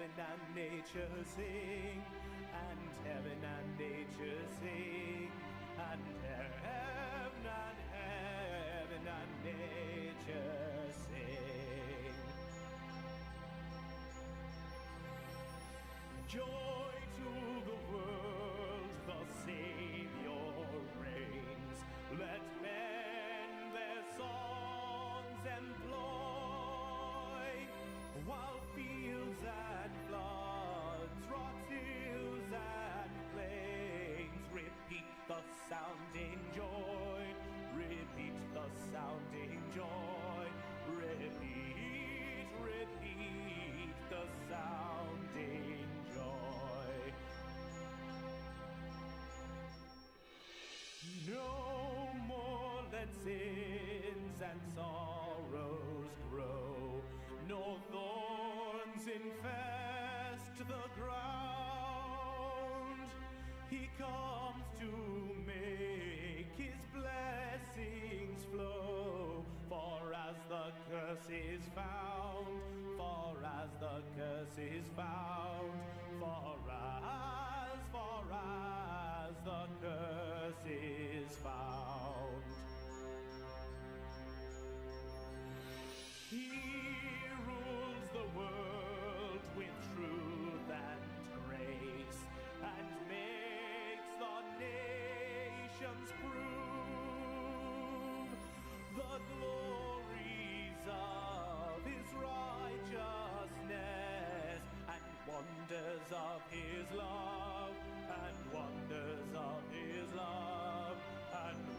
heaven and nature sing, and heaven and nature sing, and heaven and nature sing. Joy to the world, the Savior reigns. Let men their songs employ, while fields and floods, rocks, hills and plains repeat the sounding joy, repeat the sounding joy, repeat, repeat the sounding joy. No more let sins and sorrows grow, nor thorns infest the ground. He comes to make his blessings flow, for as the curse is found, for as the curse is found, for as the curse is found. He rules the world with truth and grace, and makes the nations prove the glories of his righteousness, and wonders of his love, and wonders of his love, and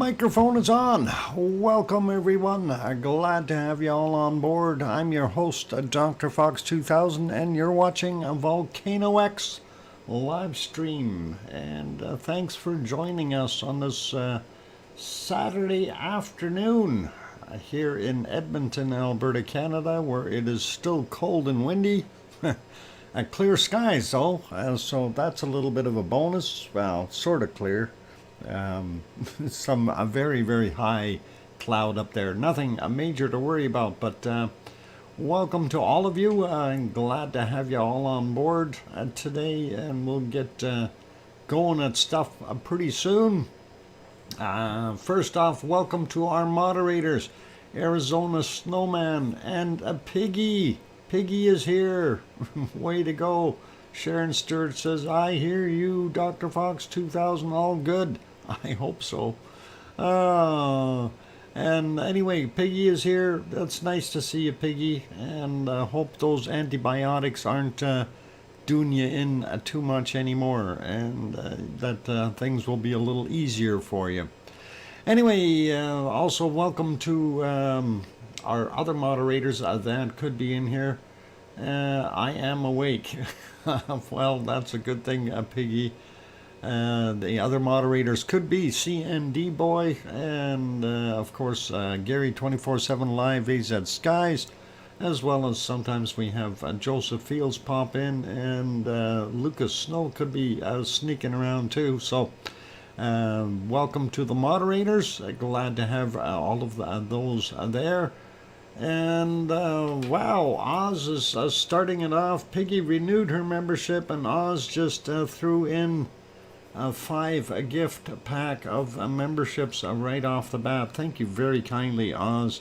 Microphone is on. Welcome everyone. Glad to have you all on board. I'm your host, DrFox2000, and you're watching VolcanoX live stream. And thanks for joining us on this Saturday afternoon here in Edmonton, Alberta, Canada, where it is still cold and windy. Clear skies though, so that's a little bit of a bonus. Well, sort of clear. A very, very high cloud up there. Nothing major to worry about, but welcome to all of you. I'm glad to have you all on board today, and we'll get going at stuff pretty soon. First off, welcome to our moderators, Arizona Snowman and Piggy. Piggy is here. Way to go. Sharon Stewart says, I hear you, Dr. Fox 2000, all good. I hope so. And anyway, Piggy is here. That's nice to see you, Piggy. And hope those antibiotics aren't doing you in too much anymore. And that things will be a little easier for you. Anyway, also welcome to our other moderators that could be in here. I am awake. Well, that's a good thing, Piggy. The other moderators could be CND Boy and, of course, Gary 24/7 Live AZ Skies, as well as sometimes we have Joseph Fields pop in, and Lucas Snow could be sneaking around too. So, welcome to the moderators. Glad to have all of those there. And wow, Oz is starting it off. Piggy renewed her membership, and Oz just threw in a 5 gift pack of memberships right off the bat. Thank you very kindly, Oz.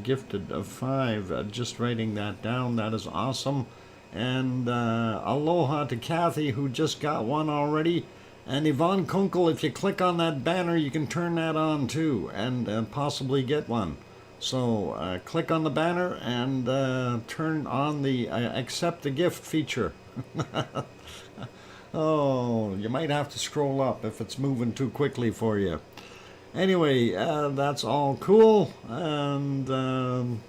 Gifted 5. Just writing that down. That is awesome. And aloha to Kathy, who just got one already. And Yvonne Kunkel, if you click on that banner, you can turn that on too, and possibly get one. So click on the banner and turn on the accept the gift feature. Oh, you might have to scroll up if it's moving too quickly for you. Anyway, that's all cool, and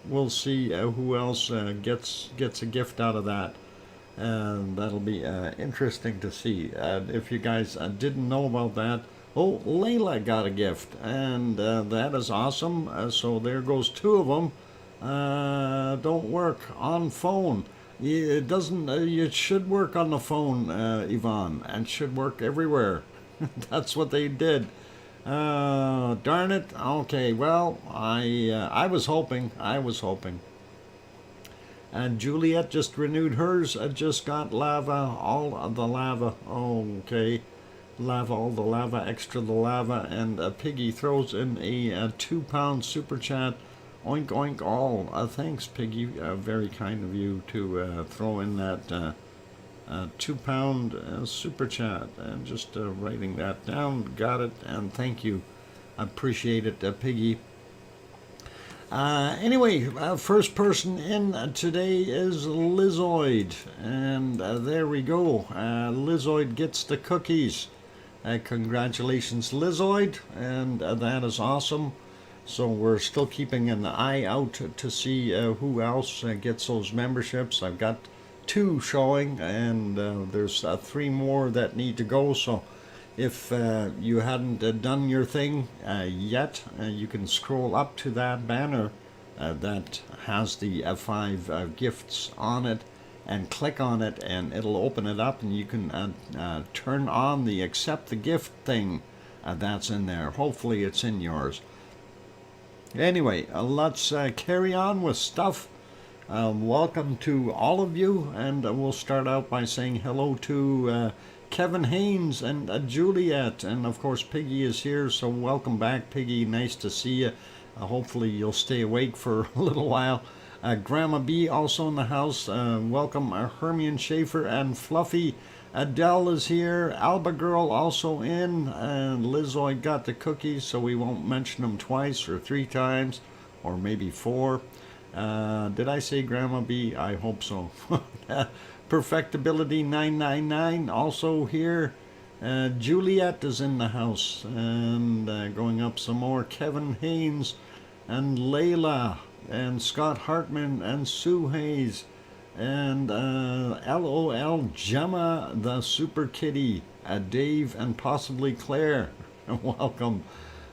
we'll see who else gets a gift out of that. And that'll be interesting to see. If you guys didn't know about that, oh, Layla got a gift, and that is awesome. So there goes 2 of them. Don't work on phone. It doesn't. It should work on the phone, Yvonne, and should work everywhere. That's what they did. Darn it. Okay. Well, I was hoping. And Juliet just renewed hers. Just got lava. All the lava. Okay. Lava, all the lava, extra the lava, and Piggy throws in a 2-pound super chat. Oink oink all. Thanks, Piggy. Very kind of you to throw in that 2-pound super chat. And just writing that down. Got it, and thank you. Appreciate it, Piggy. Anyway, first person in today is Lizoid, and there we go. Lizoid gets the cookies. Congratulations, Lizoid, and that is awesome. So we're still keeping an eye out to see who else gets those memberships. I've got 2 showing, and there's 3 more that need to go. So if you hadn't done your thing yet, you can scroll up to that banner that has the 5 gifts on it, and click on it, and it'll open it up, and you can turn on the accept the gift thing that's in there. Hopefully it's in yours. Anyway, let's carry on with stuff. Welcome to all of you, and we'll start out by saying hello to Kevin Haynes and Juliet, and of course Piggy is here, so welcome back, Piggy. Nice to see you. Hopefully you'll stay awake for a little while. Grandma B also in the house. Welcome Hermione Schaefer and Fluffy. Adele is here. Alba Girl also in. And Lizoid got the cookies, so we won't mention them twice or 3 times, or maybe 4. Did I say Grandma B? I hope so. Perfectability 999 also here. Juliet is in the house, and going up some more, Kevin Haynes and Layla and Scott Hartman and Sue Hayes and LOL Gemma the Super Kitty, Dave and possibly Claire. Welcome.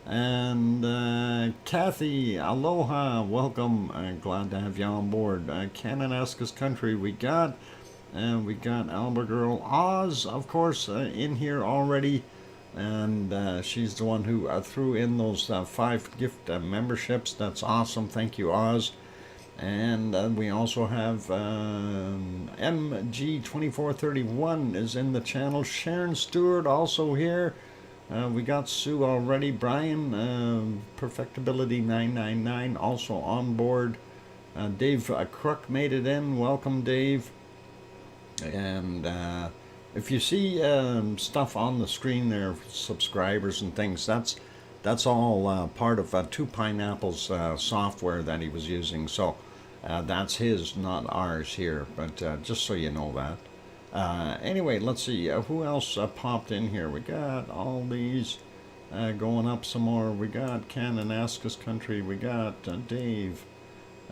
And Kathy, aloha, welcome. Glad to have you on board. Kananaskis Country, we got Alba Girl. Oz, of course, in here already. And she's the one who threw in those 5 gift memberships. That's awesome. Thank you, Oz. And we also have MG2431 is in the channel. Sharon Stewart also here. We got Sue already. Brian, Perfectability 999 also on board. Dave Crook made it in. Welcome, Dave. And if you see stuff on the screen there, subscribers and things, that's all part of Two Pineapples software that he was using. So that's his, not ours here. But just so you know that. Anyway, let's see who else popped in here. We got all these going up some more. We got Kananaskis Country. We got Dave.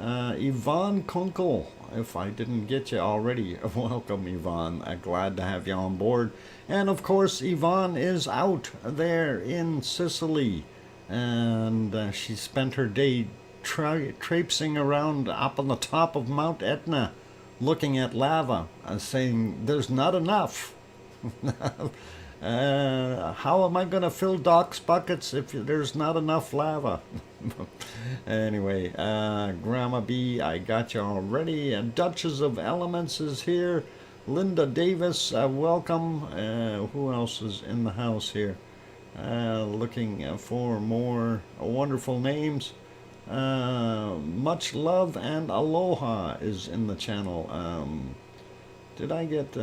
Yvonne Kunkel, if I didn't get you already, welcome Yvonne. Glad to have you on board. And of course, Yvonne is out there in Sicily, and she spent her day traipsing around up on the top of Mount Etna, looking at lava, saying there's not enough. How am I going to fill Doc's buckets if there's not enough lava? Anyway, Grandma B, I got you already. Duchess of Elements is here. Linda Davis, welcome. Who else is in the house here? Looking for more wonderful names. Much Love and Aloha is in the channel. Did I get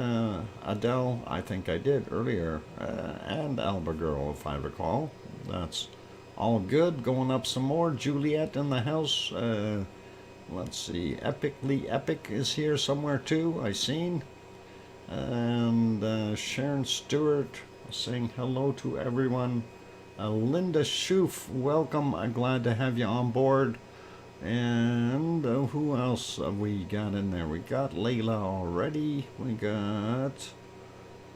Adele? I think I did earlier. And Alba Girl, if I recall. That's all good. Going up some more. Juliet in the house. Let's see. Epically Epic is here somewhere too, I seen. And Sharon Stewart saying hello to everyone. Linda Schoof, welcome. I'm glad to have you on board. And who else have we got in there? We got Layla already. We got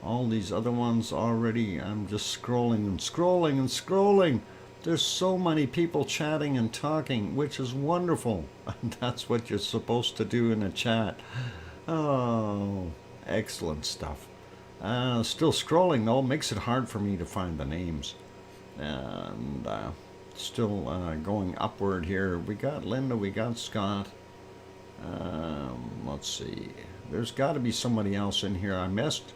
all these other ones already. I'm just scrolling and scrolling and scrolling. There's so many people chatting and talking, which is wonderful. That's what you're supposed to do in a chat. Oh, excellent stuff. Still scrolling though, makes it hard for me to find the names. And still going upward here. We got Linda, we got Scott. Let's see. There's got to be somebody else in here I missed.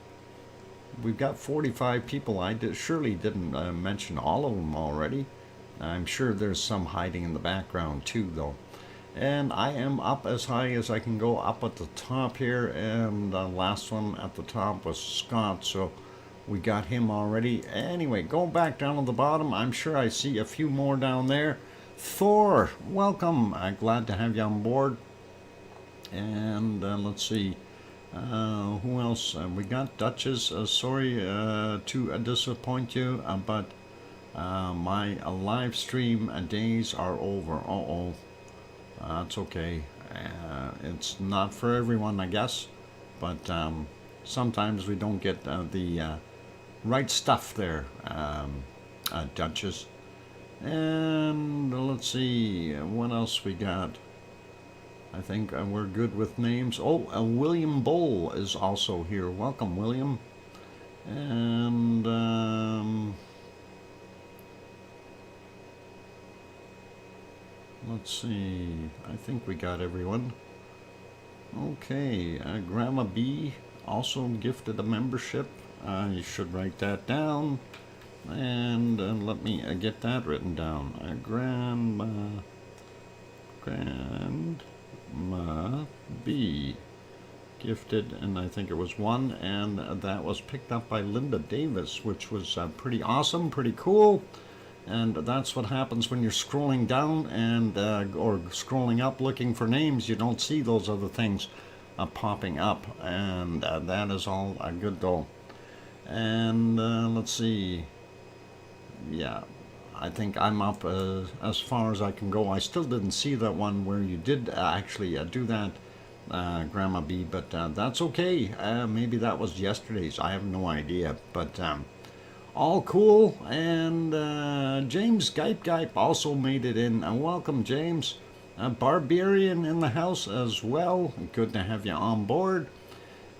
We've got 45 people. I surely didn't mention all of them already. I'm sure there's some hiding in the background too, though. And I am up as high as I can go, up at the top here. And the last one at the top was Scott, so we got him already. Anyway, going back down to the bottom, I'm sure I see a few more down there. Thor, welcome. Glad to have you on board. And let's see. Who else? We got Duchess. Sorry to disappoint you, but my live stream days are over. Uh-oh. That's okay. It's not for everyone, I guess. But sometimes we don't get the right stuff there, Duchess. And let's see, what else we got? I think we're good with names. Oh, William Bull is also here. Welcome, William. And let's see, I think we got everyone. Okay, Grandma B also gifted a membership. You should write that down. And let me get that written down. Grandma B gifted, and I think it was one, and that was picked up by Linda Davis, which was pretty awesome, pretty cool. And that's what happens when you're scrolling down and or scrolling up looking for names. You don't see those other things popping up, and that is all good though. And let's see. Yeah, I think I'm up as far as I can go. I still didn't see that one where you did actually do that, Grandma B, but that's okay. Maybe that was yesterday's. I have no idea. But all cool. And James Gipe also made it in. Welcome, James. Barbarian in the house as well. Good to have you on board.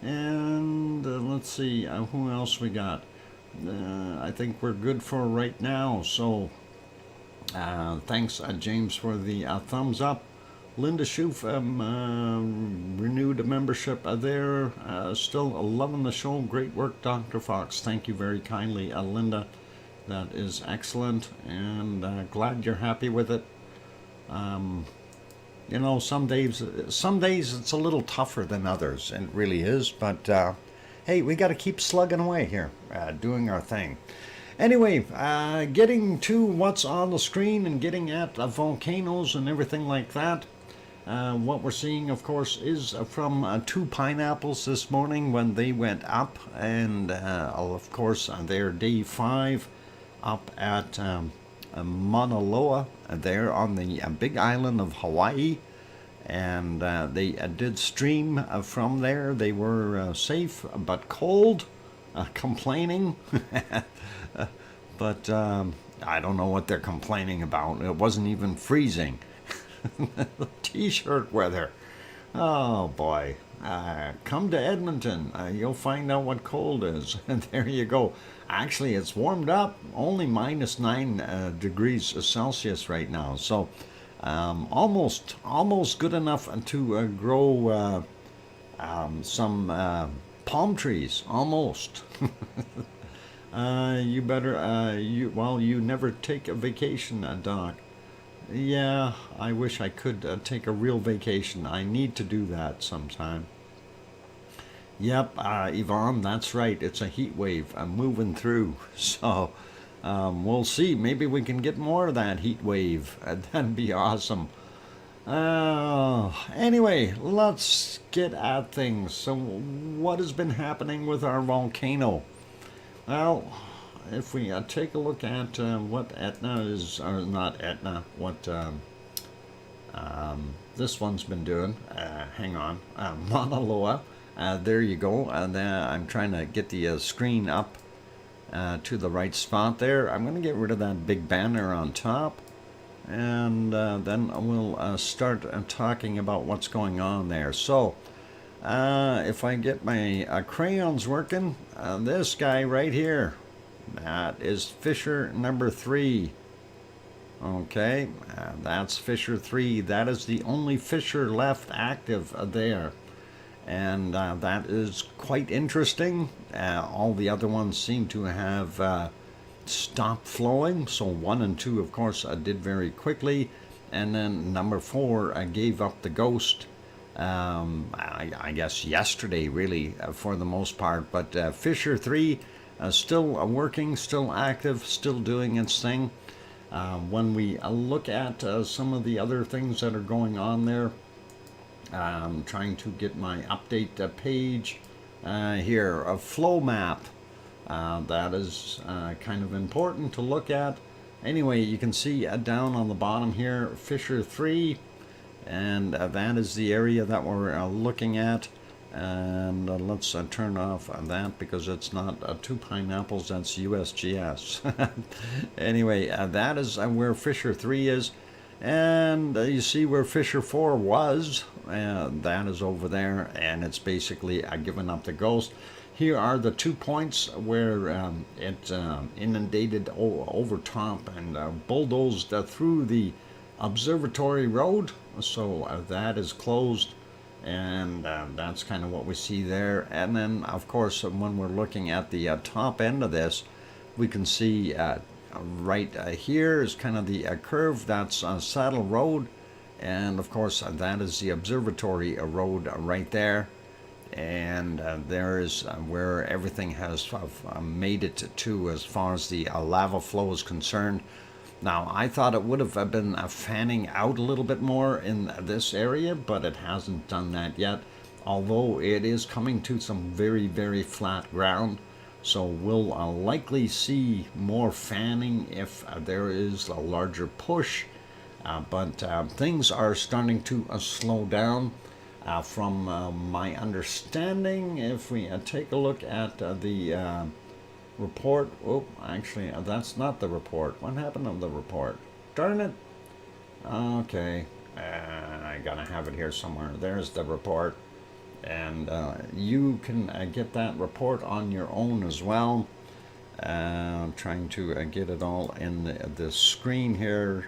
And let's see, who else we got? I think we're good for right now. So thanks, James, for the thumbs up. Linda Schoof renewed a membership there. Still loving the show. Great work, Dr. Fox. Thank you very kindly, Linda. That is excellent, and glad you're happy with it. You know, some days it's a little tougher than others, and it really is. But hey, we got to keep slugging away here, doing our thing. Anyway, getting to what's on the screen and getting at volcanoes and everything like that. What we're seeing, of course, is from two pineapples this morning when they went up, and of course, they're day 5 up at Mauna Loa, there on the big island of Hawaii, and they did stream from there. They were safe but cold, complaining, but I don't know what they're complaining about. It wasn't even freezing. T-shirt weather. Oh boy. Come to Edmonton. You'll find out what cold is. And there you go. Actually, it's warmed up. Only -9 degrees Celsius right now. So almost good enough to grow some palm trees. Almost. You better. You never take a vacation, Doc. Yeah, I wish I could take a real vacation. I need to do that sometime. Yep, Yvonne, that's right. It's a heat wave. I'm moving through. So we'll see. Maybe we can get more of that heat wave. That'd be awesome. Anyway, let's get at things. So what has been happening with our volcano? Well, if we take a look at what Etna is, or not Etna, what this one's been doing. Hang on, Mauna Loa. There you go. And I'm trying to get the screen up to the right spot there. I'm going to get rid of that big banner on top, and then we'll start talking about what's going on there. So if I get my crayons working, this guy right here, that is fissure number 3. Okay, that's fissure 3. That is the only fissure left active there. And that is quite interesting. All the other ones seem to have stopped flowing. So 1 and 2, of course, did very quickly. And then number 4 gave up the ghost. I guess yesterday, really, for the most part. But fissure 3, still working, still active, still doing its thing. When we look at some of the other things that are going on there, I'm trying to get my update page here, a flow map. That is kind of important to look at. Anyway, you can see down on the bottom here, fissure 3, and that is the area that we're looking at. And let's turn off that because it's not 2 pineapples, that's USGS. Anyway, that is where fissure 3 is. And you see where fissure 4 was. That is over there, and it's basically given up the ghost. Here are the 2 points where it inundated over top and bulldozed through the observatory road. So that is closed. And that's kind of what we see there. And then, of course, when we're looking at the top end of this, we can see right here is kind of the curve. That's Saddle Road. And, of course, that is the observatory road right there. And there is where everything has made it to as far as the lava flow is concerned. Now, I thought it would have been fanning out a little bit more in this area, but it hasn't done that yet, although it is coming to some very, very flat ground. So we'll likely see more fanning if there is a larger push. But things are starting to slow down. From my understanding, if we take a look at the report, oh, actually, that's not the report. What happened to the report? Darn it. Okay, I gotta have it here somewhere. There's the report. And you can get that report on your own as well. I'm trying to get it all in the screen here.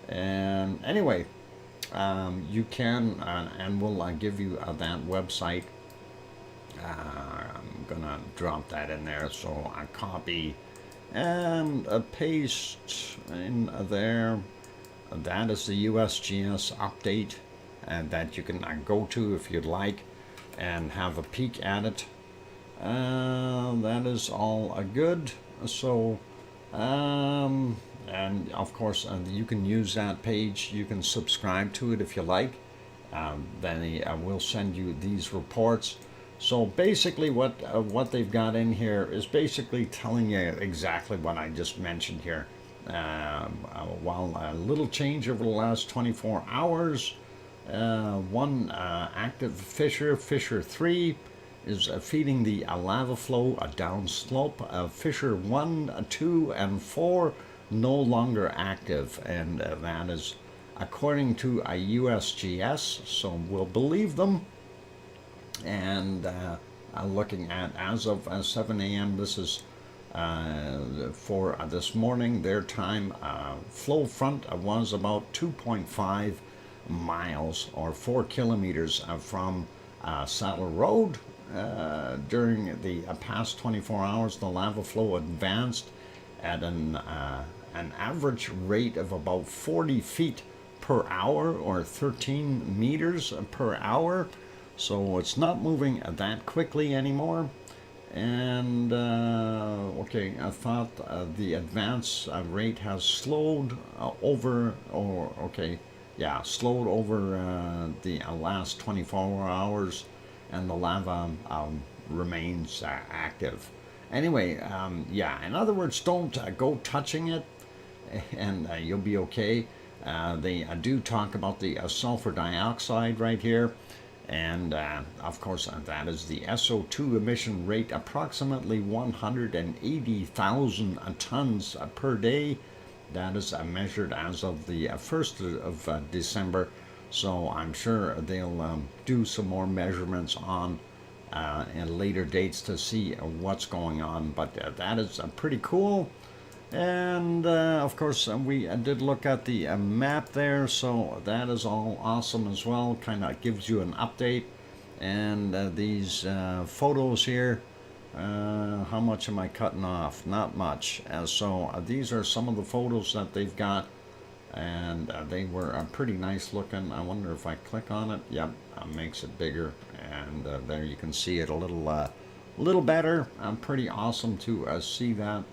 And anyway, you can, and we'll give you that website. I'm gonna drop that in there, so I copy and paste in there. That is the USGS update, and that you can go to if you'd like and have a peek at it. That is all good. So and of course you can use that page. You can subscribe to it if you like. Then we'll send you these reports. So basically what they've got in here is basically telling you exactly what I just mentioned here. While a little change over the last 24 hours, one active fissure, fissure 3, is feeding the lava flow downslope. Fissure 1, 2, and 4 no longer active, and that is according to a USGS, so we'll believe them. And looking at as of 7 a.m. this is for this morning, their time, flow front was about 2.5 miles or 4 kilometers from Saddle Road. During the past 24 hours, the lava flow advanced at an average rate of about 40 feet per hour or 13 meters per hour. So it's not moving that quickly anymore. And okay, I thought the advance rate has slowed over, or okay, yeah, slowed over the last 24 hours, and the lava remains active. Anyway, yeah, in other words, don't go touching it, and you'll be okay. They do talk about the sulfur dioxide right here. And of course, that is the SO2 emission rate, approximately 180,000 tons per day. That is measured as of the 1st of December. So I'm sure they'll do some more measurements on in later dates to see what's going on. But that is pretty cool. And of course, we did look at the map there, so that is all awesome as well. Kind of gives you an update. And these photos here, how much am I cutting off? Not much. So these are some of the photos that they've got, and they were pretty nice looking. I wonder if I click on it. Yep, makes it bigger, and there you can see it a little better. Pretty awesome to see that.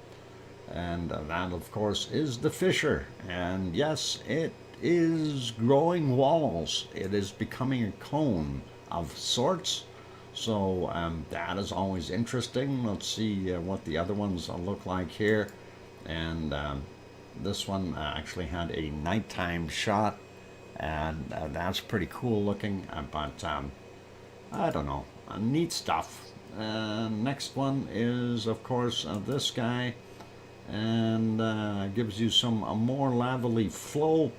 And that, of course, is the fissure. And yes, it is growing walls. It is becoming a cone of sorts. So that is always interesting. Let's see what the other ones look like here. And this one actually had a nighttime shot. And that's pretty cool looking. But I don't know. Neat stuff. Next one is, of course, this guy. And gives you some more lavely flow.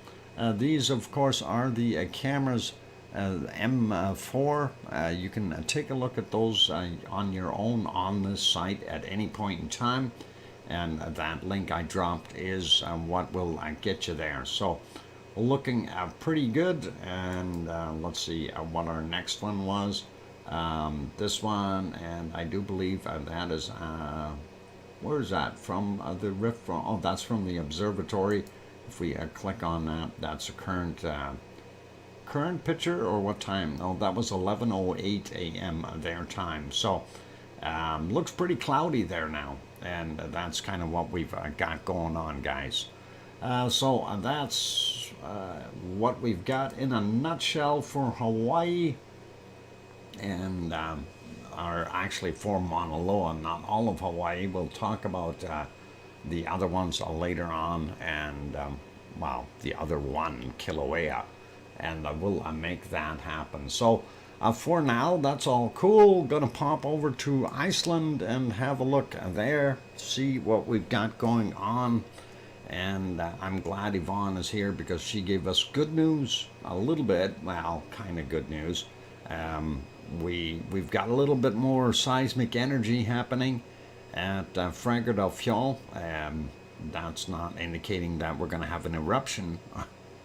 These, of course, are the cameras M4. You can take a look at those on your own on this site at any point in time, and that link I dropped is what will get you there. So looking pretty good. And let's see what our next one was. This one, and I do believe that is where is that from? The rift from? Oh, that's from the observatory. If we click on that, that's a current picture, or what time? Oh, that was 11:08 a.m. their time. So looks pretty cloudy there now, and that's kind of what we've got going on, guys. So that's what we've got in a nutshell for Hawaii. And are actually for Mauna Loa, not all of Hawaii. We'll talk about the other ones later on, and well, the other one, Kilauea, and we'll make that happen. So for now, that's all cool. Gonna pop over to Iceland and have a look there, see what we've got going on. And I'm glad Yvonne is here because she gave us good news, a little bit, well, kind of good news. We've got a little bit more seismic energy happening at Eruption. That's not indicating that we're going to have an eruption,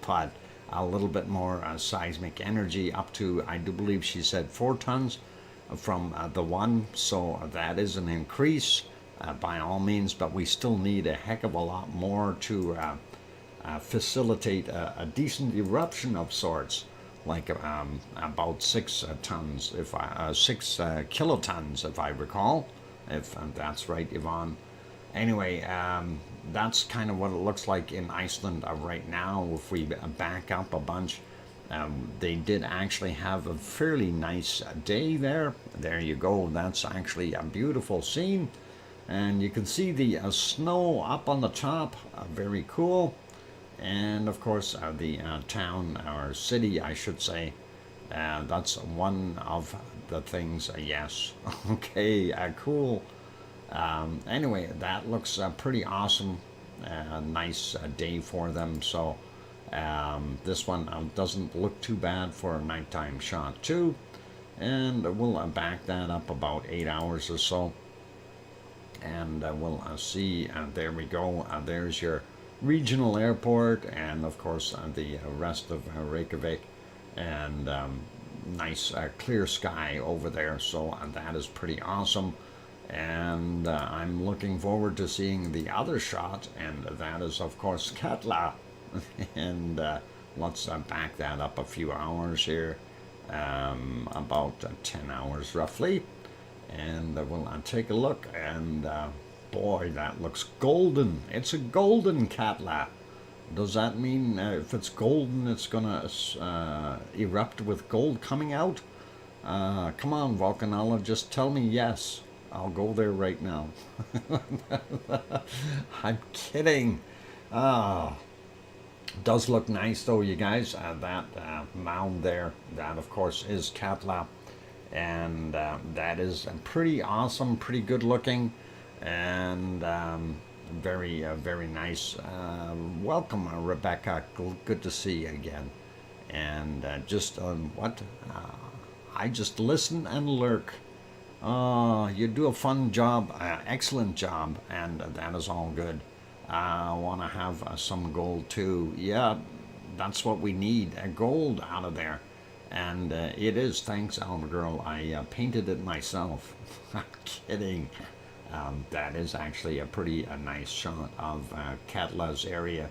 but a little bit more seismic energy, up to, I do believe she said 4 tons from the one, so that is an increase by all means, but we still need a heck of a lot more to facilitate a decent eruption of sorts, like about 6 tons, 6 kilotons, if I recall, if that's right, Yvonne. Anyway, that's kind of what it looks like in Iceland right now. If we back up a bunch, they did actually have a fairly nice day there. There you go. That's actually a beautiful scene. And you can see the snow up on the top. Very cool. And of course, the town, or city, I should say. That's one of the things, yes. Okay, cool. Anyway, that looks pretty awesome. Nice day for them. So this one doesn't look too bad for a nighttime shot too. And we'll back that up about 8 hours or so. And we'll see. There we go. There's your regional airport, and of course the rest of Reykjavik, and nice clear sky over there. So that is pretty awesome. And I'm looking forward to seeing the other shot, and that is of course Katla. And let's back that up a few hours here, about 10 hours roughly, and we'll take a look. And boy, that looks golden. It's a golden Katla. Does that mean if it's golden, it's gonna erupt with gold coming out? Come on, volcanologist, tell me yes. I'll go there right now. I'm kidding. Does look nice though, you guys. That mound there, that of course is Katla, and that is pretty awesome, pretty good looking, and very very nice. Welcome, Rebecca. Good to see you again. And just what? I just listen and lurk. You do a fun job, excellent job, and that is all good. I want to have some gold too. Yeah, that's what we need, gold out of there. And it is, thanks Alma Girl, I painted it myself. I'm kidding. That is actually a pretty nice shot of Katla's area.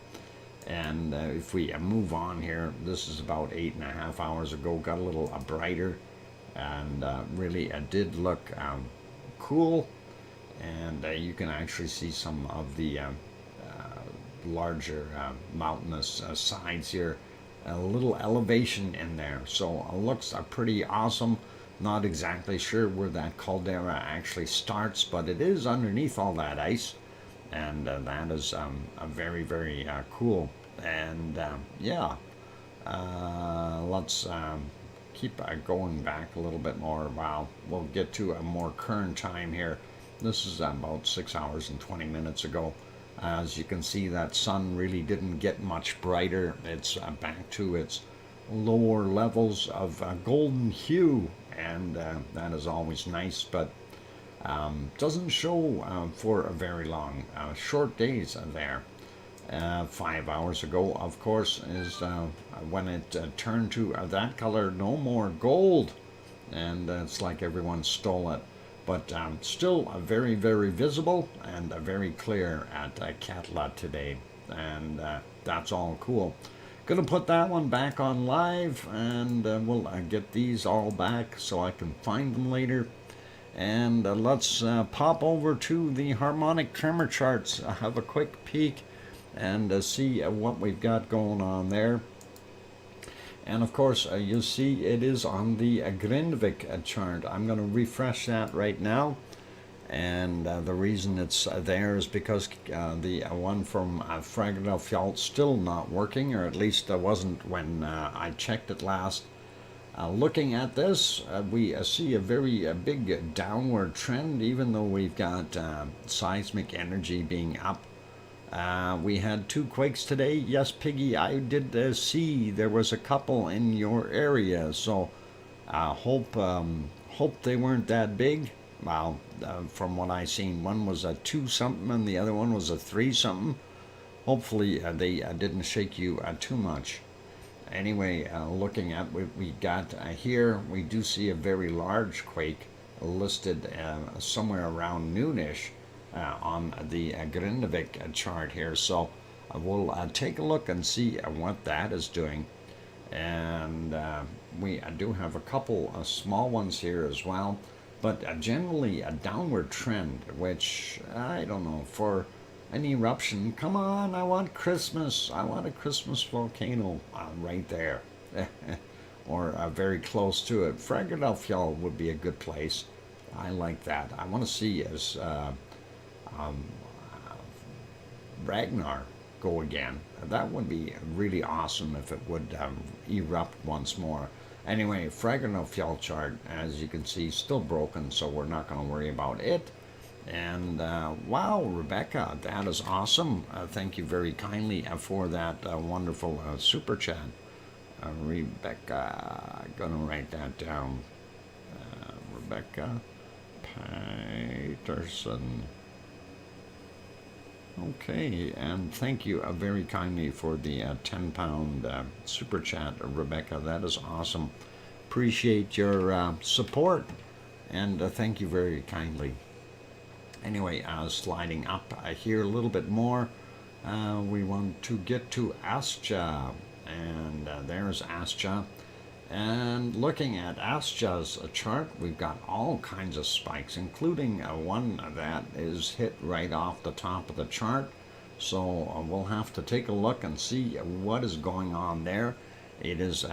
And if we move on here, this is about 8.5 hours ago, got a little brighter, and really did look cool. And you can actually see some of the larger mountainous sides here, a little elevation in there, so it looks pretty awesome. Not exactly sure where that caldera actually starts, but it is underneath all that ice, and that is very very cool. And yeah, let's keep going back a little bit more. Wow, we'll get to a more current time here. This is about 6 hours and 20 minutes ago. As you can see, that sun really didn't get much brighter. It's back to its lower levels of golden hue, and that is always nice, but doesn't show for a very long. Short days there. 5 hours ago, of course, is when it turned to that color. No more gold, and it's like everyone stole it. But still very, very visible and very clear at Katla today. And that's all cool. Gonna put that one back on live, and we'll get these all back so I can find them later. And let's pop over to the harmonic tremor charts, have a quick peek, and see what we've got going on there. And of course, you see it is on the Grindvik chart. I'm going to refresh that right now. And the reason it's there is because the one from Fragedalfjall still not working, or at least wasn't when I checked it last. Looking at this, we see a very big downward trend, even though we've got seismic energy being up. We had 2 quakes today. Yes, Piggy, I did see there was a couple in your area, so hope they weren't that big. Well, from what I seen, one was a 2 something and the other one was a 3 something. Hopefully they didn't shake you too much. Anyway, looking at what we got here, we do see a very large quake listed somewhere around noonish on the Grindvik chart here. So we'll take a look and see what that is doing. And we do have a couple of small ones here as well. But generally a downward trend, which, I don't know, for an eruption, come on, I want Christmas. I want a Christmas volcano right there. Or very close to it. Fragedalfjall would be a good place. I like that. I want to see as Ragnar go again. That would be really awesome if it would erupt once more. Anyway, Fragedalfjall chart, as you can see, still broken, so we're not going to worry about it. And wow, Rebecca, that is awesome. Thank you very kindly for that wonderful super chat. Rebecca, I'm going to write that down. Rebecca Peterson. Okay, and thank you very kindly for the £10 super chat, Rebecca. That is awesome. Appreciate your support, and thank you very kindly. Anyway, sliding up here a little bit more, we want to get to Astja, and there's Astja. And looking at Astja's chart, we've got all kinds of spikes, including one that is hit right off the top of the chart. So we'll have to take a look and see what is going on there. It is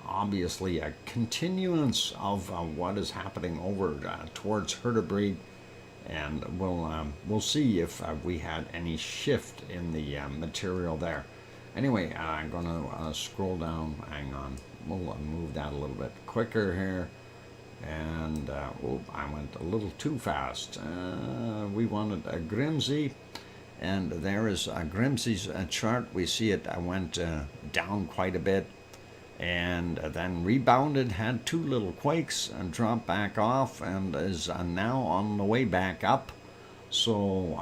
obviously a continuance of what is happening over towards Hertebreed, and we'll see if we had any shift in the material there. Anyway, I'm going to scroll down. Hang on. We'll move that a little bit quicker here. And oh, I went a little too fast. We wanted a Grimsey, and there is a Grimsey's chart. We see it went down quite a bit, and then rebounded, had 2 little quakes, and dropped back off, and is now on the way back up. So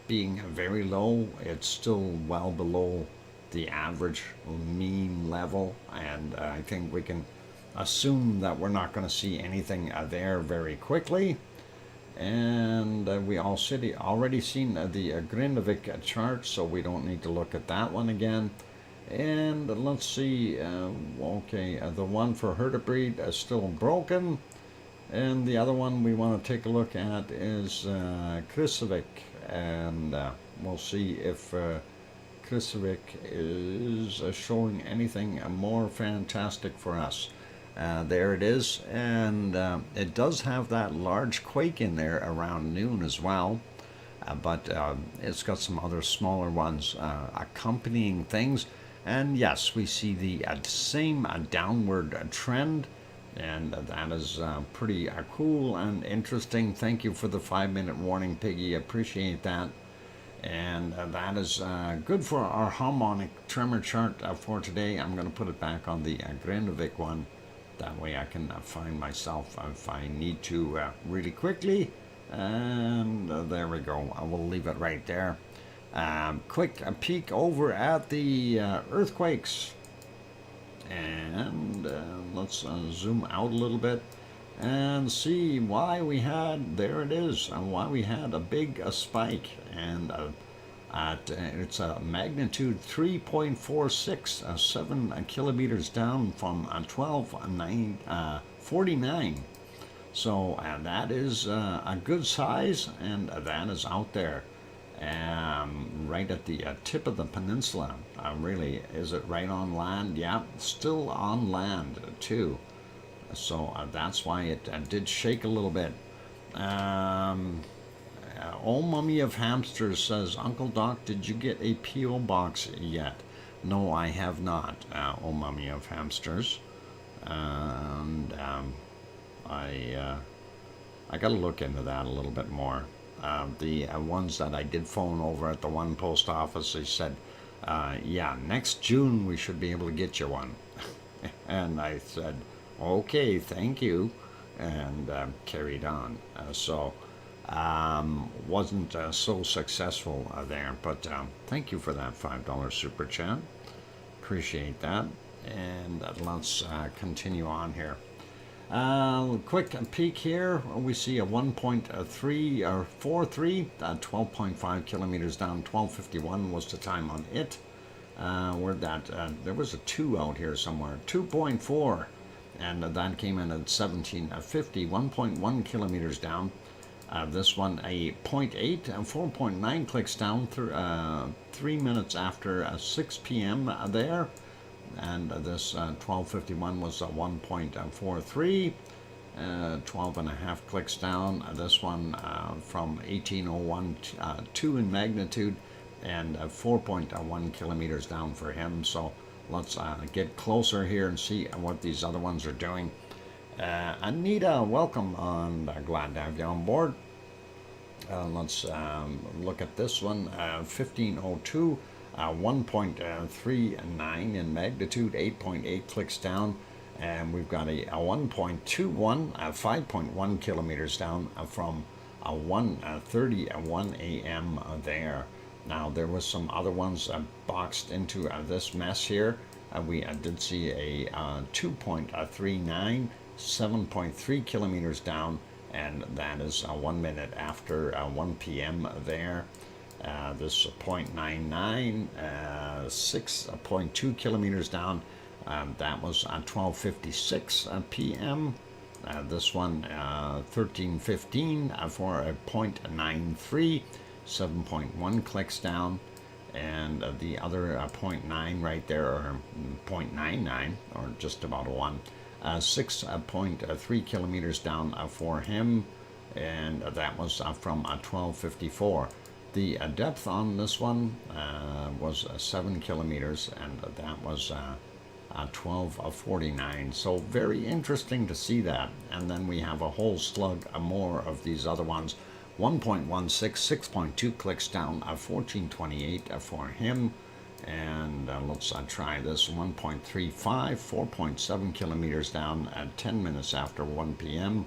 being very low, it's still well below the average mean level, and I think we can assume that we're not going to see anything there very quickly. And we already seen the Grindvik chart, so we don't need to look at that one again. And let's see, okay, the one for Hertebreed is still broken, and the other one we want to take a look at is Kristevik, and we'll see if Kristevik is showing anything more fantastic for us. There it is, and it does have that large quake in there around noon as well, but it's got some other smaller ones accompanying things. And yes, we see the same downward trend, and that is pretty cool and interesting. Thank you for the 5-minute warning, Piggy. Appreciate that. And that is good for our harmonic tremor chart for today. I'm going to put it back on the Grindvik one. That way I can find myself if I need to really quickly. And there we go. I will leave it right there. Quick peek over at the earthquakes. And let's zoom out a little bit and see why we had, there it is, why we had a big spike. And it's a magnitude 3.46, 7 kilometers down from 1249. So that is a good size, and that is out there. right at the tip of the peninsula. Really, is it right on land? Yeah, still on land too. So that's why it did shake a little bit. Old Mummy of Hamsters says, Uncle Doc, did you get a P.O. box yet? No, I have not, Old Mummy of Hamsters. And I got to look into that a little bit more. The ones that I did phone over at the one post office, they said, yeah, next June we should be able to get you one. And I said, okay, thank you, and carried on. Wasn't so successful there, but thank you for that $5 super chat. Appreciate that. And let's continue on here. Quick peek here. We see a 1.3 or 43, 12.5 kilometers down. 12:51 was the time on it. Where that there was a 2 out here somewhere. 2.4, and that came in at 17:50. 1.1 kilometers down. This one a 0.8 and 4.9 clicks down through 3 minutes after 6 p.m. There. And this 12:51 was a 1.43, 12.5 clicks down. This one from 1801 2 in magnitude, and 4.1 kilometers down for him. So let's get closer here and see what these other ones are doing. Anita, welcome on. Glad to have you on board. Let's look at this one. 1502. 1.39 in magnitude, 8.8 clicks down, and we've got a 1.21, 5.1 kilometers down from 1:31 a.m. there. Now there was some other ones boxed into this mess here. We did see a 2.39, 7.3 kilometers down, and that is 1 minute after 1 p.m. there. This 0.99, 6.2 kilometers down. That was 12:56 p.m. This one 13:15 for a 0.93, 7.1 clicks down, and the other 0.9 right there, or 0.99, or just about a 1, 6.3 kilometers down for him, and that was from 12:54. The depth on this one was 7 kilometers, and that was 12:49. So very interesting to see that. And then we have a whole slug more of these other ones. 1.16, 6.2 clicks down, 14:28 for him. And let's try this. 1.35, 4.7 kilometers down at 10 minutes after 1 p.m.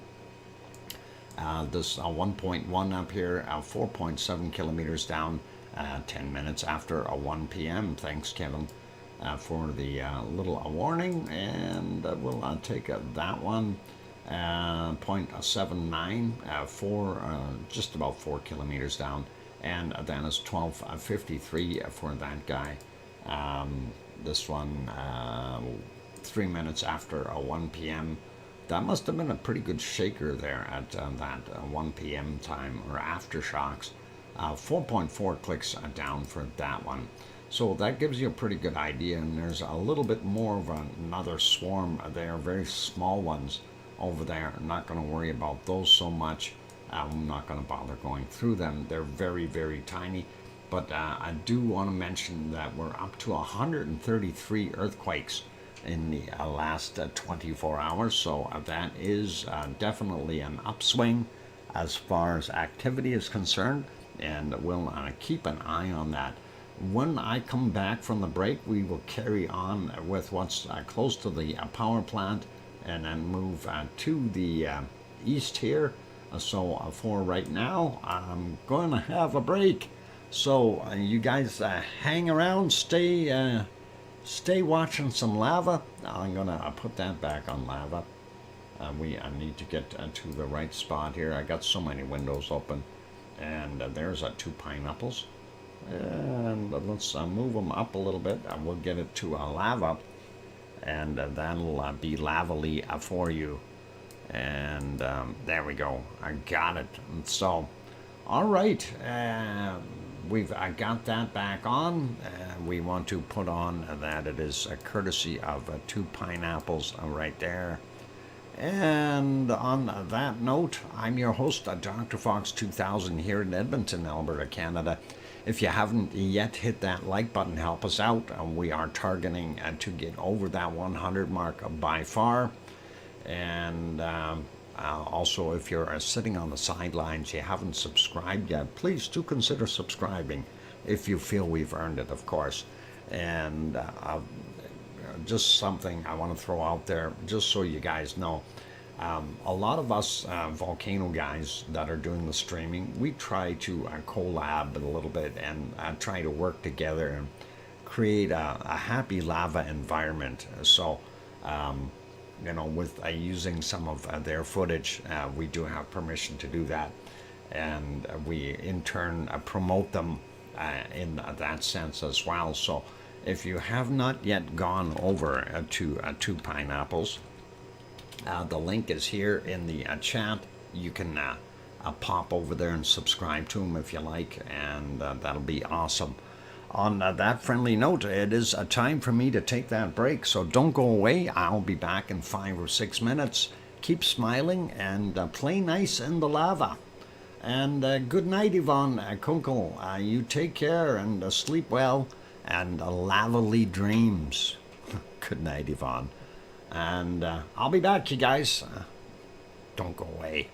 This 1.1 up here, 4.7 kilometers down, 10 minutes after 1 p.m. Thanks, Kevin, for the little warning, and we'll take that one. 0.79, just about 4 kilometers down, and then it's 12:53 for that guy. This one, 3 minutes after 1 p.m. That must have been a pretty good shaker there at that 1 p.m. time, or aftershocks. 4.4 clicks down for that one. So that gives you a pretty good idea, and there's a little bit more of another swarm there, very small ones over there. I'm not going to worry about those so much. I'm not going to bother going through them. They're very, very tiny. But I do want to mention that we're up to 133 earthquakes in the last 24 hours, so that is definitely an upswing as far as activity is concerned, and we'll keep an eye on that. When I come back from the break, we will carry on with what's close to the power plant, and then move to the east here. So for right now, I'm going to have a break. So you guys hang around, stay watching some lava. I'm going to put that back on lava. I need to get to the right spot here. I got so many windows open. And there's 2 pineapples. And let's move them up a little bit. We'll get it to lava. And that'll be lavally for you. And there we go. I got it. So, all right. we've got that back on. We want to put on that it is a courtesy of 2 pineapples right there. And on that note, I'm your host, DrFox2000 here in Edmonton, Alberta, Canada. If you haven't yet hit that like button, help us out. We are targeting to get over that 100 mark by far. And also, if you're sitting on the sidelines, you haven't subscribed yet, please do consider subscribing if you feel we've earned it, of course. And just something I want to throw out there, just so you guys know. A lot of us volcano guys that are doing the streaming, we try to collab a little bit and try to work together and create a happy lava environment. So, you know, with using some of their footage, we do have permission to do that. And we, in turn, promote them in that sense as well. So, if you have not yet gone over to 2 pineapples, the link is here in the chat. You can pop over there and subscribe to them if you like, and that'll be awesome. On that friendly note, it is time for me to take that break, so don't go away. I'll be back in 5 or 6 minutes. Keep smiling and play nice in the lava. And good night, Yvonne Kunkel. You take care and sleep well and lavely dreams. Good night, Yvonne. And I'll be back, you guys. Don't go away.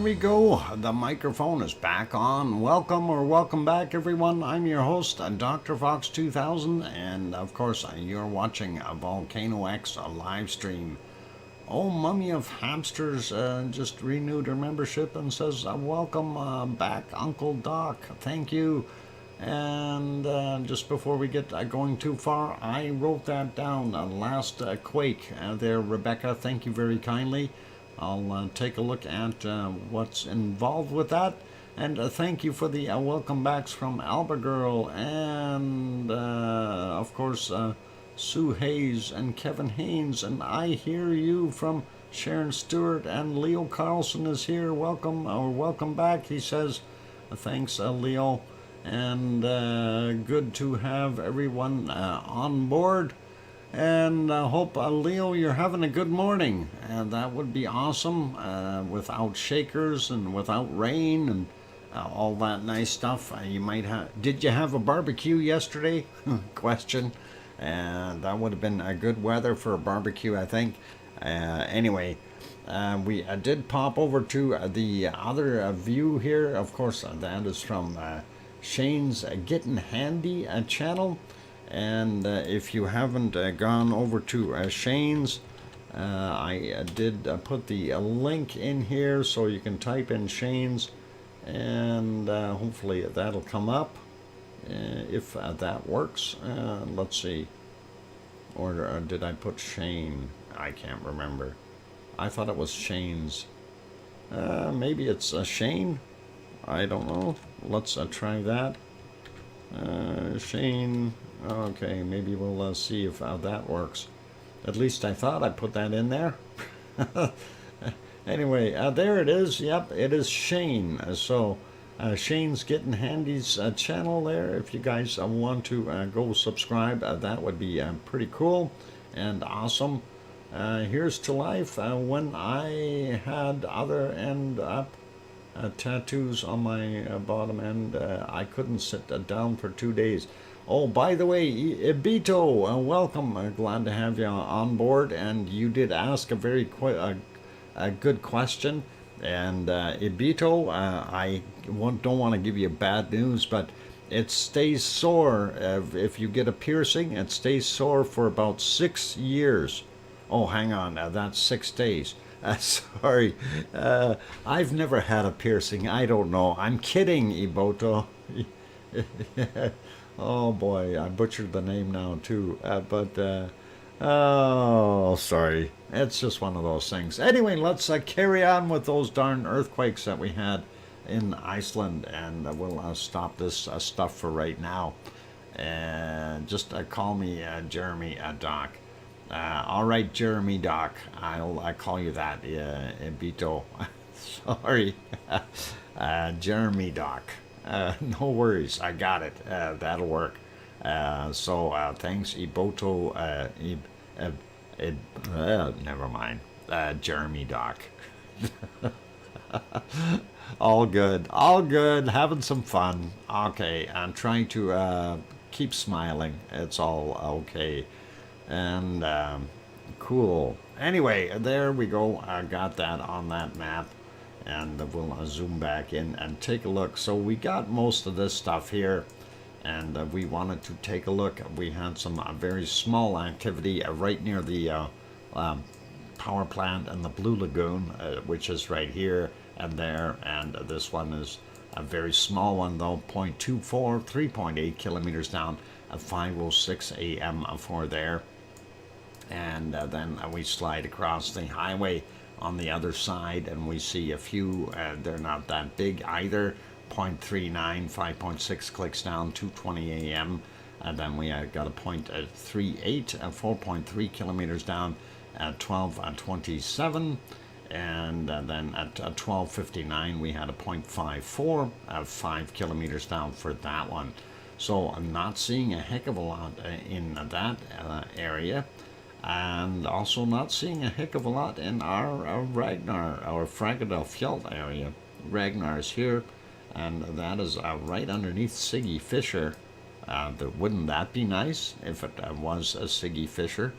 we go. The microphone is back on. Welcome or welcome back, everyone. I'm your host, DrFox2000, and of course, you're watching a VolcanoX live stream. Oh, Mummy of Hamsters just renewed her membership and says, welcome back, Uncle Doc. Thank you. And just before we get going too far, I wrote that down last quake there, Rebecca. Thank you very kindly. I'll take a look at what's involved with that. And thank you for the welcome backs from Alba Girl and, of course, Sue Hayes and Kevin Haynes. And I hear you from Sharon Stewart, and Leo Carlson is here. Welcome, or welcome back, he says. Thanks, Leo. And good to have everyone on board. And I hope, Leo, you're having a good morning. And that would be awesome, without shakers and without rain and all that nice stuff. You might have. Did you have a barbecue yesterday? Question. And that would have been a good weather for a barbecue, I think. Anyway, we did pop over to the other view here. Of course, that is from Shane's Getting Handy channel. And if you haven't gone over to Shane's, I did put the link in here so you can type in Shane's, and hopefully that'll come up if that works. Let's see. Or did I put Shane? I can't remember. I thought it was Shane's. Maybe it's Shane? I don't know. Let's try that. Shane. Okay, maybe we'll see if that works. At least I thought I put that in there. Anyway, there it is. Yep, it is Shane. So Shane's Getting Handy's channel there. If you guys want to go subscribe, that would be pretty cool and awesome. Here's to life. When I had other end up tattoos on my bottom end, I couldn't sit down for 2 days. Oh, by the way, Ibito, welcome. Glad to have you on board. And you did ask a very a good question. And Ibito, I don't want to give you bad news, but it stays sore. If you get a piercing, it stays sore for about 6 years. Oh, hang on. That's 6 days. Sorry. I've never had a piercing. I don't know. I'm kidding, Iboto. Oh boy, I butchered the name now too, oh, sorry. It's just one of those things. Anyway, let's carry on with those darn earthquakes that we had in Iceland, and we'll stop this stuff for right now. And just call me Jeremy Doc. All right, Jeremy Doc. I'll call you that, Bito. Sorry, Jeremy Doc. No worries, I got it. That'll work. So thanks, Iboto. Never mind. Jeremy Doc. All good. All good. Having some fun. Okay, I'm trying to keep smiling. It's all okay. And cool. Anyway, there we go. I got that on that map. And we'll zoom back in and take a look. So we got most of this stuff here, and we wanted to take a look. We had some very small activity right near the power plant and the Blue Lagoon, which is right here and there. And this one is a very small one, though, 0.24, 3.8 kilometers down at 5:06 a.m. for there. And then we slide across the highway on the other side, and we see a few, they're not that big either, 0.39, 5.6 clicks down, 2:20 a.m. And then we got a 0.38, 4.3 kilometers down at 12:27, and then at 12:59 we had a 0.54, 5 kilometers down for that one. So I'm not seeing a heck of a lot in that area. And also not seeing a heck of a lot in our Ragnar, our Fragedal area. Ragnar is here, and that is right underneath Siggy Fisher. Wouldn't that be nice if it was a Siggy Fisher?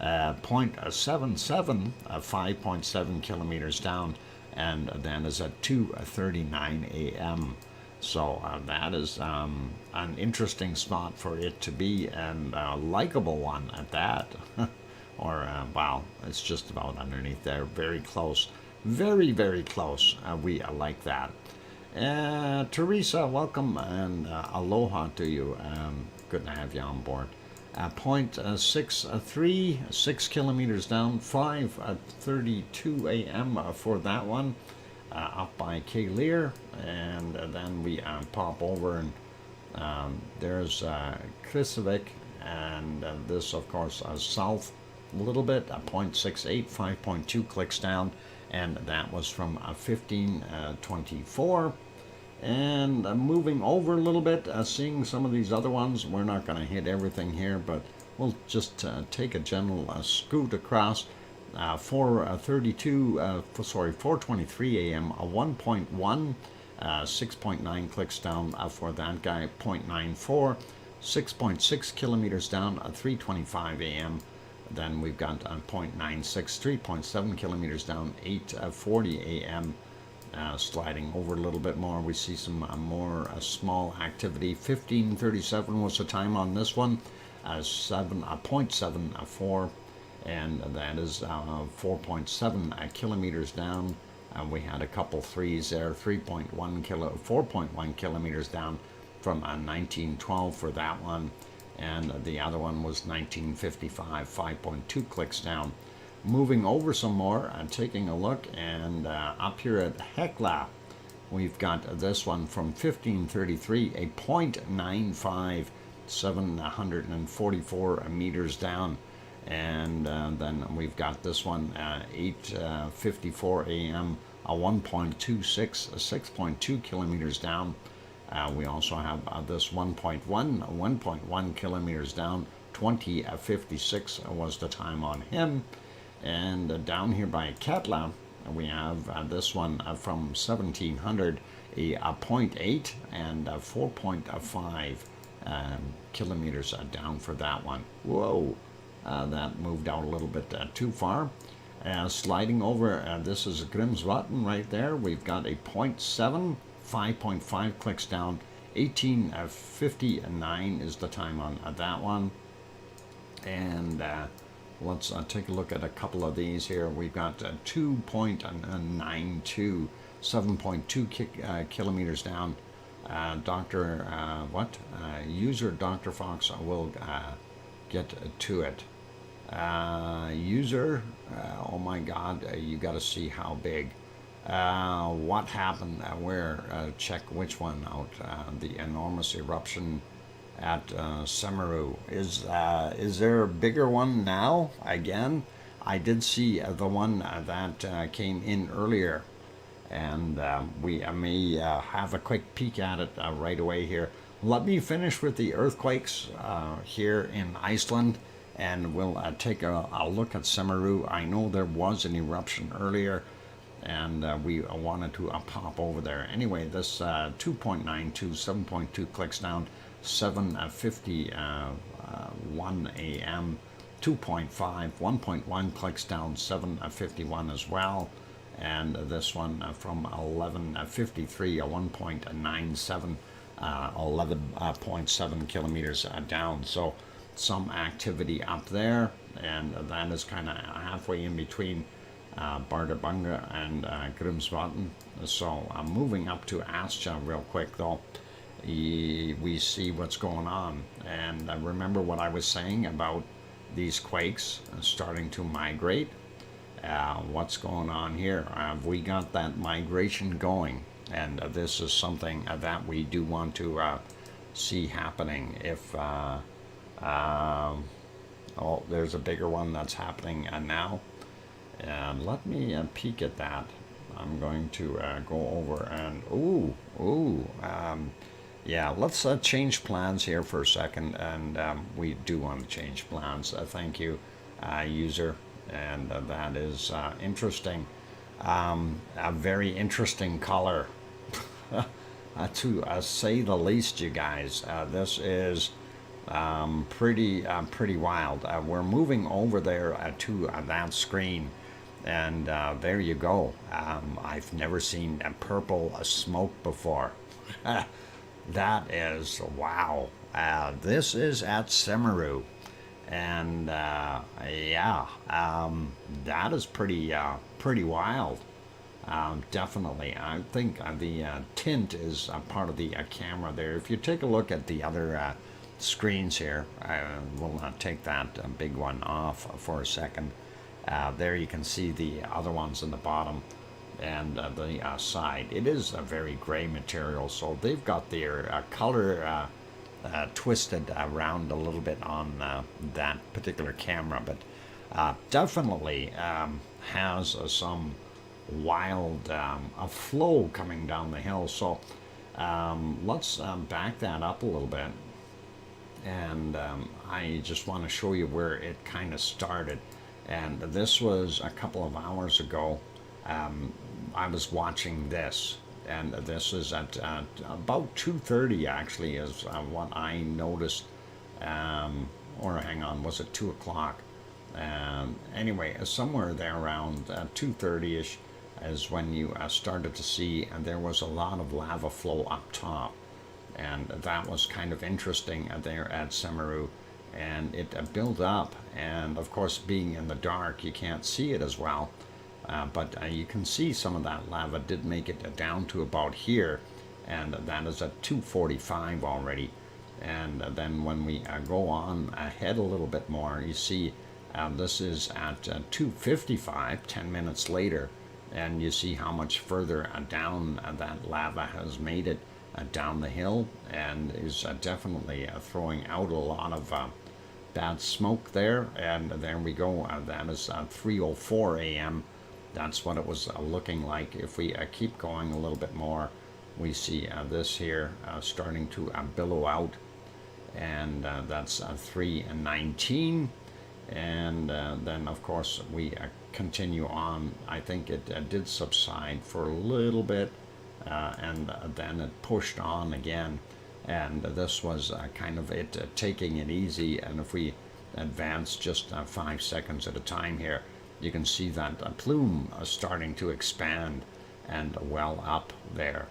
0.77, 5.7 kilometers down and then is at 2:39 a.m. So that is an interesting spot for it to be, and a likable one at that. Or, well, it's just about underneath there. Very close. Very, very close. We like that. Teresa, welcome, and aloha to you. Good to have you on board. 0.63, 6 kilometers down, 5:32 a.m. For that one. Up by Kilauea, and then we pop over, and there's Kristevik, and this, of course, south a little bit, 0.68, 5.2 clicks down, and that was from 1524. And moving over a little bit, seeing some of these other ones. We're not going to hit everything here, but we'll just take a gentle scoot across. 4:23 a.m. 1.1, 6.9 clicks down for that guy. 0.94, 6.6 kilometers down. 3:25 a.m. Then we've got 0.96, 3.7 kilometers down. 8:40 a.m. Sliding over a little bit more. We see some more small activity. 15:37 was the time on this one. 0.74. And that is 4.7 kilometers down. We had a couple threes there, 4.1 kilometers down from 1912 for that one, and the other one was 1955, 5.2 clicks down. Moving over some more and taking a look, and up here at Hekla, we've got this one from 1533, a 0.95, 744 meters down. And then we've got this one 8:54 a.m. 1.26, 6.2 kilometers down. We also have this 1.1 kilometers down. 20:56 was the time on him. And down here by Katla, we have this one from 1700, a 0.8 and 4.5 kilometers down for that one. Whoa. That moved out a little bit too far. Sliding over, this is Grimsvatn right there. We've got a 0.7, 5.5 clicks down. 18:59 is the time on that one. And let's take a look at a couple of these here. We've got 2.92, 7.2 kilometers down. User DrFox will get to it. User, oh my god, you got to see how big. What happened where? Check which one out. The enormous eruption at Semeru. Is there a bigger one now? Again, I did see the one that came in earlier, and we may have a quick peek at it right away here. Let me finish with the earthquakes here in Iceland, and we'll take a look at Semeru. I know there was an eruption earlier, and we wanted to pop over there. Anyway, this 2.92, 7.2 clicks down, 7:51 a.m., 2.5, 1.1 clicks down, 7:51 as well. And this one from 11:53, a 1.97, 11.7 kilometers down. So some activity up there, and that is kind of halfway in between Bardabunga and Grimsvatn. So I'm moving up to Ascha real quick though. We see what's going on, and remember what I was saying about these quakes starting to migrate. What's going on here? We got that migration going, and this is something that we do want to see happening. If oh, there's a bigger one that's happening now, and let me peek at that. I'm going to go over and yeah, let's change plans here for a second, and we do want to change plans. Thank you, user, and that is interesting. A very interesting color, to say the least, you guys. This is pretty wild. We're moving over there to that screen, And there you go. I've never seen a purple smoke before. That is, wow. This is at Semeru. And yeah, that is pretty wild. Definitely. I think the tint is part of the camera there. If you take a look at the other screens here, I will take that big one off for a second. There you can see the other ones in the bottom and the side. It is a very gray material, so they've got their color twisted around a little bit on that particular camera, but definitely has some wild a flow coming down the hill. So let's back that up a little bit, and I just want to show you where it kind of started. And this was a couple of hours ago. I was watching this, and this is at about 2:30 actually is what I noticed, or hang on, was it 2 o'clock? Anyway, somewhere there around 2:30ish is when you started to see, and there was a lot of lava flow up top, and that was kind of interesting there at Semeru. And it built up, and of course being in the dark you can't see it as well, but you can see some of that lava did make it down to about here, and that is at 2:45 already. And then when we go on ahead a little bit more, you see this is at 2:55, 10 minutes later, and you see how much further down that lava has made it down the hill, and is definitely throwing out a lot of bad smoke there. And there we go. That is 3:04 a.m. That's what it was looking like. If we keep going a little bit more, we see this here starting to billow out, and that's 3:19. And then of course we continue on. I think it did subside for a little bit, and then it pushed on again. And this was kind of it taking it easy. And if we advance just 5 seconds at a time here, you can see that plume starting to expand and well up there.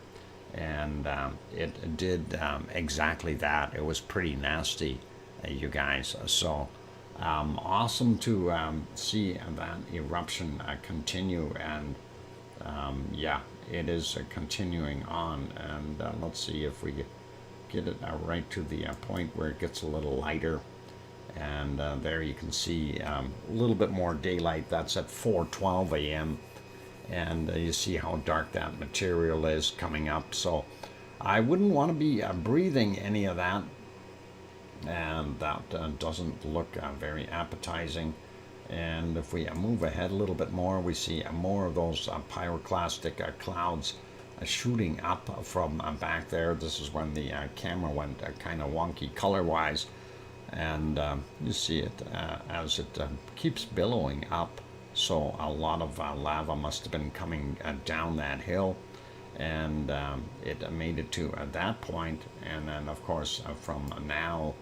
And it did exactly that. It was pretty nasty, you guys. So awesome to see that eruption continue. And yeah, it is continuing on. And let's see if we get it right to the point where it gets a little lighter. And there you can see a little bit more daylight. That's at 4:12 a.m. And you see how dark that material is coming up. So I wouldn't want to be breathing any of that, and that doesn't look very appetizing. And if we move ahead a little bit more, we see more of those pyroclastic clouds shooting up from back there. This is when the camera went kind of wonky color-wise, and you see it as it keeps billowing up. So a lot of lava must have been coming down that hill, and it made it to that point. And then of course from now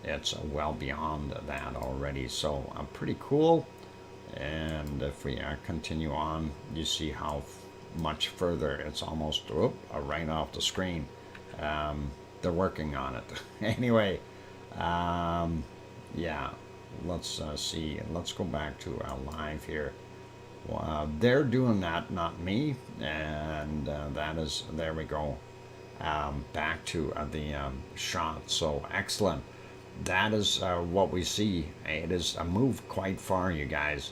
it's well beyond that already. So pretty cool. And if we continue on, you see how much further. It's almost right off the screen. They're working on it. Anyway, yeah, let's see. Let's go back to live here. They're doing that, not me. And that is, there we go. Back to the shot. So excellent. That is what we see. It is moved quite far, you guys.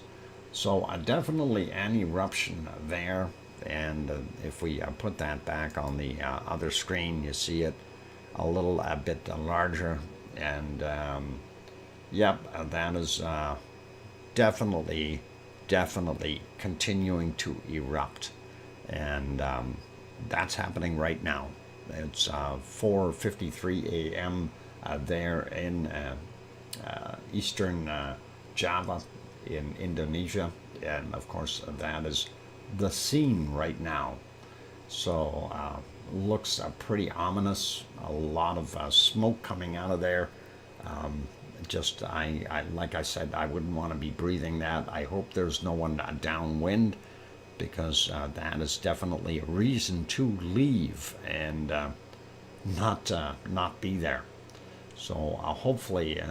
So definitely an eruption there. And if we put that back on the other screen, you see it a little bit larger. And yep, that is definitely continuing to erupt. And that's happening right now. It's 4:53 a.m. There in eastern Java in Indonesia. And of course that is the scene right now. So looks pretty ominous. A lot of smoke coming out of there. just, like I said, I wouldn't want to be breathing that. I hope there's no one downwind, because that is definitely a reason to leave and not be there. So hopefully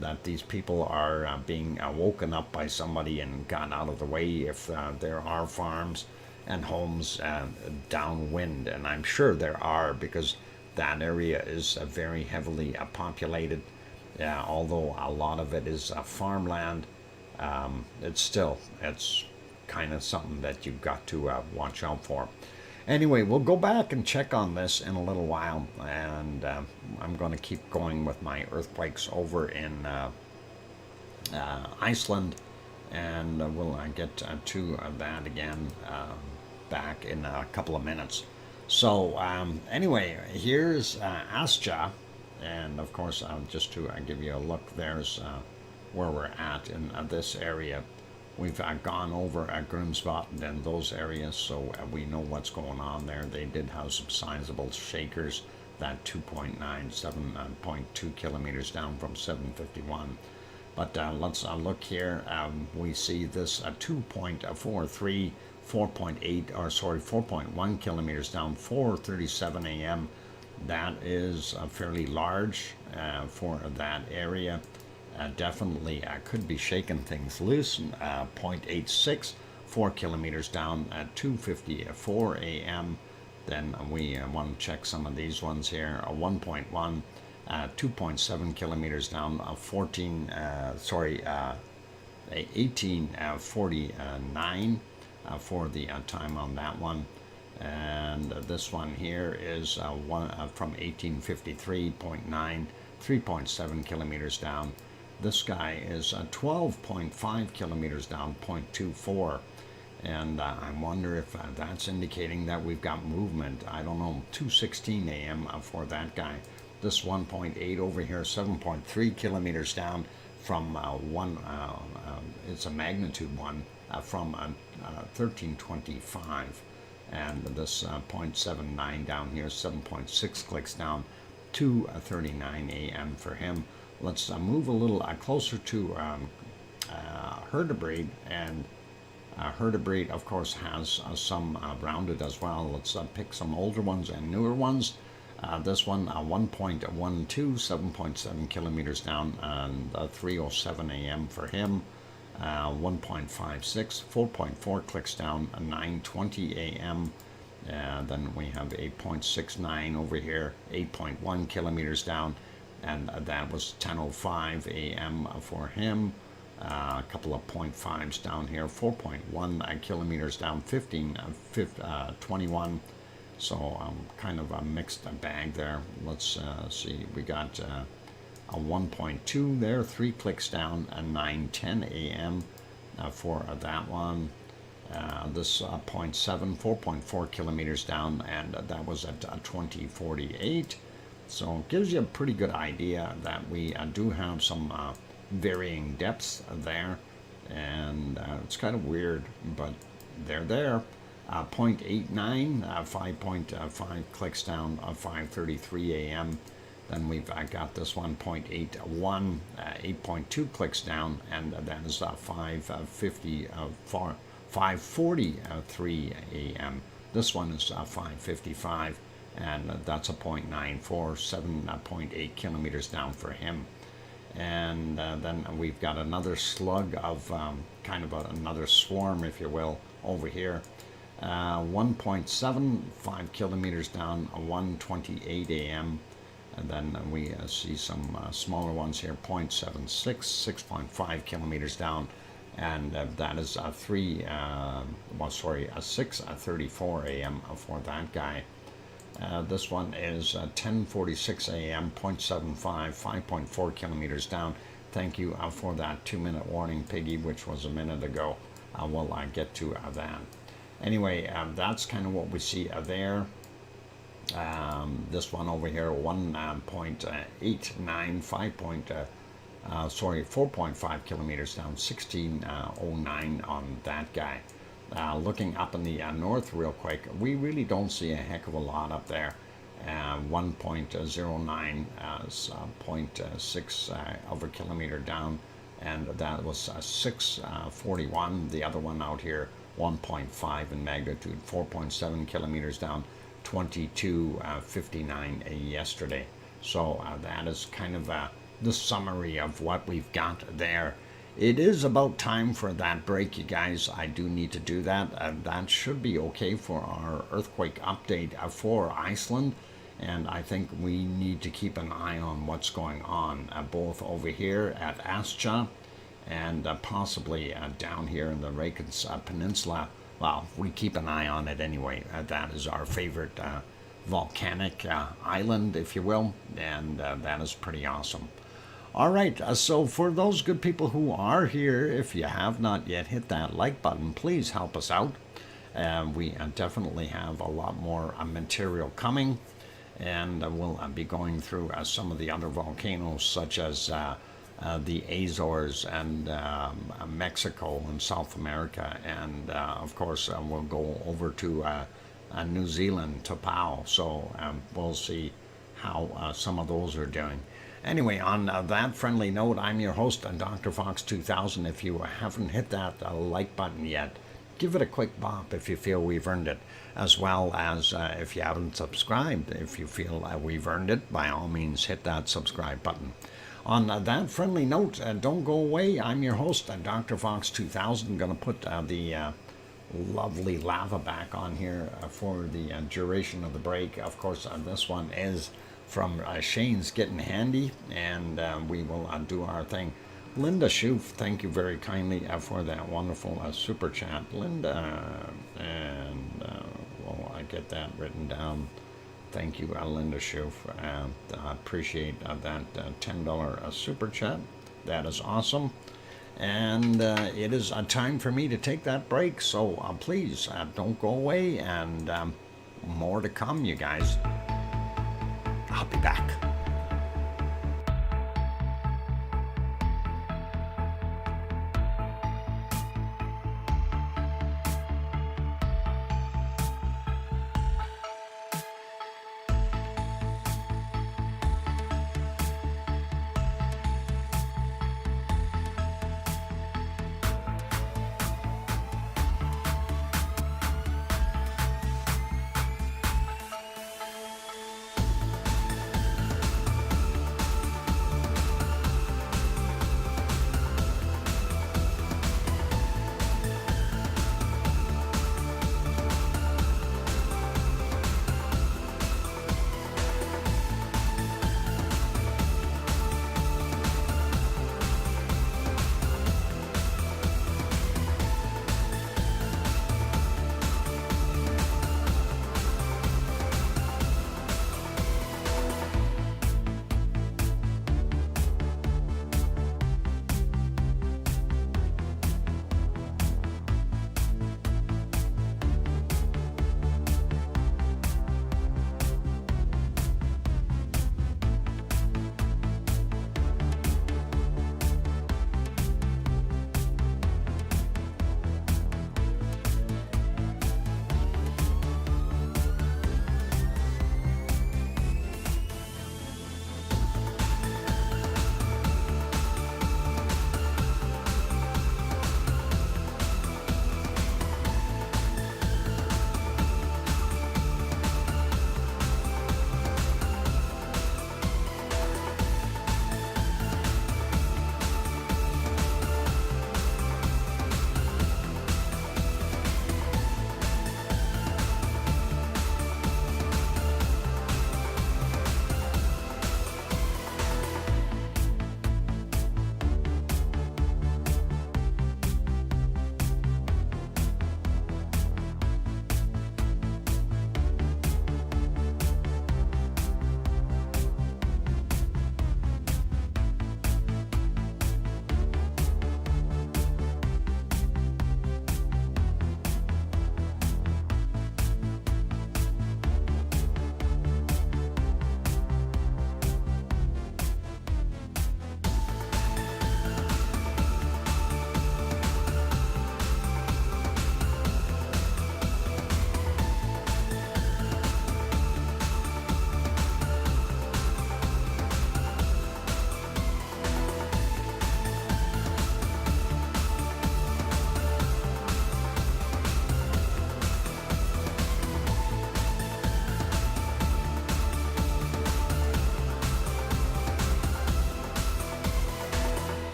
that these people are being woken up by somebody and gotten out of the way if there are farms and homes downwind. And I'm sure there are, because that area is very heavily populated. Although a lot of it is farmland, it's kind of something that you've got to watch out for. Anyway, we'll go back and check on this in a little while, and I'm going to keep going with my earthquakes over in Iceland, and we'll get to that again back in a couple of minutes. So anyway, here's Asja, and of course, just to give you a look, there's where we're at in this area. We've gone over Grimsvatn and those areas, so we know what's going on there. They did have some sizable shakers, that 2.9, 7.2 kilometers down from 751. But let's look here. We see this 2.43, 4.1 kilometers down, 4:37 a.m. That is fairly large for that area. Definitely could be shaking things loose. 0.86, 4 kilometers down at 2:54 a.m. Then we want to check some of these ones here. 1.1, 2.7 kilometers down, 18:49 for the time on that one. And this one here is from 1853.9, 3.7 kilometers down. This guy is 12.5 kilometers down, 0.24. And I wonder if that's indicating that we've got movement. I don't know, 2:16 a.m. For that guy. This 1.8 over here, 7.3 kilometers down from it's a magnitude 1 from 1325. And this 0.79 down here, 7.6 clicks down, 2:39 a.m. for him. Let's move a little closer to Herdebrede, and Herdebrede, of course, has some rounded as well. Let's pick some older ones and newer ones. This one, 1.12, 7.7 kilometers down, and 3:07 a.m. for him. 1.56, 4.4 clicks down, 9:20 a.m. Then we have 8.69 over here, 8.1 kilometers down, and that was 10:05 a.m. for him. A couple of 0.5s down here, 4.1 kilometers down, 21. So kind of a mixed bag there. Let's see, we got a 1.2 there, 3 clicks down, and 9:10 a.m. For that one. This 0.7, 4.4 kilometers down, and that was at 20:48. So it gives you a pretty good idea that we do have some varying depths there, and it's kind of weird, but they're there. 0.89, 5.5 clicks down, 5:33 a.m. Then we've got this one, 0.81, 8.2 clicks down, and that is 5:43 a.m. This one is 5:55, and that's a 0.94, 7.8 kilometers down for him. And then we've got another slug of kind of another swarm, if you will, over here. 1.75 kilometers down, 1:28 a.m. And then we see some smaller ones here, 0.76, 6.5 kilometers down, and that is 6:34 a.m. for that guy. This one is 10:46 a.m., 0.75, 5.4 kilometers down. Thank you for that 2-minute warning, Piggy, which was a minute ago. We'll get to that. Anyway, that's kind of what we see there. This one over here, 1.89, 4.5 kilometers down, 16:09 on that guy. Looking up in the north real quick, we really don't see a heck of a lot up there. 1.09 as 0.6 of a kilometer down, and that was 641. The other one out here, 1.5 in magnitude, 4.7 kilometers down, 2259 yesterday. So that is kind of the summary of what we've got there. It is about time for that break, you guys. I do need to do that. That should be okay for our earthquake update for Iceland. And I think we need to keep an eye on what's going on, both over here at Ascha and possibly down here in the Reykjanes Peninsula. Well, we keep an eye on it anyway. That is our favorite volcanic island, if you will, and that is pretty awesome. All right, so for those good people who are here, if you have not yet hit that like button, please help us out. We definitely have a lot more material coming, and we'll be going through some of the other volcanoes, such as the Azores and Mexico and South America, and of course we'll go over to New Zealand, to Pau, so we'll see how some of those are doing. Anyway, on that friendly note, I'm your host, DrFox2000. If you haven't hit that like button yet, give it a quick bop if you feel we've earned it, as well as if you haven't subscribed, if you feel we've earned it, by all means hit that subscribe button. On that friendly note, don't go away. I'm your host, DrFox2000. I'm going to put the lovely lava back on here for the duration of the break. Of course, this one is from Shane's Getting Handy, and we will do our thing. Linda Schoof, thank you very kindly for that wonderful super chat. Linda, and well, I get that written down. Thank you, Linda Schoof. I appreciate that $10 super chat. That is awesome. And it is time for me to take that break, so please don't go away, and more to come, you guys. I'll be back.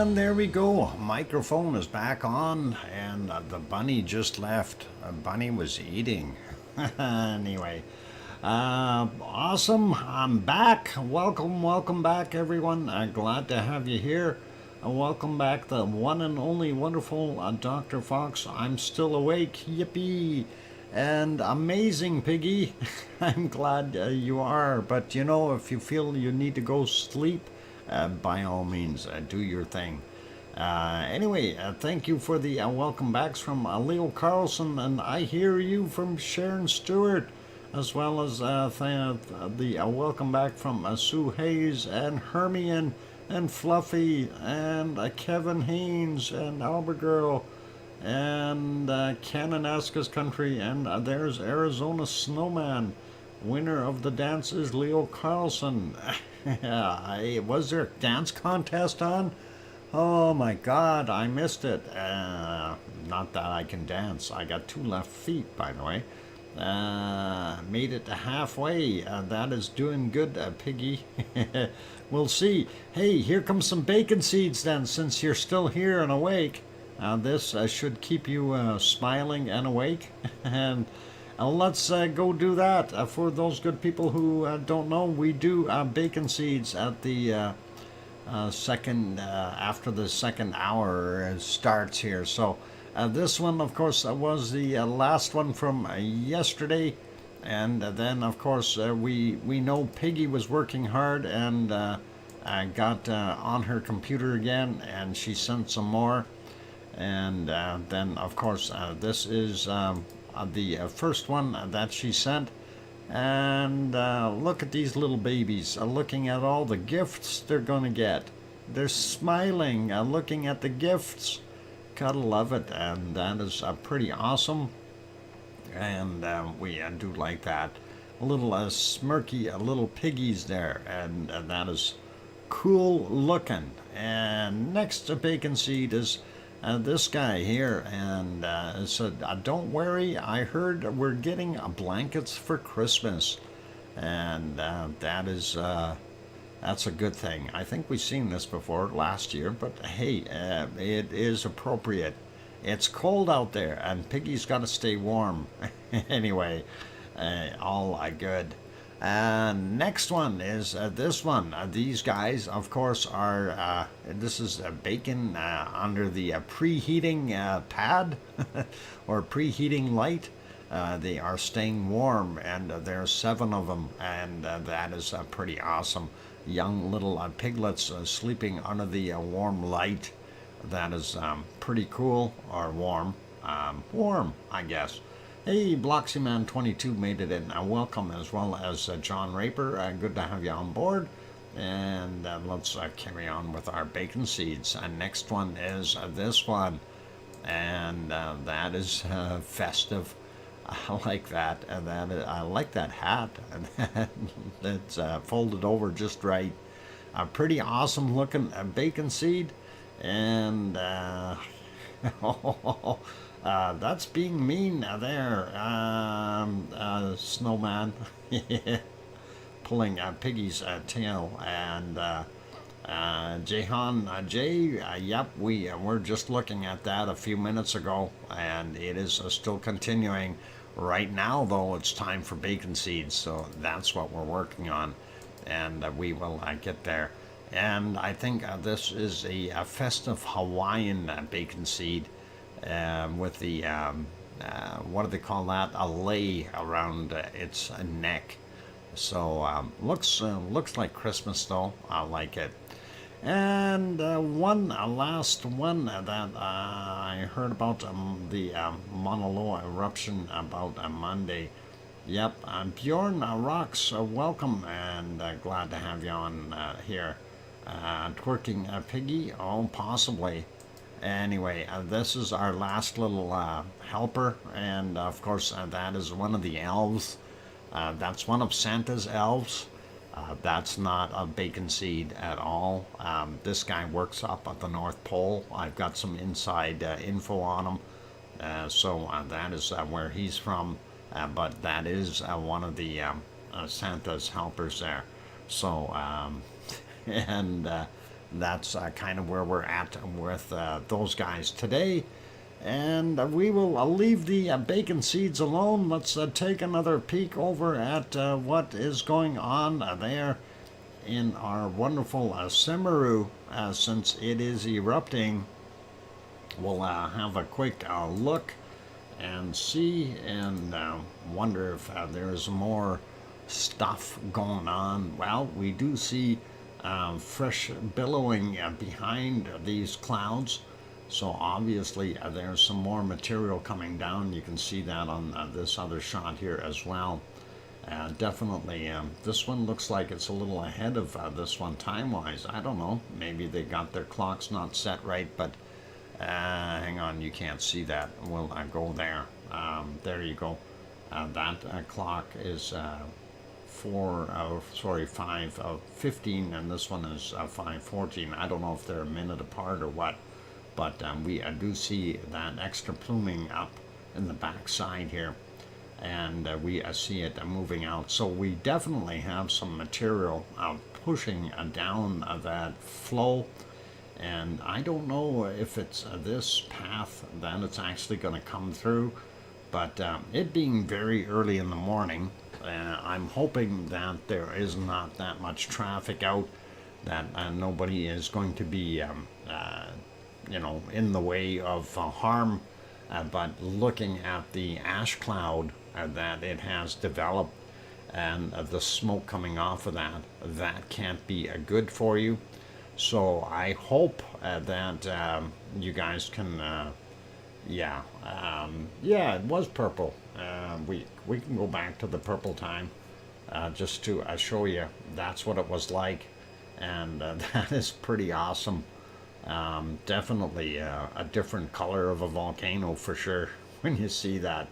And there we go. Microphone is back on, and the bunny just left. Bunny was eating. Anyway, awesome. I'm back. Welcome back, everyone. Glad to have you here. Welcome back, the one and only wonderful Dr. Fox. I'm still awake. Yippee. And amazing, Piggy. I'm glad you are. But you know, if you feel you need to go sleep, by all means, do your thing. Anyway, thank you for the welcome backs from Leo Carlson, and I hear you from Sharon Stewart, as well as the welcome back from Sue Hayes and Hermione and Fluffy and Kevin Haynes and Albert Girl and Kananaska's Country, and there's Arizona Snowman. Winner of the dance is Leo Carlson. Was there a dance contest on? Oh my God, I missed it. Not that I can dance. I got 2 left feet, by the way. Made it to halfway. That is doing good, Piggy. We'll see. Hey, here comes some bacon seeds then, since you're still here and awake. This should keep you smiling and awake. And let's go do that. For those good people who don't know, we do bacon seeds at the second, after the second hour starts here. So this one, of course, was the last one from yesterday. And then, of course, we know Piggy was working hard and got on her computer again, and she sent some more. And then, of course, this is the first one that she sent. And look at these little babies looking at all the gifts they're going to get. They're smiling, looking at the gifts. Gotta love it. And that is pretty awesome. And we do like that. A little smirky little piggies there. And that is cool looking. And next bacon seed is this guy here, and said, don't worry, I heard we're getting blankets for Christmas. And that is that's a good thing. I think we've seen this before last year, but hey, it is appropriate. It's cold out there, and Piggy's got to stay warm. Anyway, all good. Next one is this one. These guys, of course, are this is bacon under the preheating pad or preheating light. They are staying warm, and there's 7 of them, and that is pretty awesome. Young little piglets sleeping under the warm light. That is pretty cool, or warm. Warm, I guess. Hey, Bloxyman22 made it in. Welcome, as well as John Raper. Good to have you on board. And let's carry on with our bacon seeds. Next one is this one. And that is festive. I like that. I like that hat. It's folded over just right. A pretty awesome looking bacon seed. And that's being mean there, Snowman. Pulling Piggy's tail. And Jehan J, yep, we were just looking at that a few minutes ago, and it is still continuing. Right now, though, it's time for bacon seeds, so that's what we're working on, and we will get there. And I think this is a festive Hawaiian bacon seed with the, what do they call that? A lei around its neck. So looks like Christmas, though. I like it. And one last one that I heard about the Mauna Loa eruption about Monday. Yep, Bjorn Rocks, welcome, and glad to have you on here. Twerking Piggy? Oh, possibly. Anyway, this is our last little helper, and of course that is one of the elves. That's one of Santa's elves. That's not a bacon seed at all. This guy works up at the North Pole. I've got some inside info on him. So that is where he's from. But that is one of the Santa's helpers there. So, and that's kind of where we're at with those guys today. And we will leave the bacon seeds alone. Let's take another peek over at what is going on there in our wonderful Semeru. Since it is erupting, we'll have a quick look and see, and wonder if there's more stuff going on. Well, we do see fresh billowing behind these clouds. So obviously there's some more material coming down. You can see that on this other shot here as well. Definitely, this one looks like it's a little ahead of this one time-wise. I don't know. Maybe they got their clocks not set right, but hang on, you can't see that. We'll go there. There you go. That clock is 5:15, and this one is 5:14. I don't know if they're a minute apart or what. But we do see that extra pluming up in the back side here, and we see it moving out. So we definitely have some material pushing down that flow, and I don't know if it's this path that it's actually going to come through, but it being very early in the morning, I'm hoping that there is not that much traffic out, that nobody is going to be in the way of harm, but looking at the ash cloud that it has developed and the smoke coming off of that, that can't be good for you. So I hope that you guys can, it was purple. We can go back to the purple time just to show you that's what it was like, and that is pretty awesome. Definitely a different color of a volcano for sure when you see that.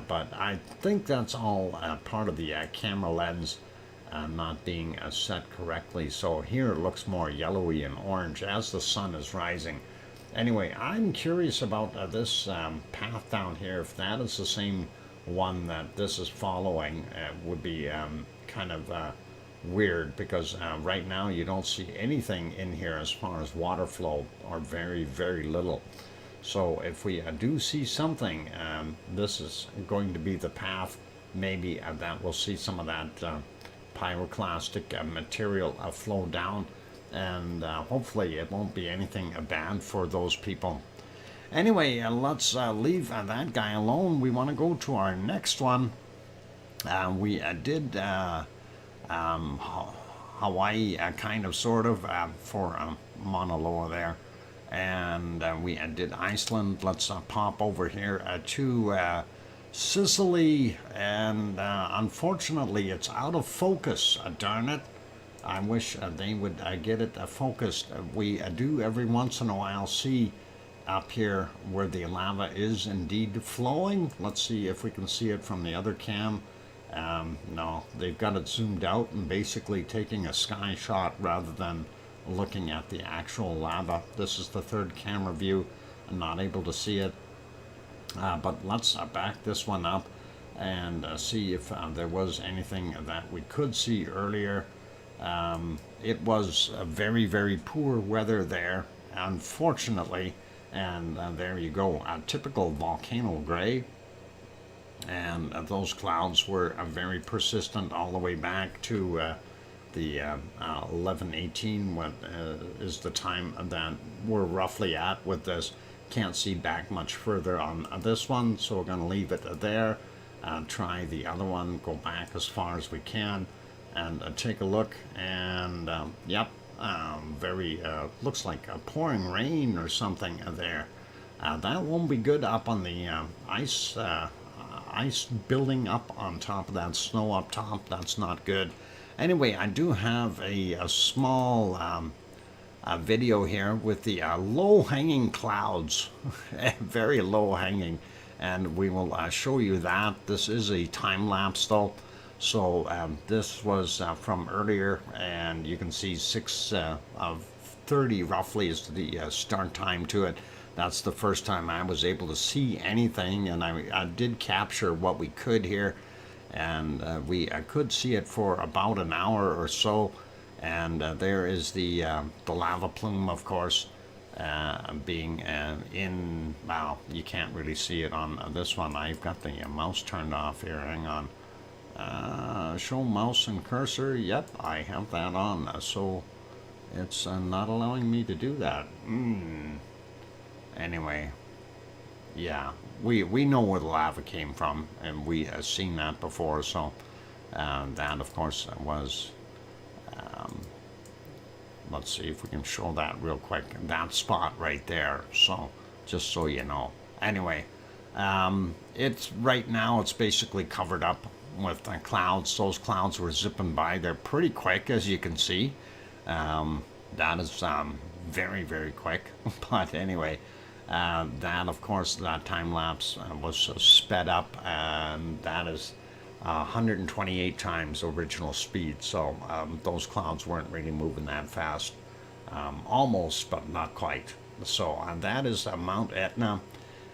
But I think that's all part of the camera lens not being set correctly. So here it looks more yellowy and orange as the sun is rising. Anyway, I'm curious about this path down here. If that is the same one that this is following, would be kind of weird, because right now you don't see anything in here as far as water flow, or very, very little. So if we do see something, this is going to be the path. Maybe that we'll see some of that pyroclastic material flow down, and hopefully it won't be anything bad for those people. Anyway, let's leave that guy alone. We want to go to our next one. We did Hawaii, kind of, sort of, for Mauna Loa there, and we did Iceland. Let's pop over here to Sicily, and unfortunately it's out of focus. Darn it. I wish they would get it focused. We do every once in a while see up here where the lava is indeed flowing. Let's see if we can see it from the other cam. No, they've got it zoomed out and basically taking a sky shot rather than looking at the actual lava. This is the third camera view. I'm not able to see it. But let's back this one up and see if there was anything that we could see earlier. It was very, very poor weather there, unfortunately. And there you go, a typical volcano gray. And those clouds were very persistent all the way back to the 11:18, what is the time that we're roughly at with this. Can't see back much further on this one, so we're going to leave it there. Try the other one, go back as far as we can, and take a look. And yep, very looks like pouring rain or something there. That won't be good up on the ice building up on top of that snow up top. That's not good. Anyway, I do have a small video here with the low-hanging clouds, very low-hanging, and we will show you that. This is a time lapse though, so this was from earlier, and you can see 6:30 roughly is the start time to it. That's the first time I was able to see anything, and I did capture what we could here, and we could see it for about an hour or so. And there is the lava plume, of course, being in, well, you can't really see it on this one. I've got the mouse turned off here. Hang on. Show mouse and cursor. Yep, I have that on. So it's not allowing me to do that. Anyway, yeah, we know where the lava came from, and we have seen that before. So that, of course, was... let's see if we can show that real quick. That spot right there. So just so you know. Anyway, it's right now it's basically covered up with clouds. Those clouds were zipping by. They're pretty quick, as you can see. That is very, very quick. But anyway, that, of course, that time lapse was sped up, and that is 128 times original speed. So those clouds weren't really moving that fast. Almost, but not quite. So that is Mount Etna.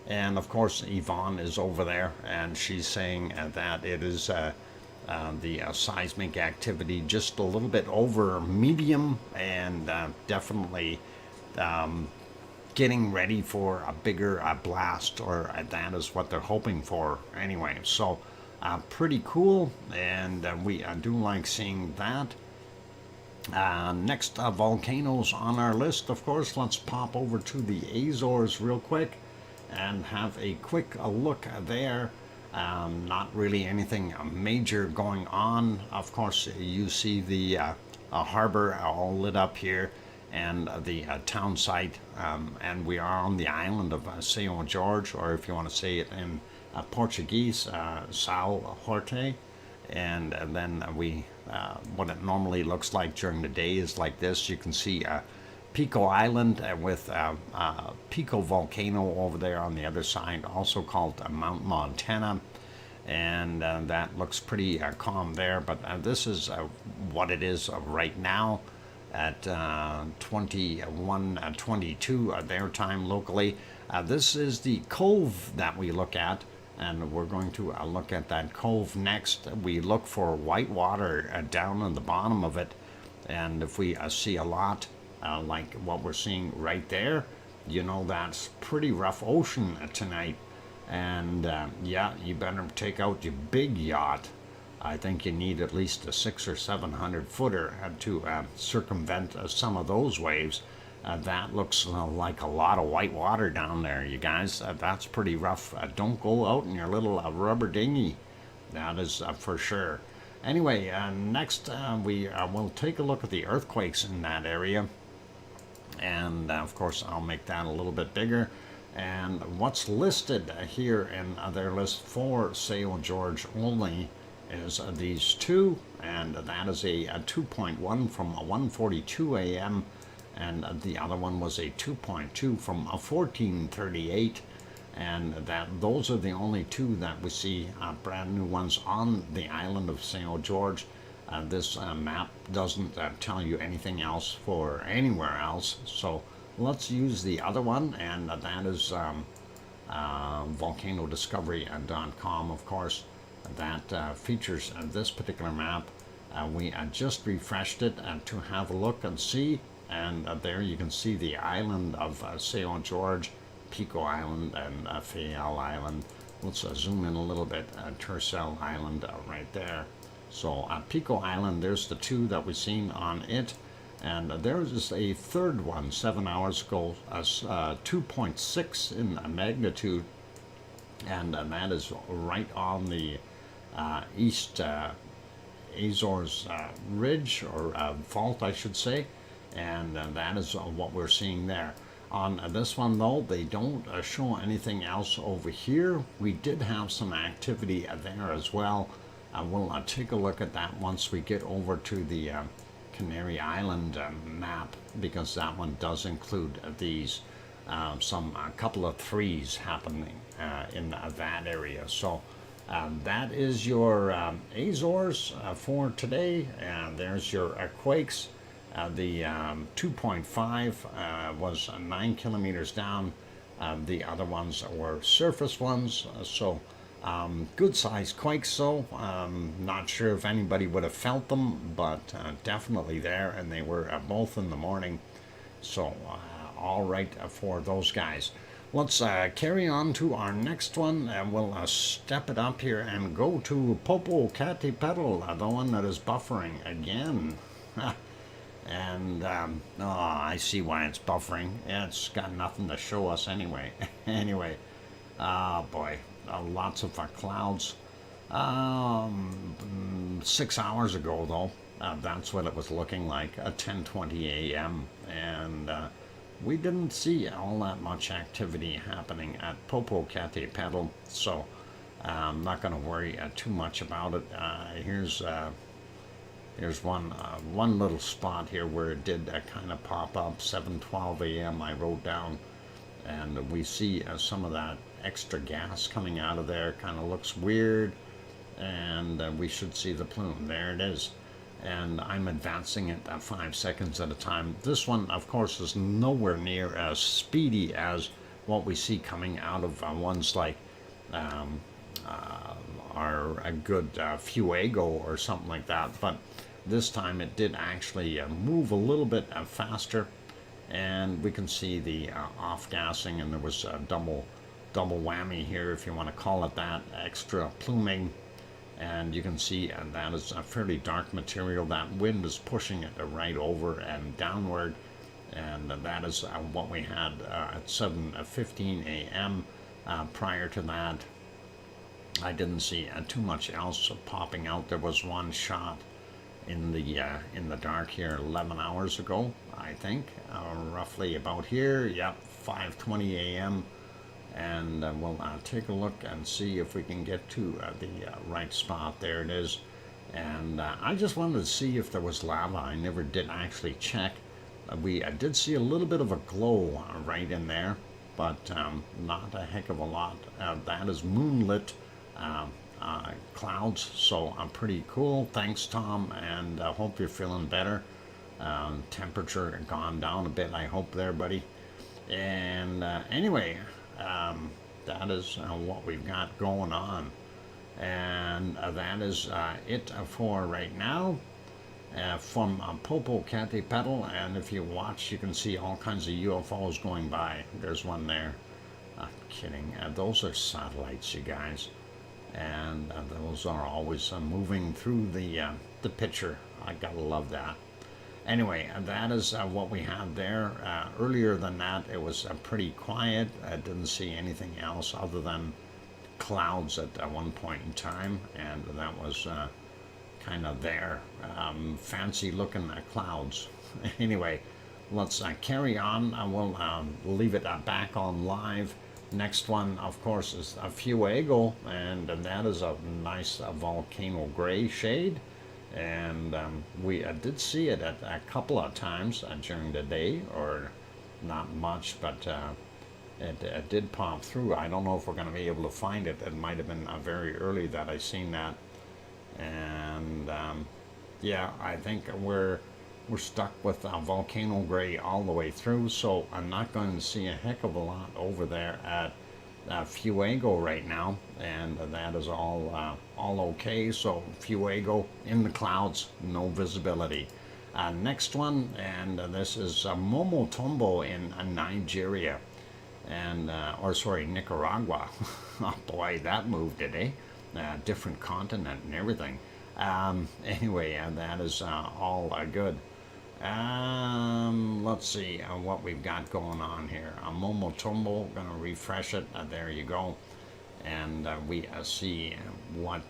And of course, Yvonne is over there, and she's saying that it is the seismic activity just a little bit over medium, and definitely getting ready for a bigger blast, or that is what they're hoping for anyway. So pretty cool, and we do like seeing that. Next volcanoes on our list, of course, let's pop over to the Azores real quick and have a quick look there. Not really anything major going on. Of course, you see the harbor all lit up here, and the town site, and we are on the island of São Jorge, or if you want to say it in Portuguese, São Jorge. And then we, what it normally looks like during the day is like this. You can see Pico Island with Pico Volcano over there on the other side, also called Mount Montana. And that looks pretty calm there. But this is what it is right now at 21:22 their time locally. This is the cove that we look at, and we're going to look at that cove next. We look for white water down on the bottom of it, and if we see a lot like what we're seeing right there, you know that's pretty rough ocean tonight. And yeah, you better take out your big yacht. I think you need at least a 600 or 700 footer to circumvent some of those waves. That looks like a lot of white water down there, you guys. That's pretty rough. Don't go out in your little rubber dinghy. That is for sure. Anyway, next we will take a look at the earthquakes in that area. And of course, I'll make that a little bit bigger. And what's listed here in their list for São Jorge only is these two, and that is a 2.1 from 1:42 a.m. and the other one was a 2.2 from 14:38, and those are the only two that we see brand new ones on the island of São Jorge. This map doesn't tell you anything else for anywhere else, so let's use the other one, and that is volcanodiscovery.com, of course. That features this particular map. We just refreshed it to have a look and see, and there you can see the island of São Jorge, Pico Island, and Fayal Island. Let's zoom in a little bit. Tercel Island right there. So Pico Island, there's the two that we've seen on it. And there is a third one 7 hours ago, 2.6 in magnitude, and that is right on the east Azores ridge, or fault, I should say, and that is what we're seeing there. On this one, though, they don't show anything else over here. We did have some activity there as well. We'll take a look at that once we get over to the Canary Island map, because that one does include these a couple of threes happening in that area. So that is your Azores for today, and there's your quakes. The 2.5 was 9 kilometers down. The other ones were surface ones, so Good sized quakes, so not sure if anybody would have felt them, but definitely there, and they were both in the morning. So, all right for those guys. Let's carry on to our next one, and we'll step it up here and go to Popocatépetl, the one that is buffering again. And, I see why it's buffering. It's got nothing to show us anyway. Anyway, boy, lots of clouds. 6 hours ago, though, that's what it was looking like at 10:20 a.m. And we didn't see all that much activity happening at Popocatépetl, so I'm not going to worry too much about it. Here's one little spot here where it did kind of pop up. 7:12 a.m. I wrote down, and we see some of that extra gas coming out of there. Kind of looks weird, and we should see the plume. There it is. And I'm advancing it at 5 seconds at a time. This one, of course, is nowhere near as speedy as what we see coming out of ones like our a good Fuego or something like that. But this time it did actually move a little bit faster, and we can see the off-gassing, and there was a double whammy here, if you want to call it that, extra pluming. And you can see that is a fairly dark material. That wind is pushing it right over and downward, and that is what we had at 7:15 a.m. Prior to that, I didn't see too much else popping out. There was one shot in the dark here 11 hours ago, I think, roughly about here. Yep, 5:20 a.m. And we'll take a look and see if we can get to the right spot. There it is. And I just wanted to see if there was lava. I never did actually check. We did see a little bit of a glow right in there, but not a heck of a lot. That is moonlit clouds, so pretty cool. Thanks, Tom, and I hope you're feeling better. Temperature gone down a bit, I hope there, buddy. And anyway, that is what we've got going on, and that is it for right now from Popocatépetl. And if you watch, you can see all kinds of UFOs going by. There's one there. I'm kidding. Those are satellites, you guys, and those are always moving through the picture. I gotta love that. Anyway, that is what we had there. Earlier than that, it was pretty quiet. I didn't see anything else other than clouds at one point in time, and that was kind of there. Fancy looking clouds. Anyway, let's carry on. We'll leave it back on live. Next one, of course, is a Fuego, and that is a nice volcano gray shade. And we did see it at a couple of times during the day, or not much, but it did pop through. I don't know if we're going to be able to find it. It might have been very early that I seen that. And yeah, I think we're stuck with volcano gray all the way through, so I'm not going to see a heck of a lot over there at Fuego right now, and that is all okay. So Fuego in the clouds, no visibility. Next one, and this is Momotombo in Nigeria, and or sorry, Nicaragua. Oh boy, that moved it, eh? Different continent and everything. Anyway, that is all good. Let's see what we've got going on here. Momotombo, gonna refresh it. There you go. And we see what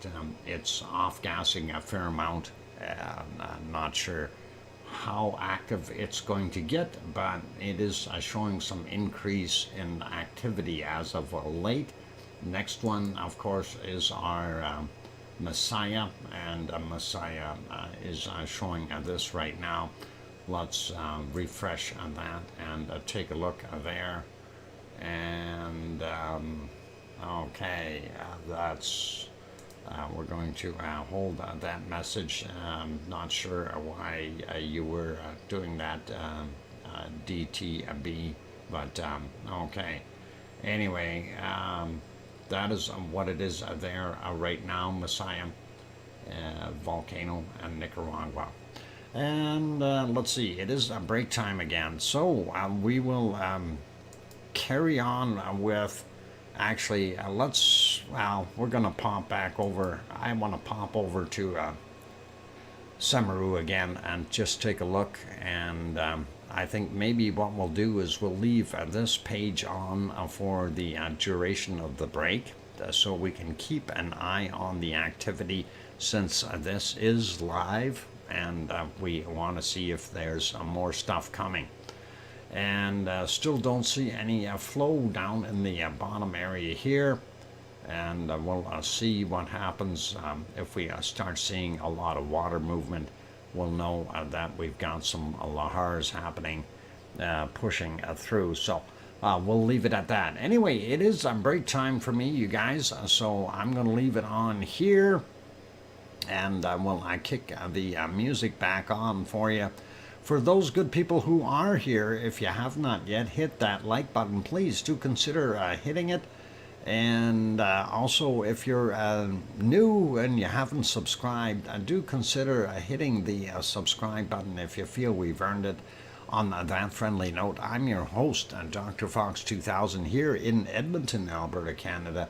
it's off-gassing a fair amount. I'm not sure how active it's going to get, but it is showing some increase in activity as of late. Next one, of course, is our Messiah, and Messiah is showing this right now. Let's refresh on that and take a look there. And okay, that's we're going to hold that message. Not sure why you were doing that, DTB, but okay. Anyway, that is what it is there right now, Messiah, volcano, and Nicaragua. And let's see, it is break time again. So we will carry on with, actually, we're going to pop back over. I want to pop over to Semeru again and just take a look. And I think maybe what we'll do is we'll leave this page on for the duration of the break, so we can keep an eye on the activity, since this is live, and we want to see if there's more stuff coming. And still don't see any flow down in the bottom area here, and we'll see what happens. If we start seeing a lot of water movement, we'll know that we've got some lahars happening, pushing through. So we'll leave it at that. Anyway, it is break time for me, you guys, so I'm going to leave it on here, and I kick the music back on for you. For those good people who are here, if you have not yet hit that like button, please do consider hitting it. And also, if you're new and you haven't subscribed, do consider hitting the subscribe button if you feel we've earned it. On that friendly note, I'm your host, DrFox2000, here in Edmonton, Alberta, Canada,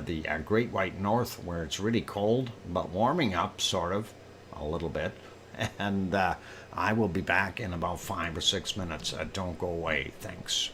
the Great White North, where it's really cold, but warming up, sort of, a little bit. And I will be back in about 5 or 6 minutes. Don't go away. Thanks.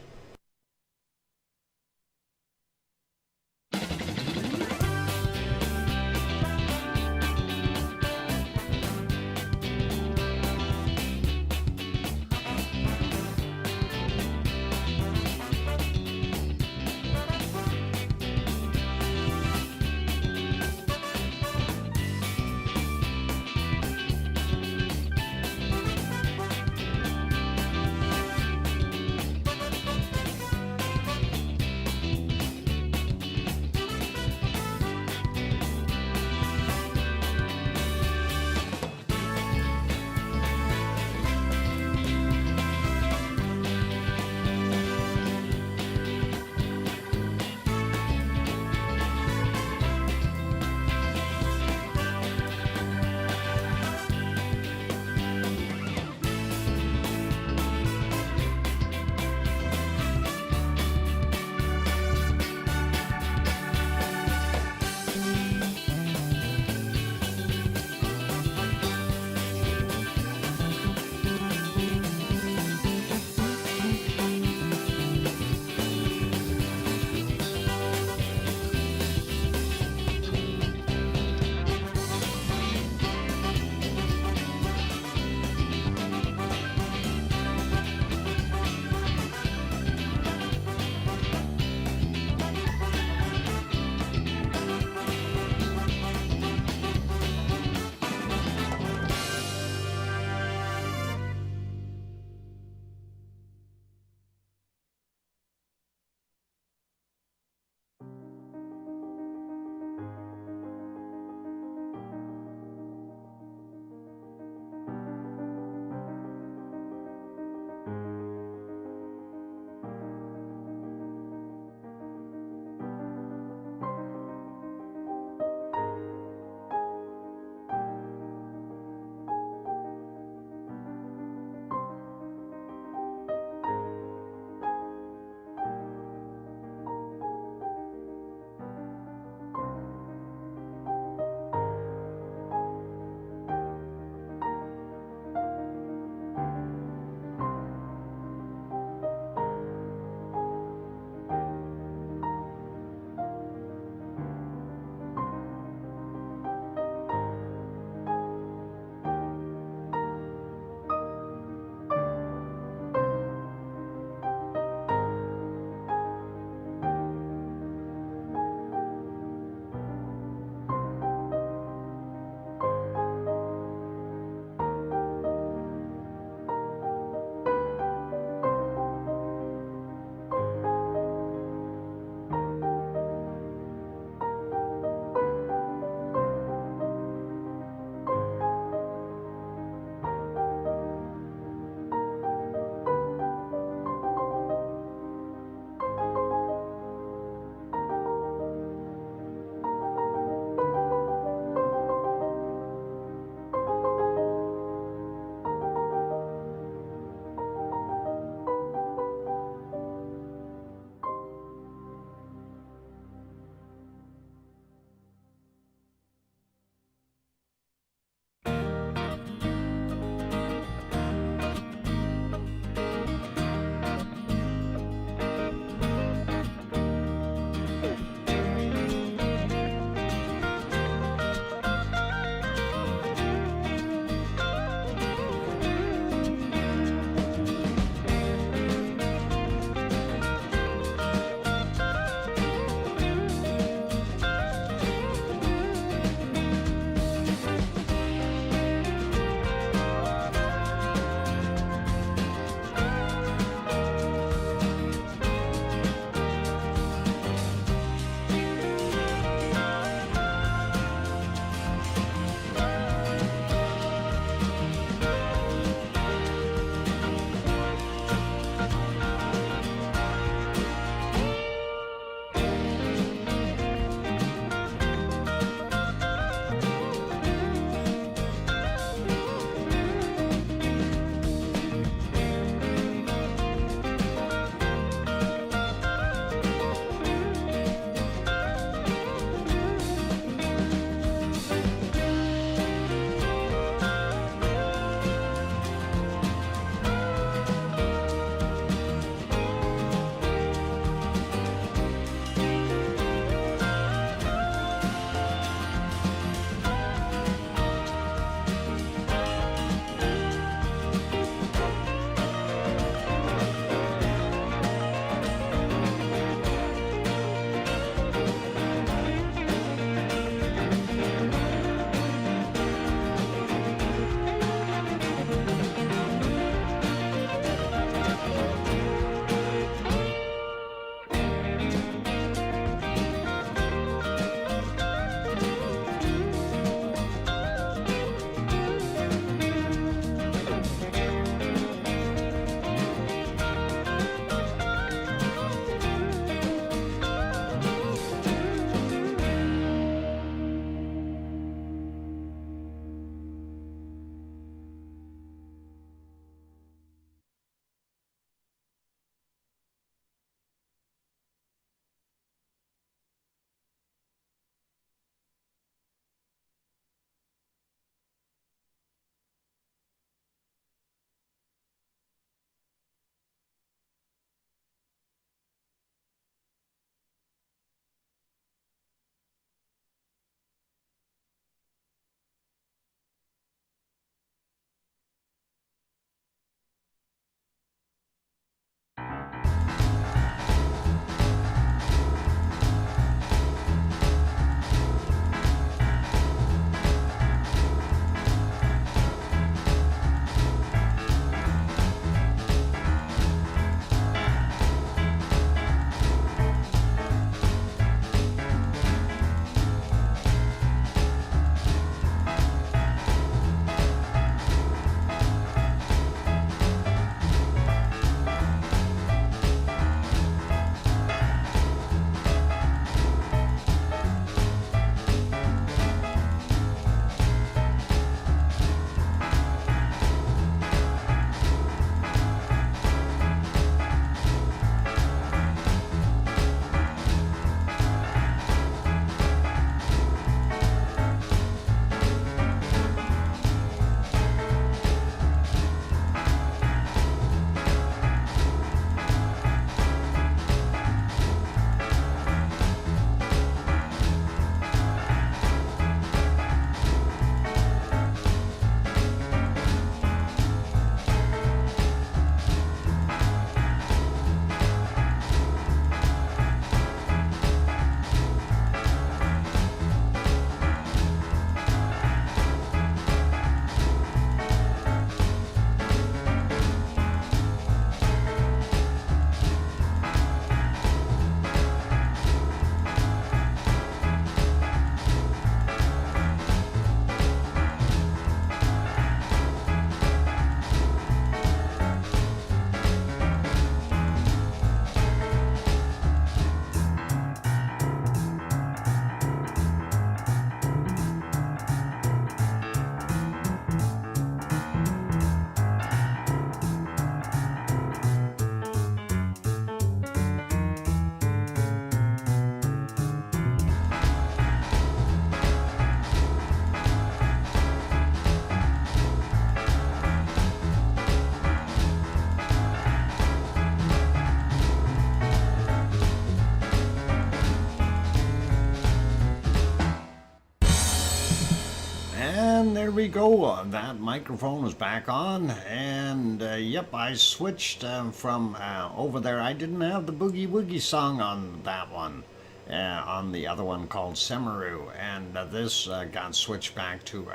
we go. That microphone is back on, and yep, I switched from over there. I didn't have the Boogie Woogie song on that one, on the other one called Semeru, and this got switched back to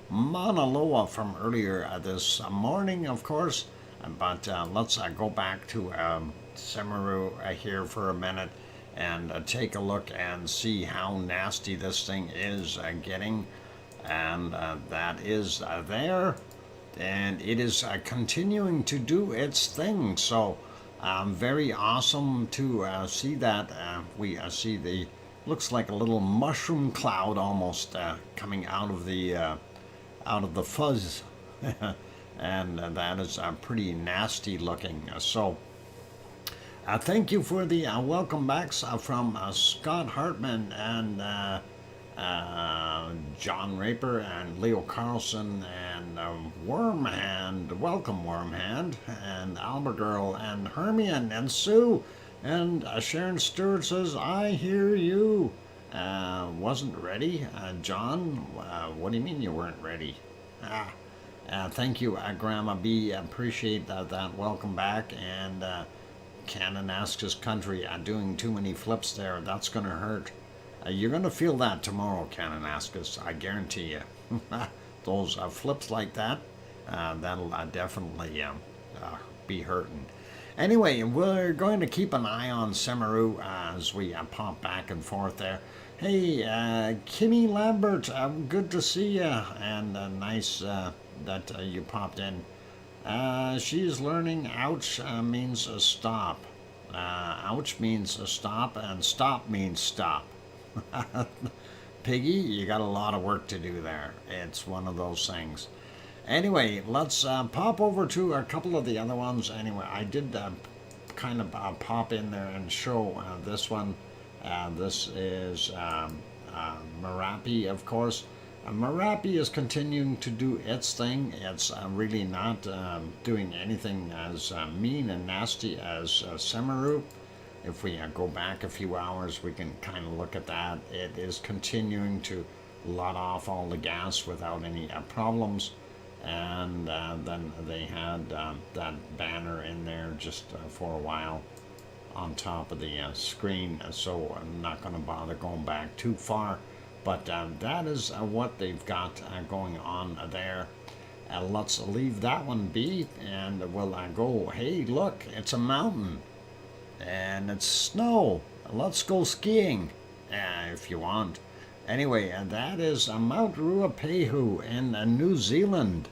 Mauna Loa from earlier this morning, of course. But let's go back to Semeru here for a minute and take a look and see how nasty this thing is getting. And that is there, and it is continuing to do its thing. So very awesome to see that. We see the, looks like a little mushroom cloud almost coming out of the fuzz. And that is pretty nasty looking. So thank you for the welcome backs from Scott Hartman and John Raper and Leo Carlson and Wormhand. Welcome, Wormhand, and Albergirl and Hermione and Sue. And Sharon Stewart says, I hear you. Wasn't ready. John, what do you mean you weren't ready? Thank you, Grandma B. Appreciate that. Welcome back. And Kananaskis Country, doing too many flips there. That's going to hurt. You're going to feel that tomorrow, Kananaskis. I guarantee you. Those flips like that, that'll definitely be hurting. Anyway, we're going to keep an eye on Semeru as we pop back and forth there. Hey, Kimmy Lambert, good to see you, and nice that you popped in. She's learning ouch means stop. Ouch means stop, and stop means stop. Piggy, you got a lot of work to do there. It's one of those things. Anyway, let's pop over to a couple of the other ones. Anyway, I did kind of pop in there and show this one. This is Merapi, of course. Merapi is continuing to do its thing. It's really not doing anything as mean and nasty as Semeru. If we go back a few hours, we can kind of look at that. It is continuing to let off all the gas without any problems. And then they had that banner in there just for a while on top of the screen. So I'm not going to bother going back too far. But that is what they've got going on there. Let's leave that one be, and we'll go, hey, look, it's a mountain. And it's snow. Let's go skiing if you want. Anyway, that is Mount Ruapehu in New Zealand.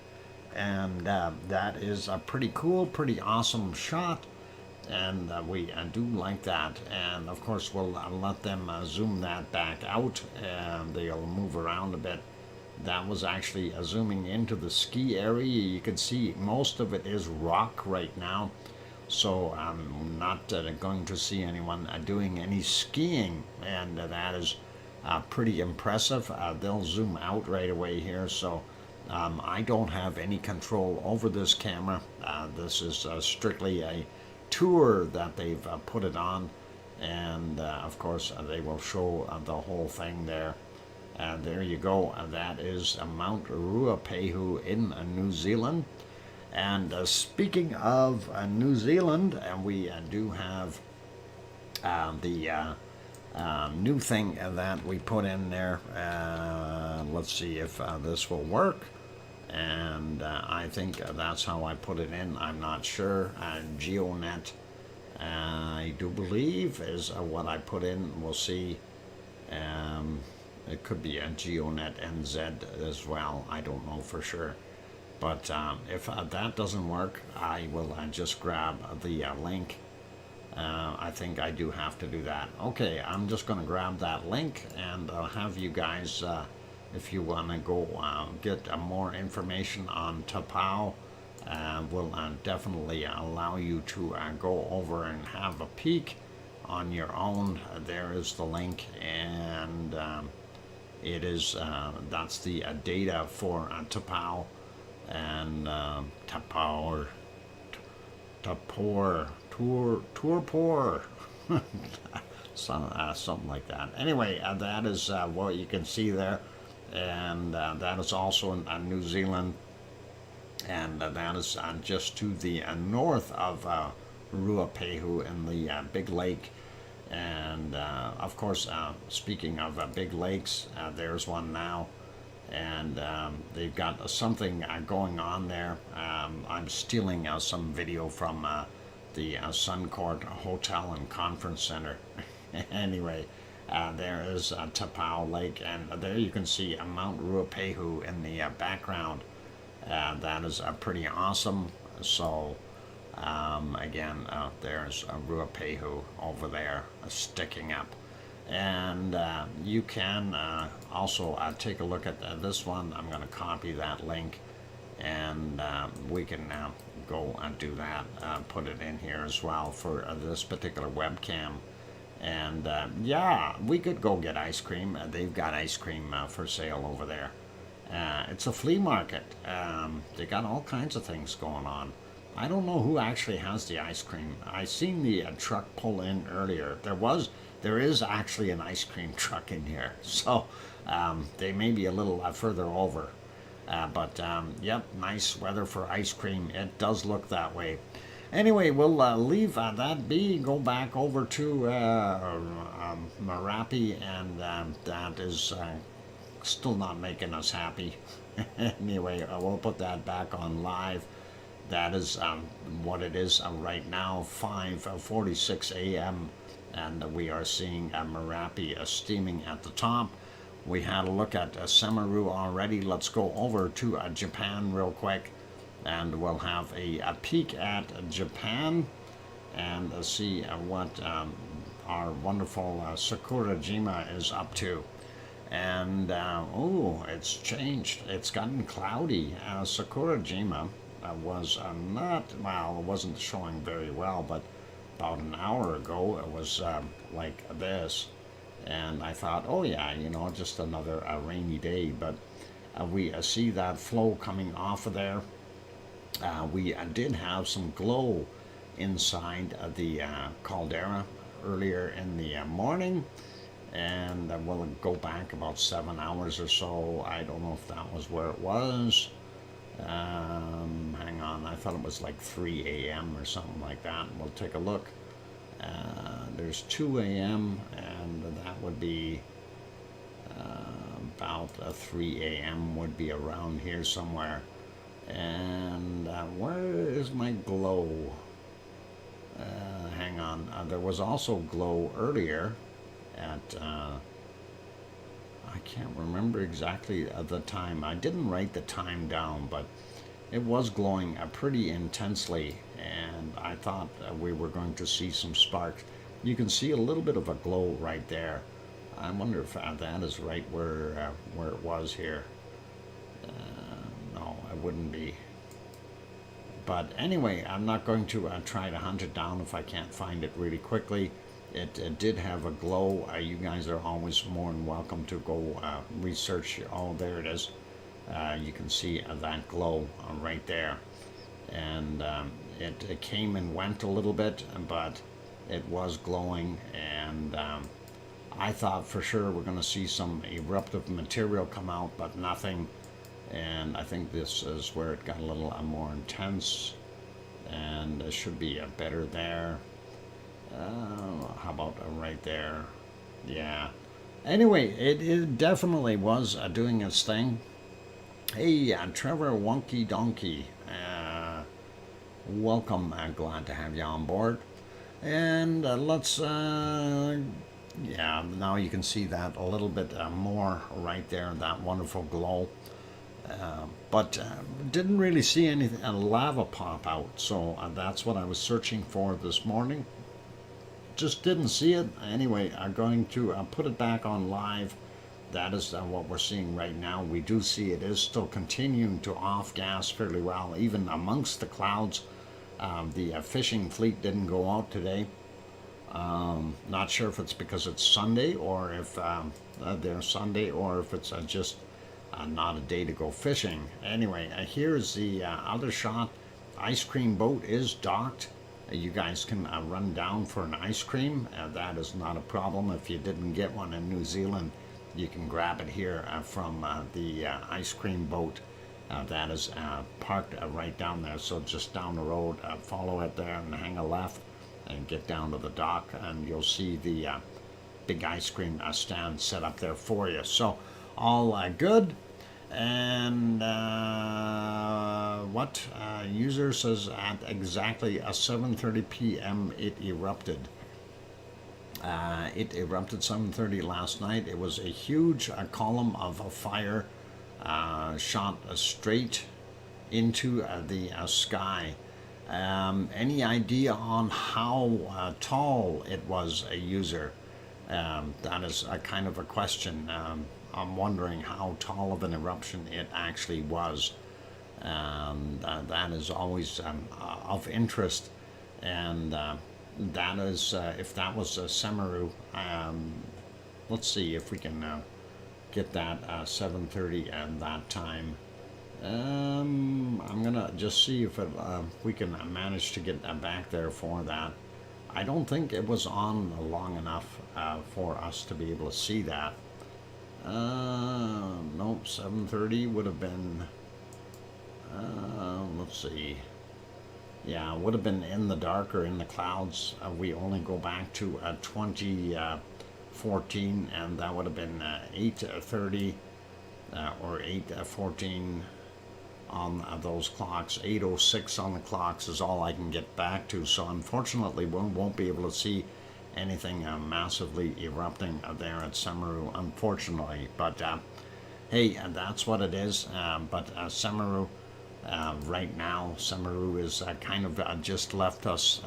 And that is a pretty cool, pretty awesome shot. And we do like that. And of course, we'll let them zoom that back out. And they'll move around a bit. That was actually zooming into the ski area. You can see most of it is rock right now. So I'm not going to see anyone doing any skiing, and that is pretty impressive. They'll zoom out right away here, so I don't have any control over this camera. This is strictly a tour that they've put it on, and of course they will show the whole thing there. There you go. That is Mount Ruapehu in New Zealand. And speaking of New Zealand, we do have the new thing that we put in there. Let's see if this will work. And I think that's how I put it in. I'm not sure. GeoNet, I do believe, is what I put in. We'll see. It could be a GeoNet NZ as well. I don't know for sure. But if that doesn't work, I will just grab the link. I think I do have to do that. Okay, I'm just going to grab that link, and I'll have you guys, if you want to go get more information on Tapao, will definitely allow you to go over and have a peek on your own. There is the link, and it is that's the data for Tapao. And Tapor, something like that. Anyway, that is what you can see there. and that is also in New Zealand, and that is just to the north of Ruapehu in the Big Lake. And of course, speaking of big lakes, there's one now, and they've got something going on there. I'm stealing some video from the Suncourt Hotel and Conference Center. Anyway, there is Tapao Lake, and there you can see Mount Ruapehu in the background. That is pretty awesome. So again, there's Ruapehu over there sticking up. And you can also take a look at this one. I'm going to copy that link, and we can go and do that, put it in here as well for this particular webcam. And yeah, we could go get ice cream. They've got ice cream for sale over there. It's a flea market. They got all kinds of things going on. I don't know who actually has the ice cream. I seen the truck pull in earlier. There is actually an ice cream truck in here. So they may be a little further over. But yep, nice weather for ice cream. It does look that way. Anyway, we'll leave that be, go back over to Merapi, and that is still not making us happy. Anyway, we'll put that back on live. That is what it is right now, 5:46 a.m., and we are seeing Merapi steaming at the top. We had a look at Semeru already. Let's go over to Japan real quick, and we'll have a peek at Japan and see what our wonderful Sakurajima is up to. And oh, it's changed. It's gotten cloudy. Sakurajima was not, well, it wasn't showing very well, but about an hour ago it was like this. And I thought, oh yeah, you know, just another rainy day. But we see that flow coming off of there. We did have some glow inside the caldera earlier in the morning, and we'll go back about 7 hours or so. I don't know if that was where it was. Hang on, I thought it was like 3 a.m. or something like that. We'll take a look. There's 2 a.m. and that would be about 3 a.m. would be around here somewhere. And where is my glow? Hang on, there was also glow earlier at I can't remember exactly the time. I didn't write the time down, but it was glowing pretty intensely, and I thought we were going to see some sparks. You can see a little bit of a glow right there. I wonder if that is right where it was here. No, it wouldn't be. But anyway, I'm not going to try to hunt it down if I can't find it really quickly. It did have a glow. You guys are always more than welcome to go research. Oh, there it is. You can see that glow right there. And it came and went a little bit, but it was glowing. And I thought for sure we're going to see some eruptive material come out, but nothing. And I think this is where it got a little more intense. And it should be better there. How about right there? Yeah. Anyway, it definitely was doing its thing. Hey, Trevor Wonky Donkey. Welcome. Glad to have you on board. And let's, yeah, now you can see that a little bit more right there, that wonderful glow. But didn't really see anything, lava pop out. So that's what I was searching for this morning. Just didn't see it. Anyway, I'm going to put it back on live. That is what we're seeing right now. We do see it is still continuing to off-gas fairly well, even amongst the clouds. The fishing fleet didn't go out today. Not sure if it's because it's Sunday, or if they're Sunday, or if it's just not a day to go fishing. Anyway, here's the other shot. Ice cream boat is docked. You guys can run down for an ice cream. That is not a problem. If you didn't get one in New Zealand, you can grab it here from the ice cream boat that is parked right down there. So just down the road, follow it there and hang a left and get down to the dock, and you'll see the big ice cream stand set up there for you. So all good. And what user says at exactly 7:30 p.m. it erupted. It erupted 7:30 last night. It was a huge column of fire shot straight into the sky. Any idea on how tall it was, a user? That is a kind of a question. I'm wondering how tall of an eruption it actually was. That is always of interest, and that is if that was Semeru. Let's see if we can get that 7:30 and that time. I'm gonna just see if we can manage to get back there for that. I don't think it was on long enough for us to be able to see that. Nope, 7:30 would have been, let's see, yeah, would have been in the dark or in the clouds. We only go back to 2014, and that would have been 8:30 or 8:14 on those clocks. 8:06 on the clocks is all I can get back to, so unfortunately we won't be able to see anything massively erupting there at Semeru, unfortunately. But hey, that's what it is. But Semeru, right now, Semeru is kind of just left us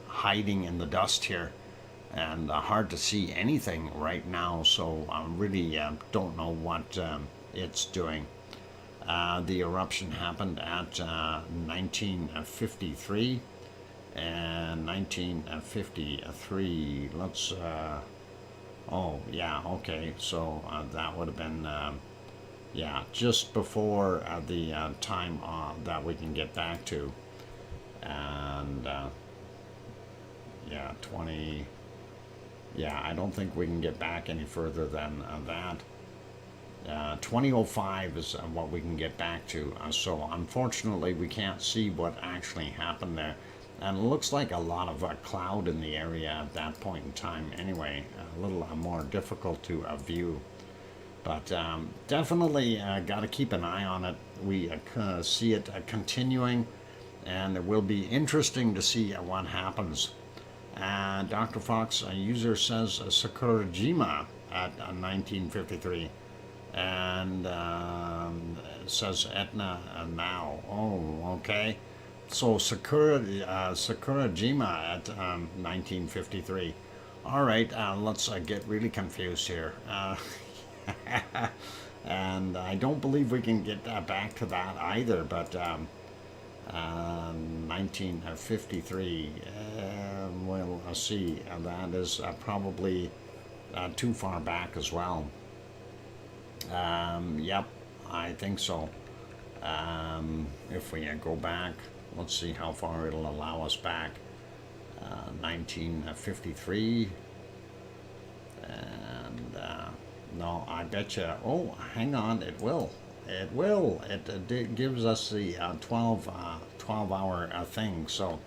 hiding in the dust here, and hard to see anything right now, so I really don't know what it's doing. The eruption happened at 1953. And 1953, let's, oh, yeah, okay, so that would have been, yeah, just before the time that we can get back to. And, yeah, 20, yeah, I don't think we can get back any further than that. 2005 is what we can get back to, so unfortunately we can't see what actually happened there. And it looks like a lot of cloud in the area at that point in time anyway, a little more difficult to view. But definitely got to keep an eye on it. We see it continuing, and it will be interesting to see what happens. Dr. Fox, a user says Sakurajima at 1953, and says Etna now. Oh, okay. So Sakurajima at 1953. All right, let's get really confused here. And I don't believe we can get back to that either, but 1953, we'll see. That is probably too far back as well. Yep, I think so. If we go back, let's see how far it'll allow us back. 1953. And no, I bet you. Oh, hang on, it will. It will. It gives us the 12-hour thing. So,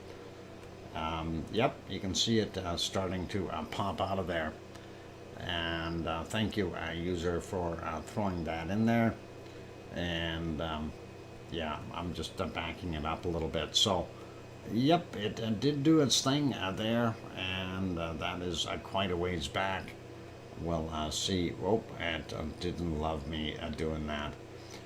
yep, you can see it starting to pop out of there. And thank you, user, for throwing that in there. And yeah, I'm just backing it up a little bit. So, yep, it did do its thing there, and that is quite a ways back. We'll see. Oh, it didn't love me doing that.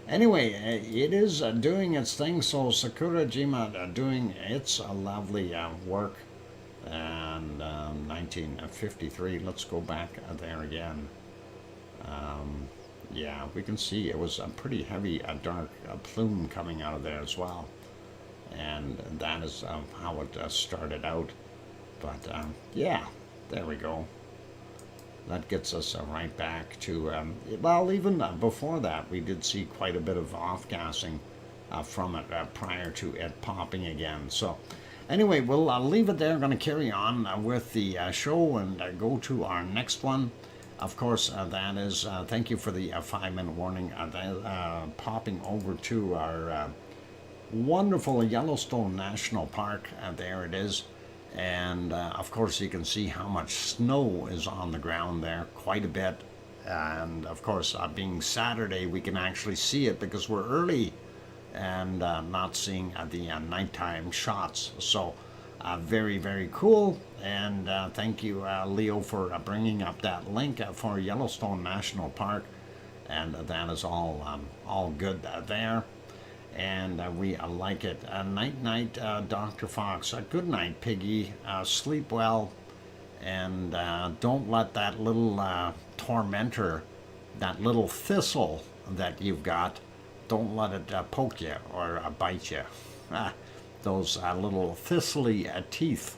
Anyway, it is doing its thing, so Sakurajima doing its lovely work. And 1953, let's go back there again. Yeah, we can see it was a pretty heavy, dark plume coming out of there as well. And that is how it started out. But yeah, there we go. That gets us right back to, well, even before that, we did see quite a bit of off-gassing from it prior to it popping again. So anyway, we'll leave it there. I'm going to carry on with the show and go to our next one. of course, that is, thank you for the 5-minute warning. Popping over to our wonderful Yellowstone National Park. There it is. And of course, you can see how much snow is on the ground there, quite a bit. And of course, being Saturday, we can actually see it because we're early and not seeing the nighttime shots. So very, very cool. And thank you, Leo, for bringing up that link for Yellowstone National Park. And that is all good there. And we like it. Night, Dr. Fox. Good night, Piggy. Sleep well. And don't let that little tormentor, that little thistle that you've got, don't let it poke you or bite you. Those little thistly teeth.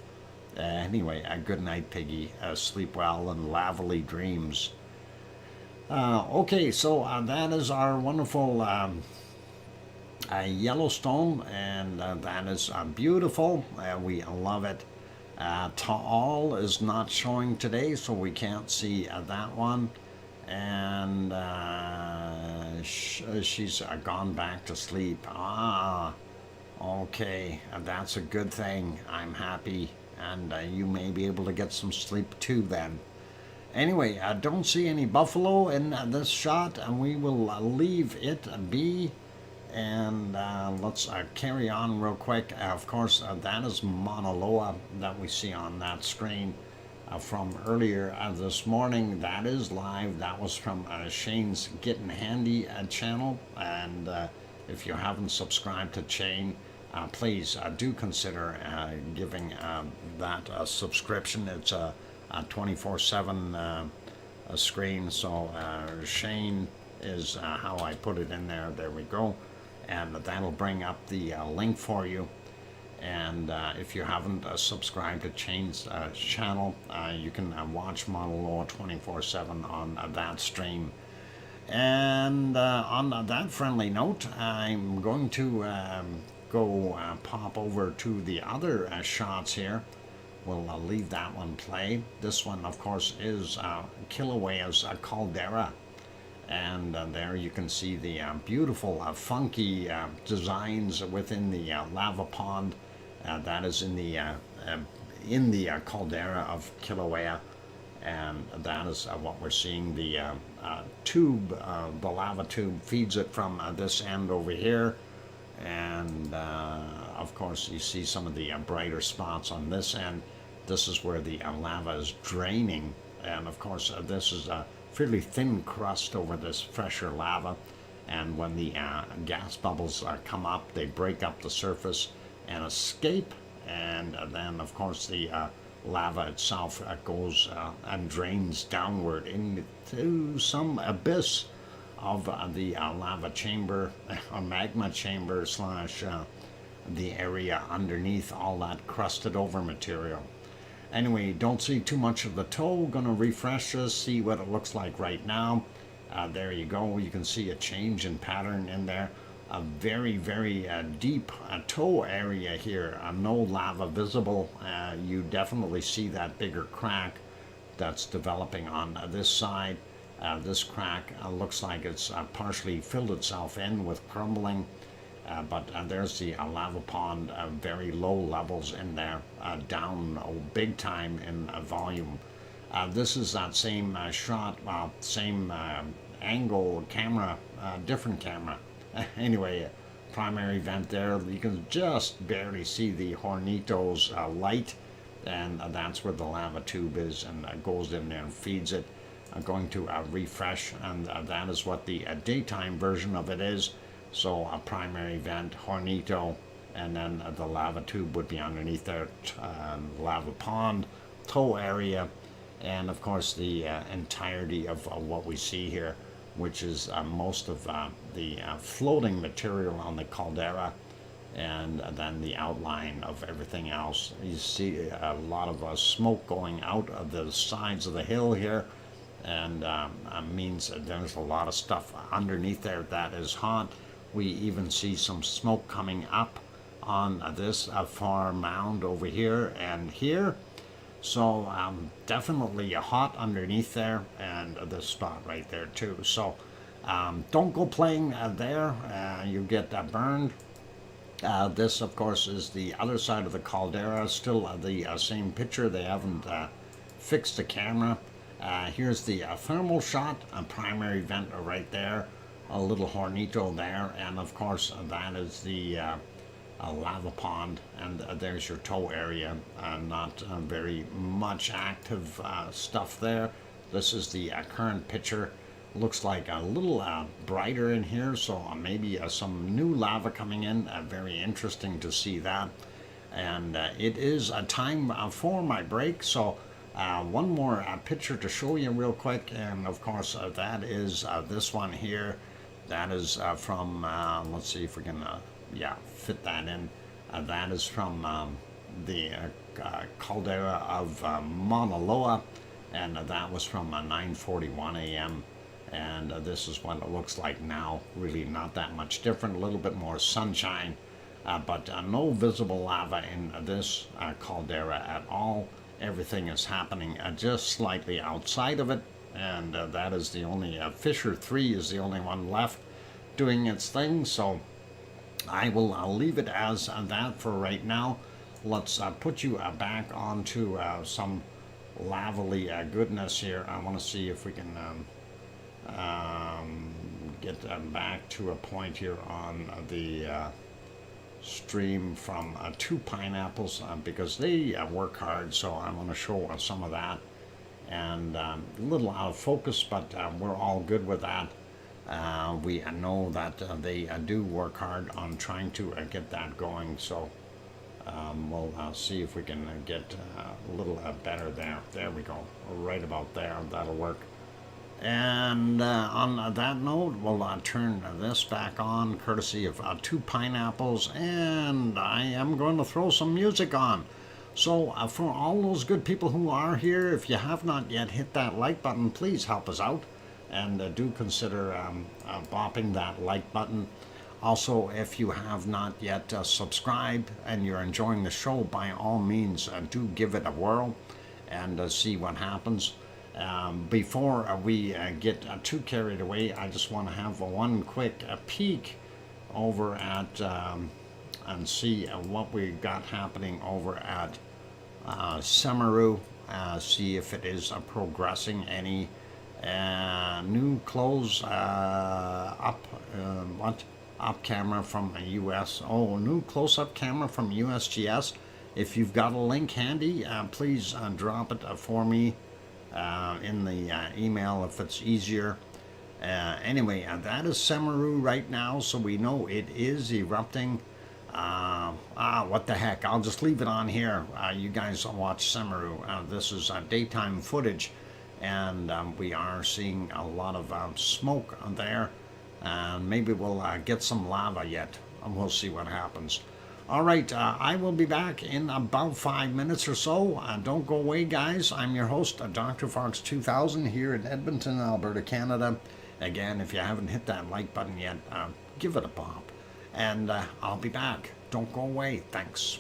Anyway, good night, Piggy. Sleep well and lavely dreams. Okay, so that is our wonderful Yellowstone, and that is beautiful. We love it. Taal is not showing today, so we can't see that one. And she's gone back to sleep. Okay, that's a good thing. I'm happy, and you may be able to get some sleep too then. Anyway, I don't see any buffalo in this shot, and we will leave it be. And let's carry on real quick. Of course, that is Mauna Loa that we see on that screen from earlier this morning. That is live. That was from Shane's Getting Handy channel. And if you haven't subscribed to Shane, please do consider giving that a subscription. It's a 24/7 screen. So Shane is how I put it in there. There we go. And that'll bring up the link for you. And if you haven't subscribed to Shane's channel, you can watch Mauna Loa 24/7 on that stream. And on that friendly note, I'm going to go pop over to the other shots here. We'll leave that one play. This one, of course, is Kilauea's caldera. And there you can see the beautiful, funky designs within the lava pond. That is in the caldera of Kilauea, and that is what we're seeing. The tube, the lava tube, feeds it from this end over here, and of course you see some of the brighter spots on this end. This is where the lava is draining, and of course this is a fairly thin crust over this fresher lava, and when the gas bubbles come up, they break up the surface and escape, and then of course the lava itself goes and drains downward into some abyss of the lava chamber, or magma chamber slash the area underneath all that crusted over material. Anyway, don't see too much of the toe. Gonna refresh this, see what it looks like right now. There you go. You can see a change in pattern in there. A very, very deep toe area here. No lava visible. You definitely see that bigger crack that's developing on this side. This crack looks like it's partially filled itself in with crumbling. But there's the lava pond, very low levels in there, down big time in volume. This is that same shot, same angle camera, different camera. Anyway, primary vent there, you can just barely see the Hornito's light, and that's where the lava tube is, and goes in there and feeds it. I'm going to refresh, and that is what the daytime version of it is. So a primary vent, Hornito, and then the lava tube would be underneath there, lava pond, toe area, and of course the entirety of what we see here, which is most of the floating material on the caldera, and then the outline of everything else. You see a lot of smoke going out of the sides of the hill here, and means that there's a lot of stuff underneath there that is hot. We even see some smoke coming up on this far mound over here and here. So definitely hot underneath there, and this spot right there too. So don't go playing there, you get burned. This, of course, is the other side of the caldera, still the same picture. They haven't fixed the camera. Here's the thermal shot, a primary vent right there, a little hornito there, and of course that is the lava pond, and there's your tow area. Not very much active stuff there. This is the current picture. Looks like a little brighter in here, so maybe some new lava coming in. Very interesting to see that. And it is a time for my break, so one more picture to show you real quick, and of course that is this one here. That is from, let's see if we can, yeah, fit that in. That is from the caldera of Mauna Loa, and that was from 9:41 a.m. And this is what it looks like now. Really not that much different, a little bit more sunshine, but no visible lava in this caldera at all. Everything is happening just slightly outside of it, and that is the only, Fissure 3 is the only one left doing its thing, so I will leave it as that for right now. Let's put you back onto some lavely goodness here. I want to see if we can get back to a point here on the stream from two pineapples, because they work hard, so I want to show some of that. And a little out of focus, but we're all good with that. We know that they do work hard on trying to get that going, so we'll see if we can get a little better there. There we go, right about there, that'll work. And on that note, we'll turn this back on, courtesy of two pineapples, and I am going to throw some music on. So for all those good people who are here, if you have not yet hit that like button, please help us out, and do consider bopping that like button. Also, if you have not yet subscribed and you're enjoying the show, by all means do give it a whirl and see what happens. Before we get too carried away, I just want to have one quick peek over at and see what we got happening over at Semeru. See if it is progressing any. New close up camera from US. Oh, new close-up camera from USGS. If you've got a link handy, please drop it for me in the email if it's easier. Anyway, that is Semeru right now, so we know it is erupting. What the heck, I'll just leave it on here. You guys watch Semeru. This is daytime footage, and we are seeing a lot of smoke there, and maybe we'll get some lava yet, and we'll see what happens. All right, I will be back in about 5 minutes or so. Don't go away, guys. I'm your host, DrFox2000, here in Edmonton, Alberta, Canada. Again, if you haven't hit that like button yet, give it a pop. And I'll be back. Don't go away. Thanks.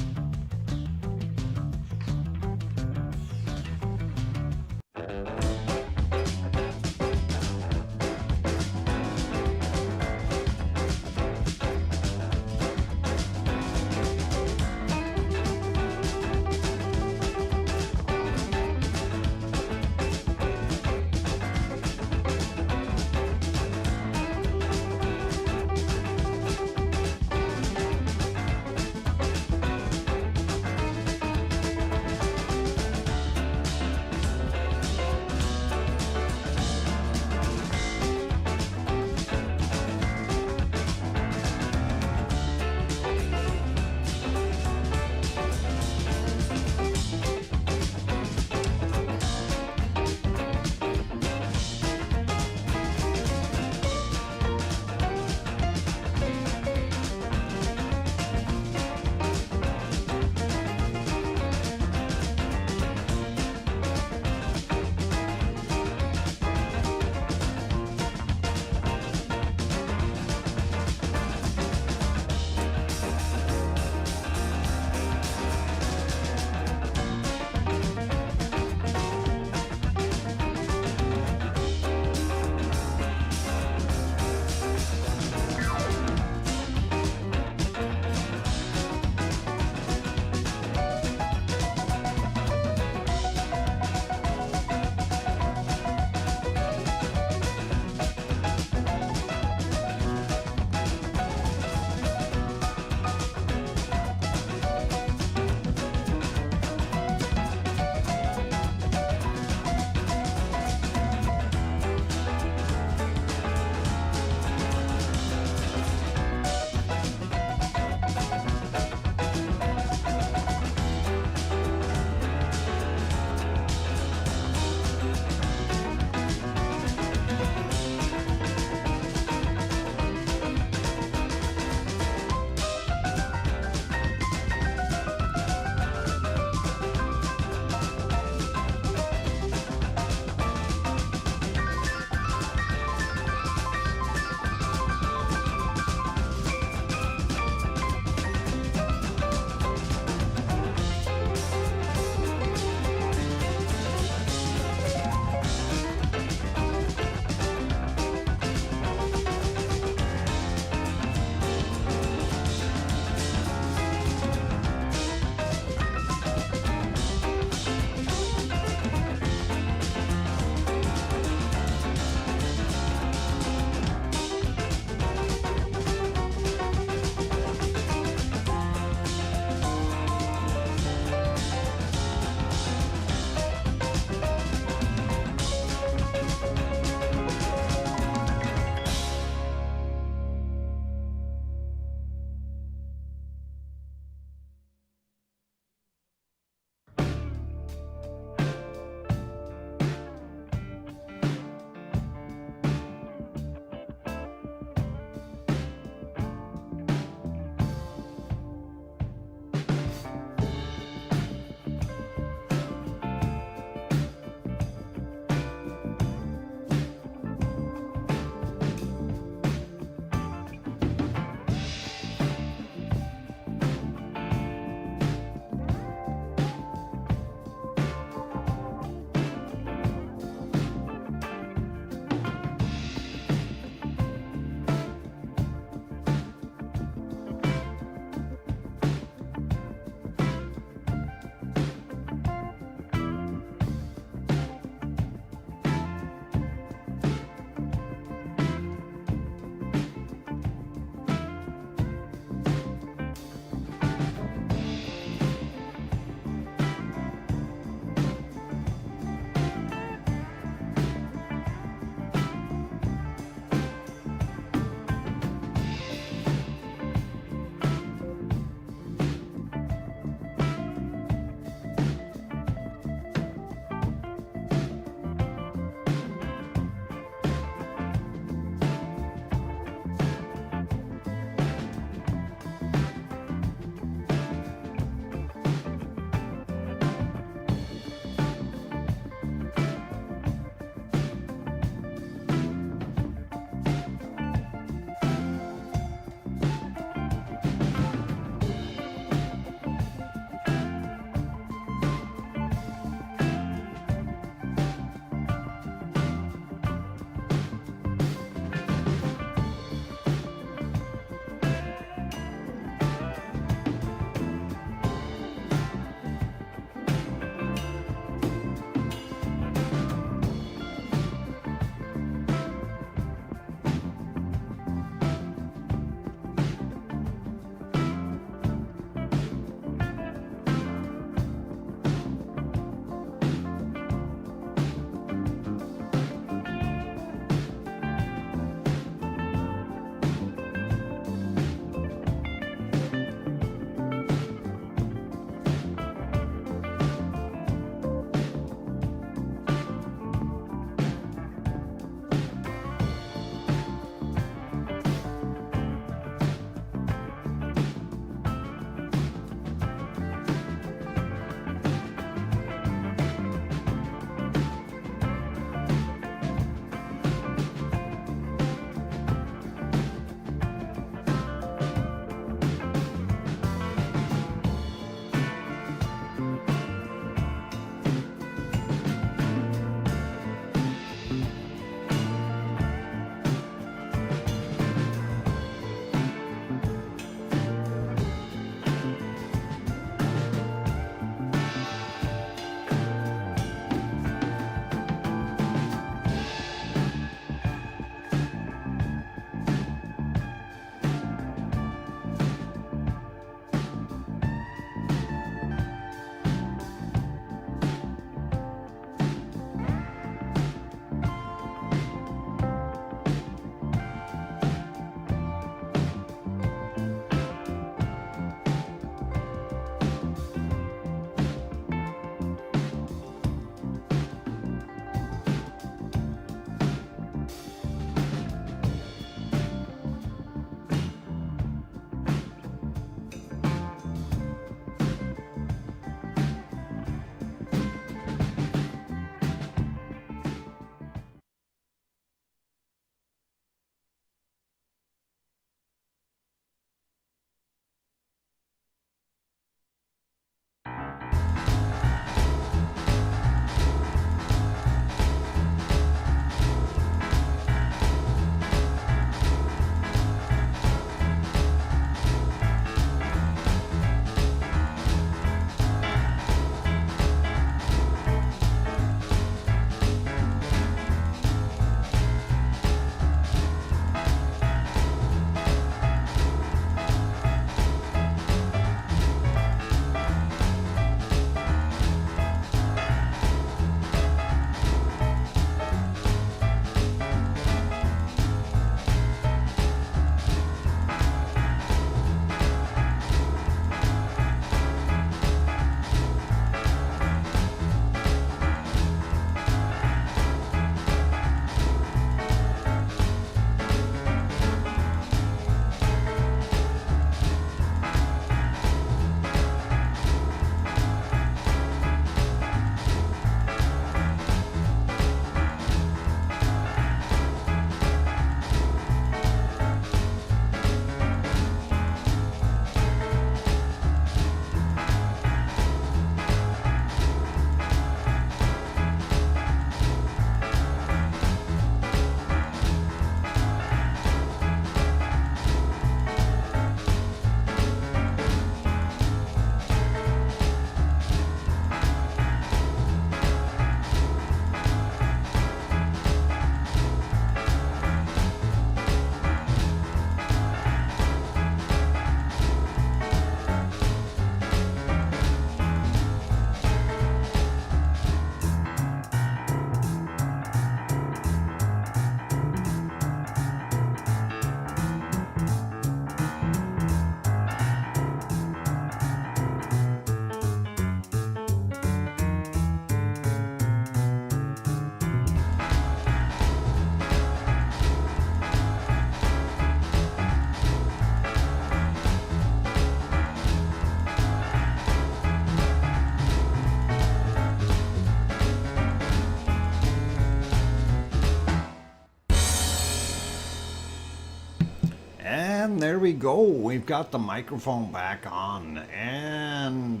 And there we go. We've got the microphone back on. And,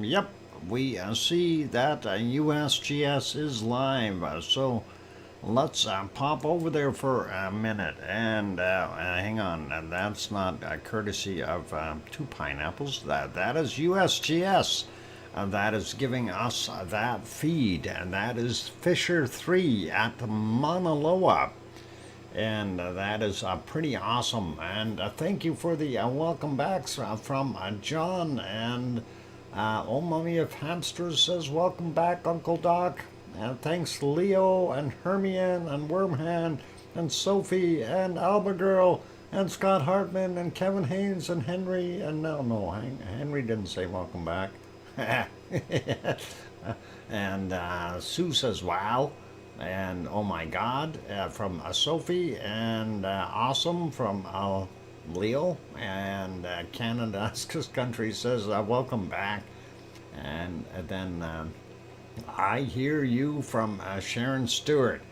yep, we see that USGS is live. So let's pop over there for a minute. And hang on. That's not courtesy of two pineapples. That is USGS. That is giving us that feed. And that is Fisher 3 at Mauna Loa. And that is pretty awesome. And thank you for the welcome backs from John. And Oh Mummy of Hamsters says, welcome back, Uncle Doc. And thanks Leo and Hermione and Wormhand and Sophie and Alba Girl and Scott Hartman and Kevin Haynes and Henry. And no, Henry didn't say welcome back. And Sue says, wow. And oh my God from Sophie, and awesome from Leo, and Canada's country says welcome back. And then I hear you from Sharon Stewart.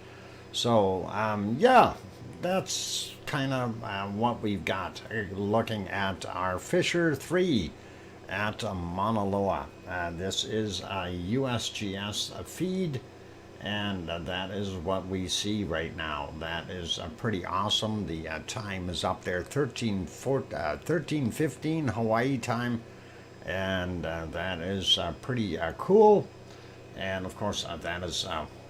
So yeah, that's kind of what we've got, looking at our Fisher 3 at Mauna Loa. This is a USGS feed. And that is what we see right now. That is pretty awesome. The time is up there, 13:15 Hawaii time. And that is pretty cool. And of course, that is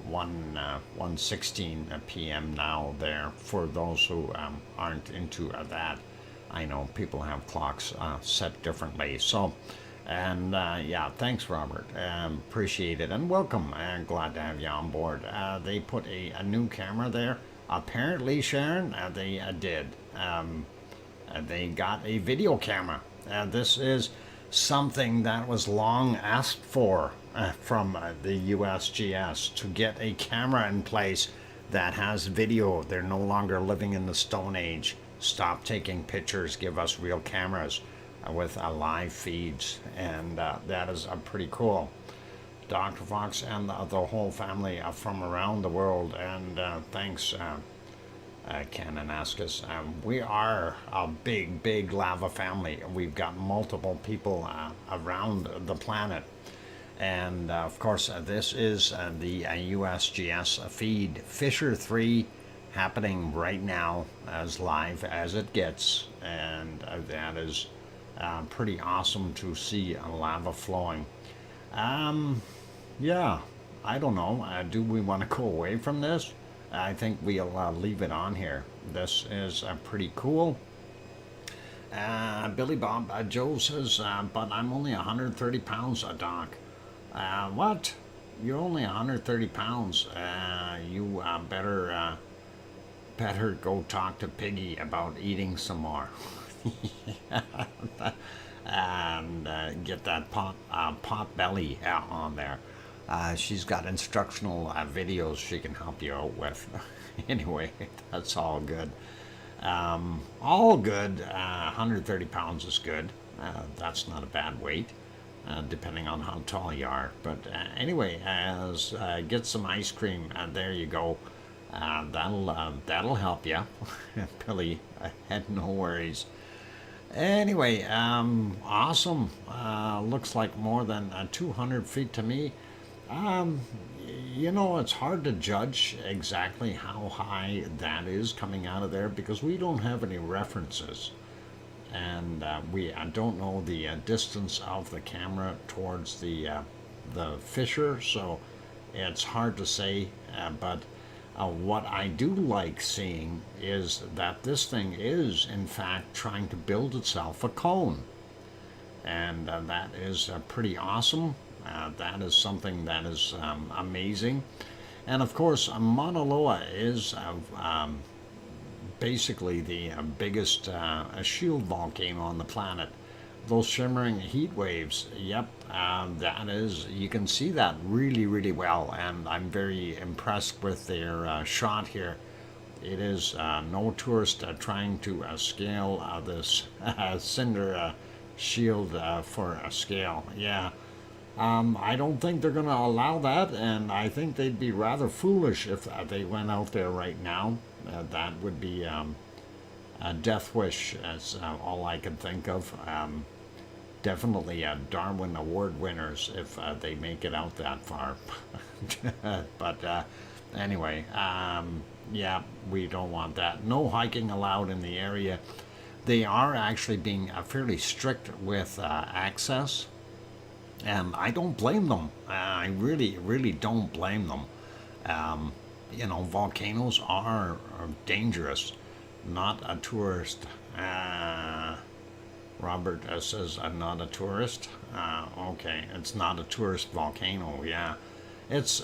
1:16 p.m. now there for those who aren't into that. I know people have clocks set differently. So. And yeah, thanks, Robert. Appreciate it. And welcome. And glad to have you on board. They put a new camera there. Apparently, Sharon, they did. They got a video camera. This is something that was long asked for from the USGS, to get a camera in place that has video. They're no longer living in the Stone Age. Stop taking pictures. Give us real cameras with live feeds, and that is pretty cool. Dr. Fox and the whole family from around the world, and thanks, Kananaskis. We are a big lava family. We've got multiple people around the planet, and of course this is the USGS feed, Fisher 3, happening right now, as live as it gets, and that is pretty awesome to see lava flowing. Yeah, I don't know. Do we want to go away from this? I think we'll leave it on here. This is pretty cool. Billy Bob Joe says, but I'm only 130 pounds, Doc. What? You're only 130 pounds. You better go talk to Piggy about eating some more. And get that pot belly on there. She's got instructional videos she can help you out with. Anyway, that's all good. All good. 130 pounds is good. That's not a bad weight, depending on how tall you are. But anyway, get some ice cream, and there you go. That'll help you. Billy, I had no worries. Anyway, awesome. Looks like more than 200 feet to me. You know, it's hard to judge exactly how high that is coming out of there, because we don't have any references. And we don't know the distance of the camera towards the fissure, so it's hard to say, but what I do like seeing is that this thing is, in fact, trying to build itself a cone. And that is pretty awesome. That is something that is amazing. And of course, Mauna Loa is basically the biggest shield volcano on the planet. Those shimmering heat waves, yep, that is, you can see that really well, and I'm very impressed with their shot here. It is no tourist trying to scale this cinder shield for a scale. Yeah, I don't think they're going to allow that, and I think they'd be rather foolish if they went out there right now. That would be Death Wish is all I can think of. Definitely Darwin Award winners if they make it out that far. But anyway, yeah, we don't want that. No hiking allowed in the area. They are actually being fairly strict with access, and I don't blame them. I really, really don't blame them. Volcanoes are dangerous, not a tourist. Robert says, I'm not a tourist. Okay, it's not a tourist volcano, yeah. It's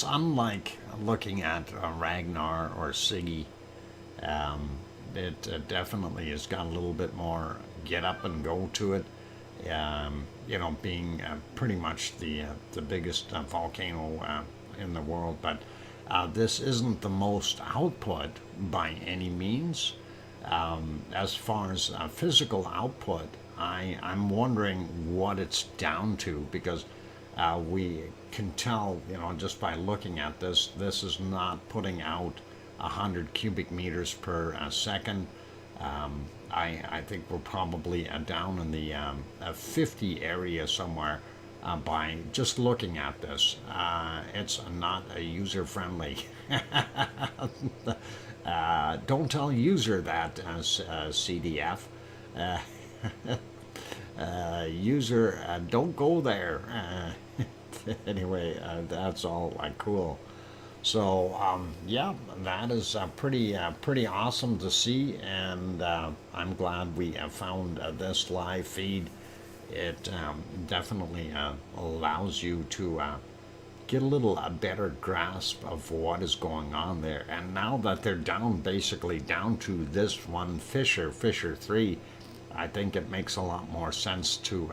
unlike looking at Ragnar or Siggy. It definitely has got a little bit more get up and go to it. Being pretty much the biggest volcano in the world. But this isn't the most output by any means. As far as physical output, I'm wondering what it's down to, because we can tell, just by looking at this is not putting out 100 cubic meters per second. I think we're probably down in the 50 area somewhere by just looking at this. It's not a user-friendly. Don't tell user that as CDF. User, don't go there. Anyway, that's all cool. So yeah, that is pretty awesome to see, and I'm glad we found this live feed. It definitely allows you to get a little better grasp of what is going on there. And now that they're basically down to this one Fisher 3, I think it makes a lot more sense to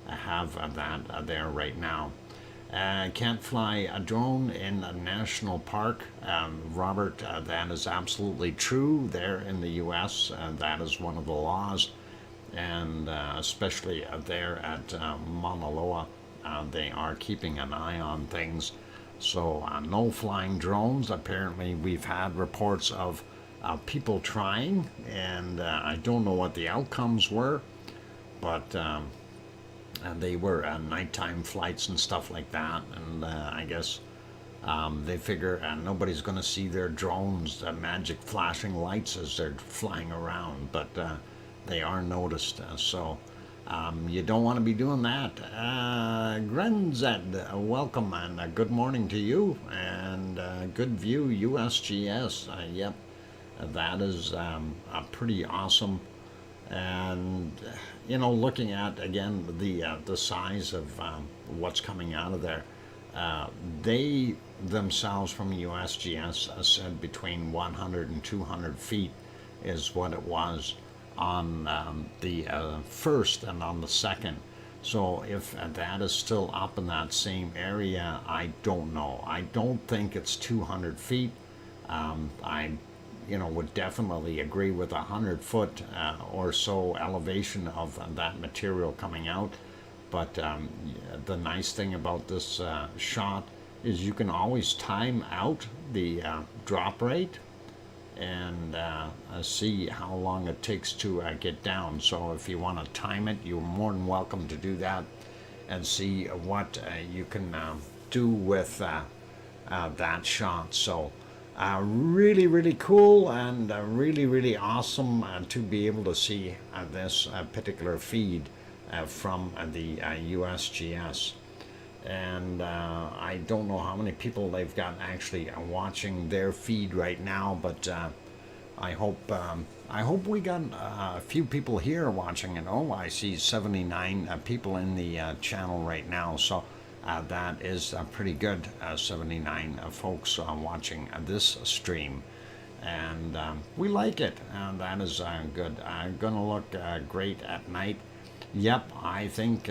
have that there right now. Can't fly a drone in a national park. Robert, that is absolutely true there in the U.S. That is one of the laws, and especially there at Mauna Loa, they are keeping an eye on things. So no flying drones. Apparently we've had reports of people trying, and I don't know what the outcomes were, but they were nighttime flights and stuff like that, and I guess they figure nobody's going to see their drones, magic flashing lights as they're flying around, but they are noticed. So you don't want to be doing that. Grenzed, welcome, and good morning to you, and good view, USGS. Yep, that is pretty awesome. And looking at again the size of what's coming out of there, they themselves from USGS said between 100 and 200 feet is what it was on the first and on the second. So if that is still up in that same area, I don't know. I don't think it's 200 feet. I would definitely agree with 100 foot or so elevation of that material coming out. But the nice thing about this shot is you can always time out the drop rate and see how long it takes to get down. So if you want to time it, you're more than welcome to do that and see what you can do with that shot. So really, really cool, and really, really awesome to be able to see this particular feed from the USGS. And I don't know how many people they've got actually watching their feed right now, but I hope we got a few people here watching it. Oh, I see 79 people in the channel right now, so that is pretty good. 79 folks watching this stream, and we like it. That is good. Gonna look great at night. Yep, I think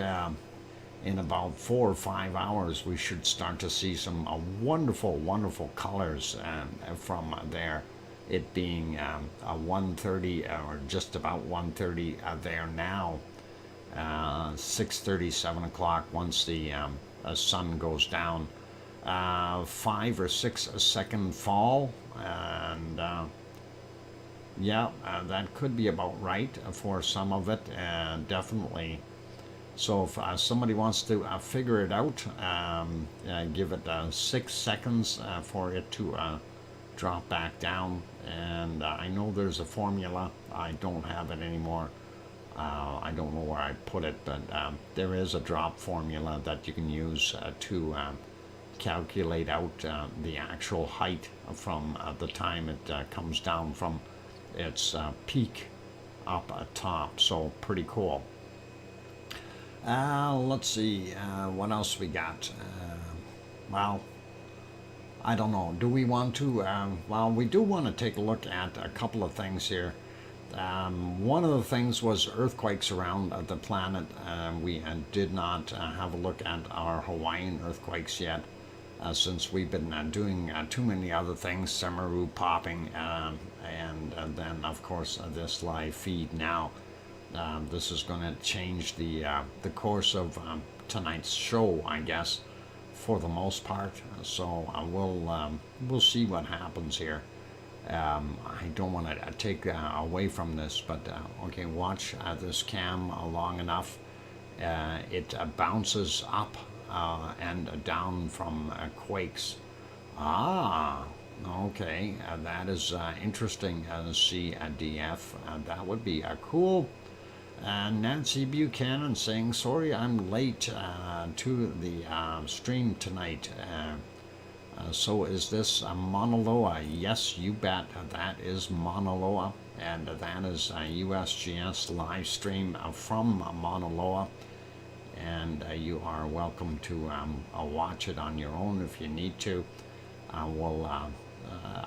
in about 4 or 5 hours we should start to see some wonderful, wonderful colors from there. It being 1:30 or just about 1:30 there now. 6:30, 7 o'clock once the sun goes down. 5 or 6 second fall, and Yeah, that could be about right for some of it, definitely. So if somebody wants to figure it out, give it 6 seconds for it to drop back down. And I know there's a formula. I don't have it anymore. I don't know where I put it, but there is a drop formula that you can use to calculate out the actual height from the time it comes down from its peak up top. So pretty cool. Let's see what else we got. Well, I don't know. Do we want to? Well, we do want to take a look at a couple of things here. One of the things was earthquakes around the planet. We did not have a look at our Hawaiian earthquakes yet, since we've been doing too many other things, Semeru popping, and then of course this live feed now. This is going to change the course of tonight's show, I guess, for the most part. So we'll see what happens here. I don't want to take away from this, but okay, watch this cam long enough. It bounces up and down from quakes. Ah, okay, that is interesting. CDF, that would be cool. Nancy Buchanan saying, sorry I'm late to the stream tonight. So is this Mauna Loa? Yes, you bet. That is Mauna Loa, and that is a USGS live stream from Mauna Loa. And you are welcome to watch it on your own if you need to.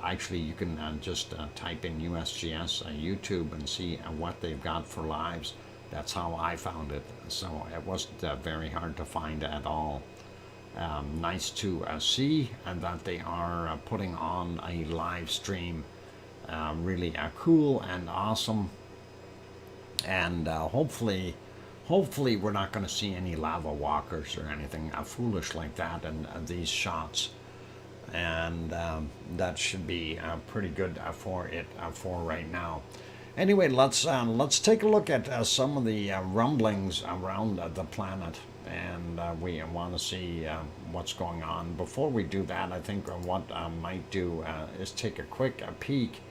Actually, you can just type in USGS YouTube and see what they've got for lives. That's how I found it. So it wasn't very hard to find at all. Nice to see that they are putting on a live stream. Really cool and awesome. And hopefully we're not going to see any lava walkers or anything foolish like that in these shots. And that should be pretty good for it for right now. Anyway, let's take a look at some of the rumblings around the planet, and we want to see what's going on. Before we do that, I think what I might do is take a quick peek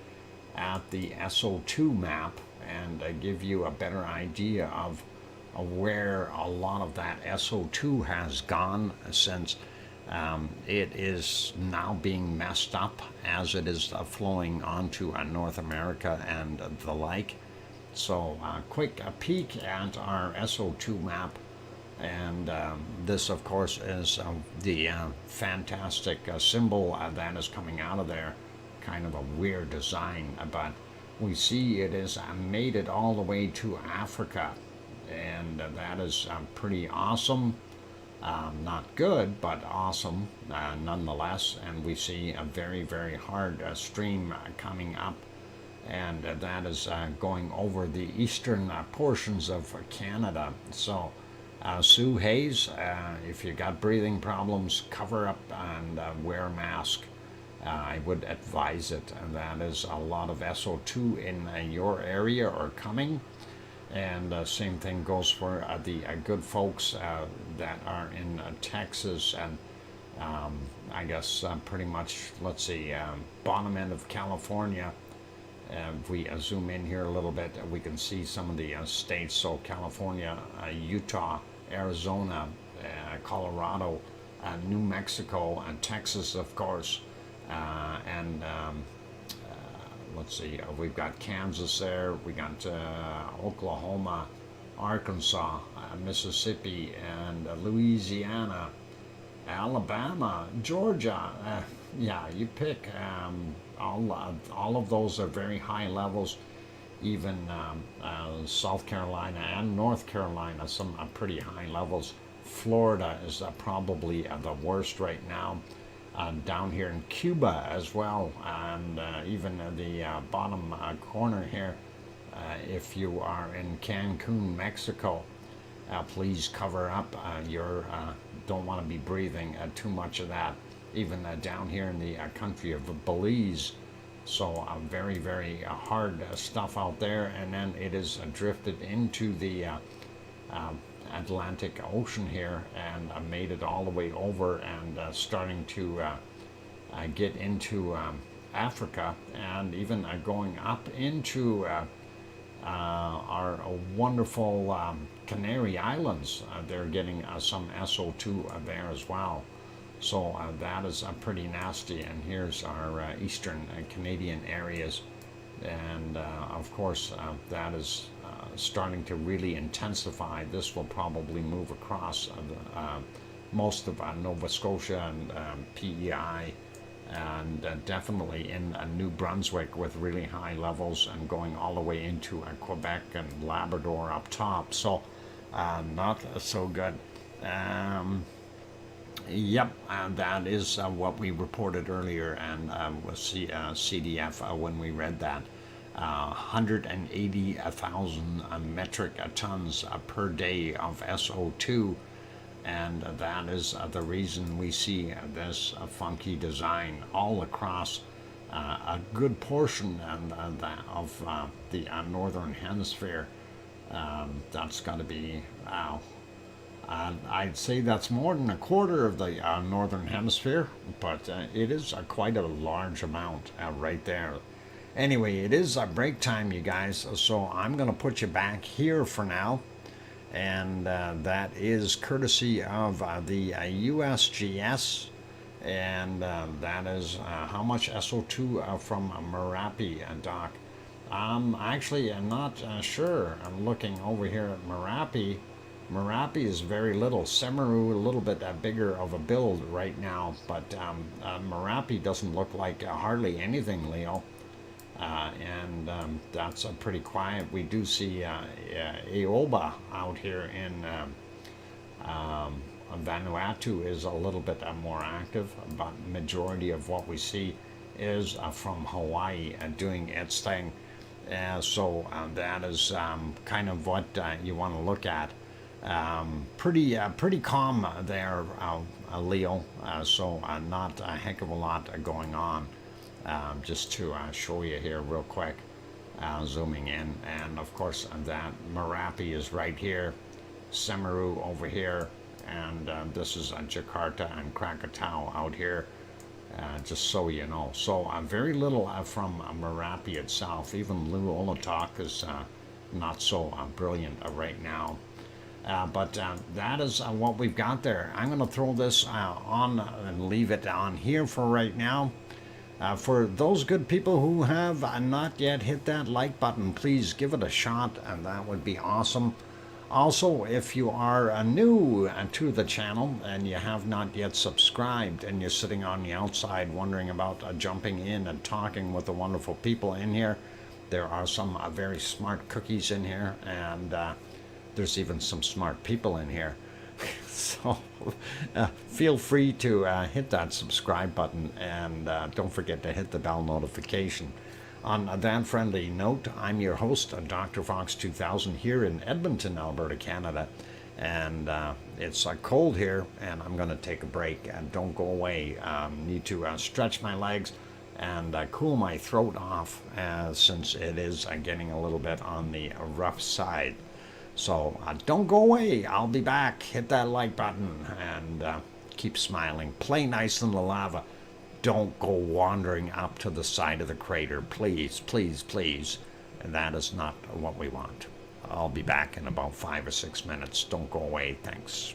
at the SO2 map and give you a better idea of where a lot of that SO2 has gone, since it is now being messed up as it is flowing onto North America and the like. So quick peek at our SO2 map, and this of course is the fantastic symbol that is coming out of there. Kind of a weird design, but we see it is made it all the way to Africa, and that is pretty awesome. Not good, but awesome nonetheless. And we see a very, very hard stream coming up, and that is going over the eastern portions of Canada. So Sue Hayes, if you got breathing problems, cover up and wear a mask. I would advise it. And that is a lot of SO2 in your area or coming. And same thing goes for the good folks that are in Texas and I guess pretty much, let's see, bottom end of California. If we zoom in here a little bit, we can see some of the states. So California, Utah, Arizona, Colorado, New Mexico, and Texas, of course. And let's see, we've got Kansas there, we got Oklahoma, Arkansas, Mississippi, and Louisiana, Alabama, Georgia. Yeah, you pick. All of those are very high levels. Even South Carolina and North Carolina, some pretty high levels. Florida is probably the worst right now. Down here in Cuba as well, and even the bottom corner here, if you are in Cancun, Mexico, please cover up. You don't want to be breathing too much of that. Even down here in the country of Belize, So very, very hard stuff out there, and then it is drifted into the Atlantic Ocean here and made it all the way over and starting to get into Africa, and even going up into our wonderful Canary Islands. They're getting some SO2 there as well. So that is pretty nasty. And here's our eastern Canadian areas. And of course, that is starting to really intensify. This will probably move across most of Nova Scotia and PEI, and definitely in New Brunswick with really high levels, and going all the way into Quebec and Labrador up top. So not so good. Yep, that is what we reported earlier, and was CDF when we read that. 180,000 metric tons per day of SO2, and that is the reason we see this funky design all across a good portion of the northern hemisphere. That's got to be, I'd say that's more than a quarter of the northern hemisphere, but it is quite a large amount right there. Anyway, it is break time, you guys, so I'm going to put you back here for now. And that is courtesy of the USGS, and that is how much SO2 from Merapi, Doc. Actually, I'm not sure. I'm looking over here at Merapi. Merapi is very little. Semeru, a little bit bigger of a build right now, but Merapi doesn't look like hardly anything, Leo. And that's pretty quiet. We do see Aoba out here in Vanuatu is a little bit more active, but majority of what we see is from Hawaii doing its thing. So that is kind of what you want to look at. Pretty calm there, Leo. So not a heck of a lot going on. Just to show you here real quick, zooming in, and of course that Merapi is right here, Semeru over here, and this is Jakarta and Krakatau out here, just so you know. So very little from Merapi itself. Even Luluolatok is not so brilliant right now. But that is what we've got there. I'm going to throw this on and leave it on here for right now. For those good people who have not yet hit that like button, please give it a shot, and that would be awesome. Also, if you are new to the channel and you have not yet subscribed, and you're sitting on the outside wondering about jumping in and talking with the wonderful people in here, there are some very smart cookies in here, and there's even some smart people in here. So feel free to hit that subscribe button, and don't forget to hit the bell notification. On that friendly note, I'm your host, DrFox2000, here in Edmonton, Alberta, Canada. And it's cold here, and I'm going to take a break. And don't go away. Need to stretch my legs and cool my throat off, since it is getting a little bit on the rough side. So don't go away. I'll be back. Hit that like button and keep smiling. Play nice in the lava. Don't go wandering up to the side of the crater. Please, please, please. And that is not what we want. I'll be back in about 5 or 6 minutes. Don't go away. Thanks.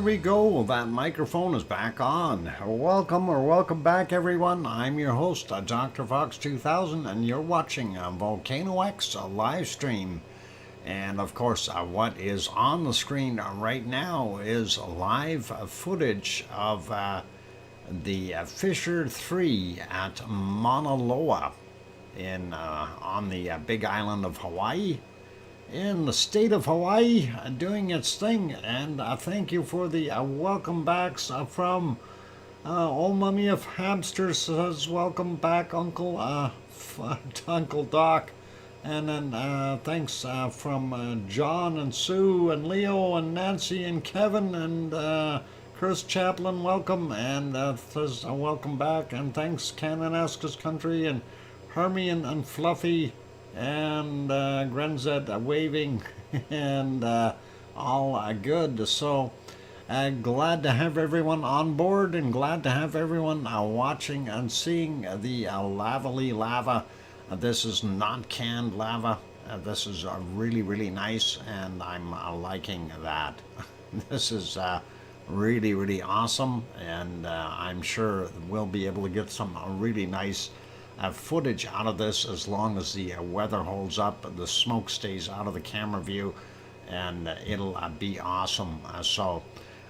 we go. That microphone is back on. Welcome back, everyone. I'm your host, DrFox2000, and you're watching VolcanoX live stream. And of course, what is on the screen right now is live footage of the Fissure 3 at Mauna Loa on the big island of Hawaii, in the state of Hawaii, doing its thing. And thank you for the welcome backs from Old Mummy of Hamsters says welcome back, Uncle Uncle Doc. And then thanks from John and Sue and Leo and Nancy and Kevin and Chris Chaplin, welcome. And says welcome back. And thanks Cananesca's Country and Hermie and Fluffy and Grenzed waving and all good. So glad to have everyone on board and glad to have everyone watching and seeing the lava. This is not canned lava. This is really nice, and I'm liking that. This is really awesome, and I'm sure we'll be able to get some really nice footage out of this as long as the weather holds up, the smoke stays out of the camera view, and it'll be awesome. So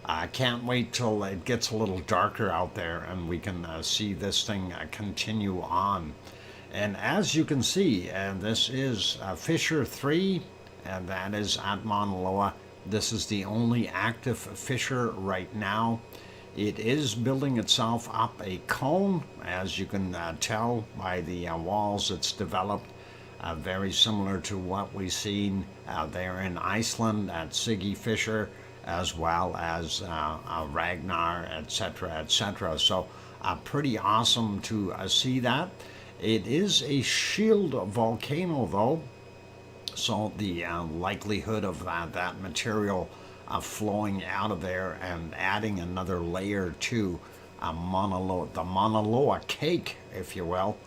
I can't wait till it gets a little darker out there and we can see this thing continue on. And as you can see, this is Fissure 3, and that is at Mauna Loa. This is the only active fissure right now. It is building itself up a cone, as you can tell by the walls it's developed, very similar to what we've seen there in Iceland at Siggy Fissure, as well as Ragnar, etc. So pretty awesome to see that. It is a shield volcano though, so the likelihood of that material flowing out of there and adding another layer to the Mauna Loa cake, if you will,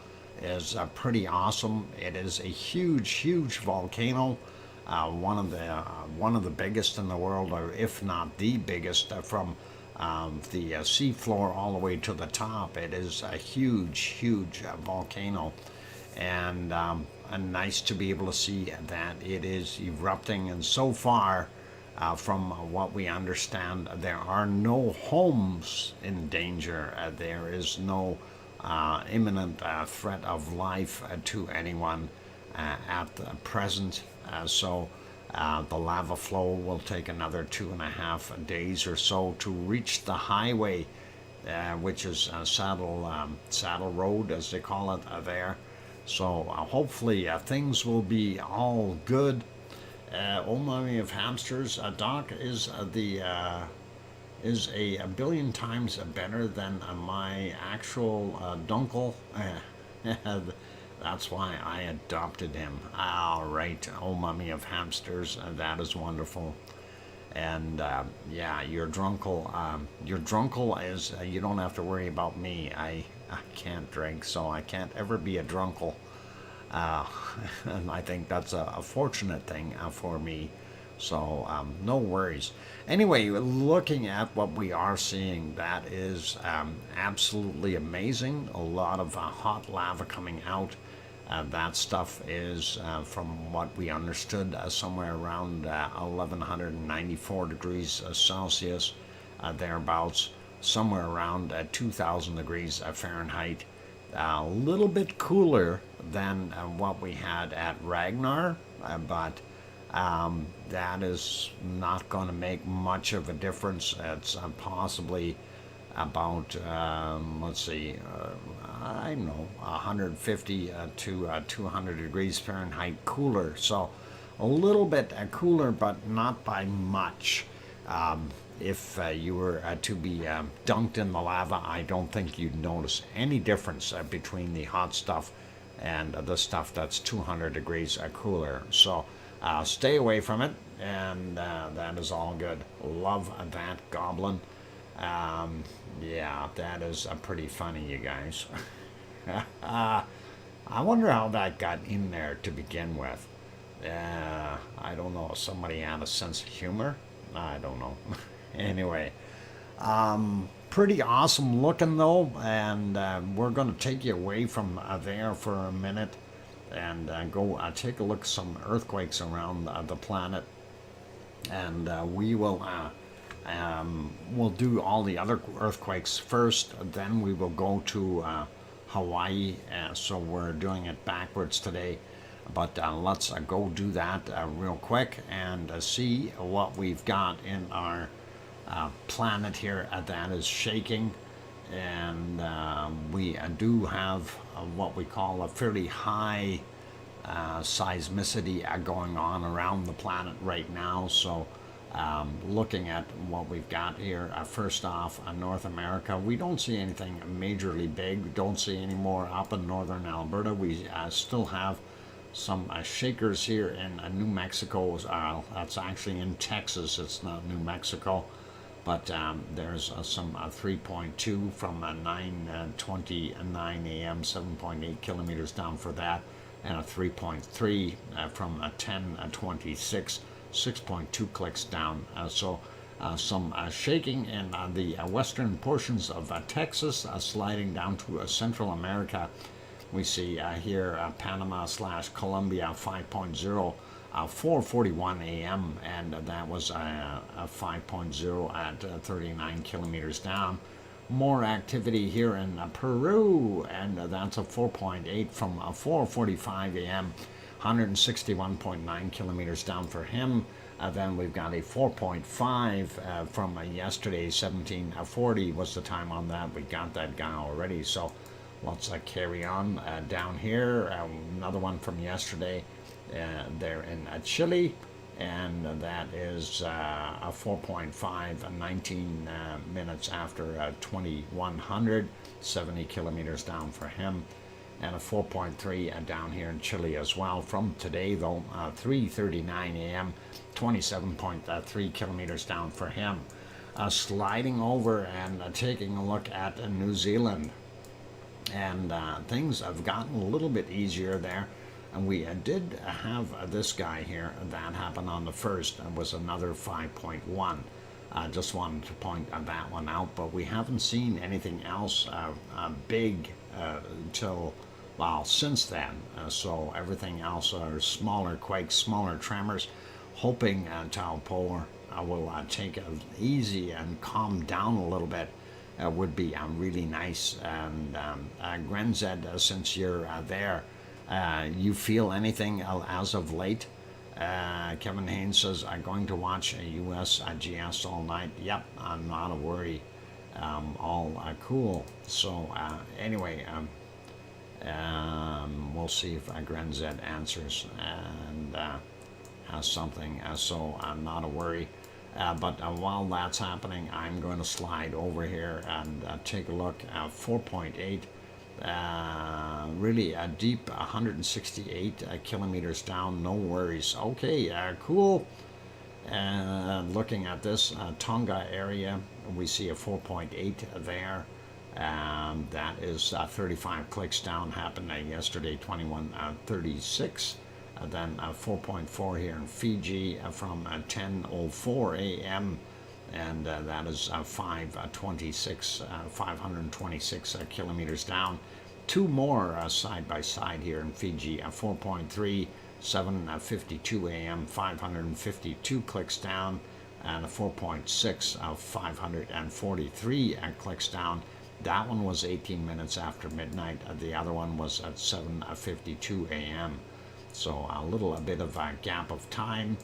is pretty awesome. It is a huge volcano, one of the biggest in the world, or if not the biggest, from the seafloor all the way to the top. It is a huge volcano, and nice to be able to see that it is erupting. And so far, from what we understand, there are no homes in danger. There is no imminent threat of life to anyone at the present. So the lava flow will take another 2.5 days or so to reach the highway, which is Saddle Road, as they call it there. So hopefully things will be all good. Old Mummy of Hamsters, Doc is a billion times better than my actual dunkel. That's why I adopted him. All right, Old Mummy of Hamsters, that is wonderful. And yeah, your drunkle is you don't have to worry about me. I can't drink, so I can't ever be a drunkle. And I think that's a fortunate thing for me, so no worries. Anyway, looking at what we are seeing, that is absolutely amazing. A lot of hot lava coming out. That stuff is, from what we understood, somewhere around 1194 degrees Celsius, thereabouts, somewhere around 2000 degrees Fahrenheit. A little bit cooler than what we had at Ragnar, but that is not going to make much of a difference. It's possibly about, let's see, I don't know, 150 to 200 degrees Fahrenheit cooler. So a little bit cooler, but not by much. If you were to be dunked in the lava, I don't think you'd notice any difference between the hot stuff and the stuff that's 200 degrees cooler. So stay away from it, and that is all good. Love that goblin. Yeah, that is pretty funny, you guys. I wonder how that got in there to begin with. I don't know. Somebody had a sense of humor? I don't know. Anyway, pretty awesome looking though, and we're going to take you away from there for a minute and go take a look at some earthquakes around the planet, and we'll do all the other earthquakes first, then we will go to Hawaii, so we're doing it backwards today. But let's go do that real quick and see what we've got in our planet here that is shaking. And we do have what we call a fairly high seismicity going on around the planet right now. So looking at what we've got here, first off, North America, we don't see anything majorly big. We don't see any more up in northern Alberta. We still have some shakers here in New Mexico. That's actually in Texas. It's not New Mexico. But there's some 3.2 from 9:29 a.m., 7.8 kilometers down for that, and a 3.3 from 10:26, 6.2 clicks down. So some shaking in the western portions of Texas, sliding down to Central America. We see here Panama / Colombia 5.0. 4:41 a.m. and that was a 5.0 at 39 kilometers down. More activity here in Peru, and that's a 4.8 from 4:45 a.m. 161.9 kilometers down for him. Then we've got a 4.5 from yesterday. 17:40 was the time on that. We got that guy already, so let's carry on down here. Another one from yesterday. They're in Chile, and that is a 4.5, 19 minutes after 2100, 70 kilometers down for him, and a 4.3 down here in Chile as well. From today, though, 3:39 a.m., 27.3 kilometers down for him. Sliding over and taking a look at New Zealand, and things have gotten a little bit easier there. And we did have this guy here that happened on the 1st. It was another 5.1. Just wanted to point that one out, but we haven't seen anything else big since then. So everything else are smaller quakes, smaller tremors. Hoping Taupo will take it easy and calm down a little bit. Would be really nice. And Grenzed, since you're there, you feel anything as of late? Kevin Haynes says, I'm going to watch a USGS all night. Yep, I'm not a worry. All cool. So anyway, we'll see if Grenzed answers and has something. So I'm not a worry. But while that's happening, I'm going to slide over here and take a look at 4.8. Really deep, 168 kilometers down, no worries. Okay, cool. Looking at this Tonga area, we see a 4.8 there. That is 35 clicks down, happened yesterday, 21:36. Then 4.4 here in Fiji from 10:04 a.m. And that is 526 kilometers down. Two more side by side here in Fiji, 4.3, 7:52 a.m., 552 clicks down, and a 4.6, 543 clicks down. That one was 18 minutes after midnight. The other one was at 7:52 a.m. So a bit of a gap of time.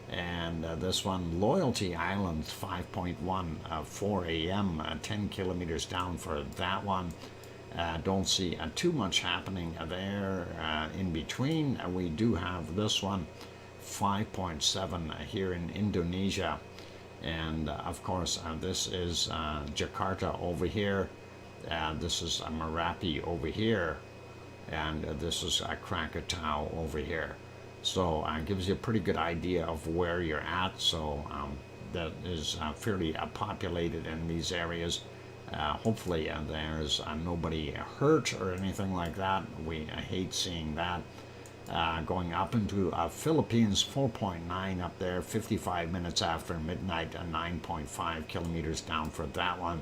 And this one, Loyalty Islands, 5.1, 4 a.m., 10 kilometers down for that one. Don't see too much happening there in between. We do have this one, 5.7 here in Indonesia. And of course, this is Jakarta over here. This is Merapi over here. And this is Krakatau over here. So it gives you a pretty good idea of where you're at. So that is fairly populated in these areas. Hopefully there's nobody hurt or anything like that. We hate seeing that. going up into Philippines, 4.9 up there, 55 minutes after midnight, 9.5 kilometers down for that one.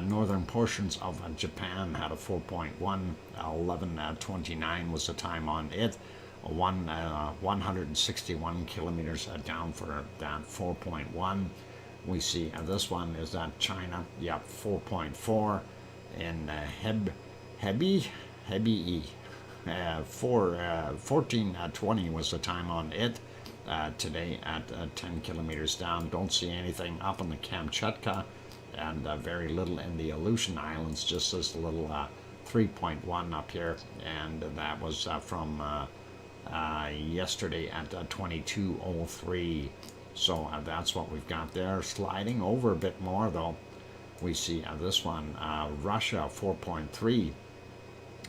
Northern portions of Japan had a 4.1, 11:29 was the time on it. 161 kilometers down for that 4.1. We see this one is that China, yep, 4.4, and Hebei, 14:20 was the time on it. Today at 10 kilometers down. Don't see anything up in the Kamchatka, and very little in the Aleutian Islands, just this little 3.1 up here, and that was from yesterday at 22:03. So that's what we've got there. Sliding over a bit more though, we see this one, Russia 4.3,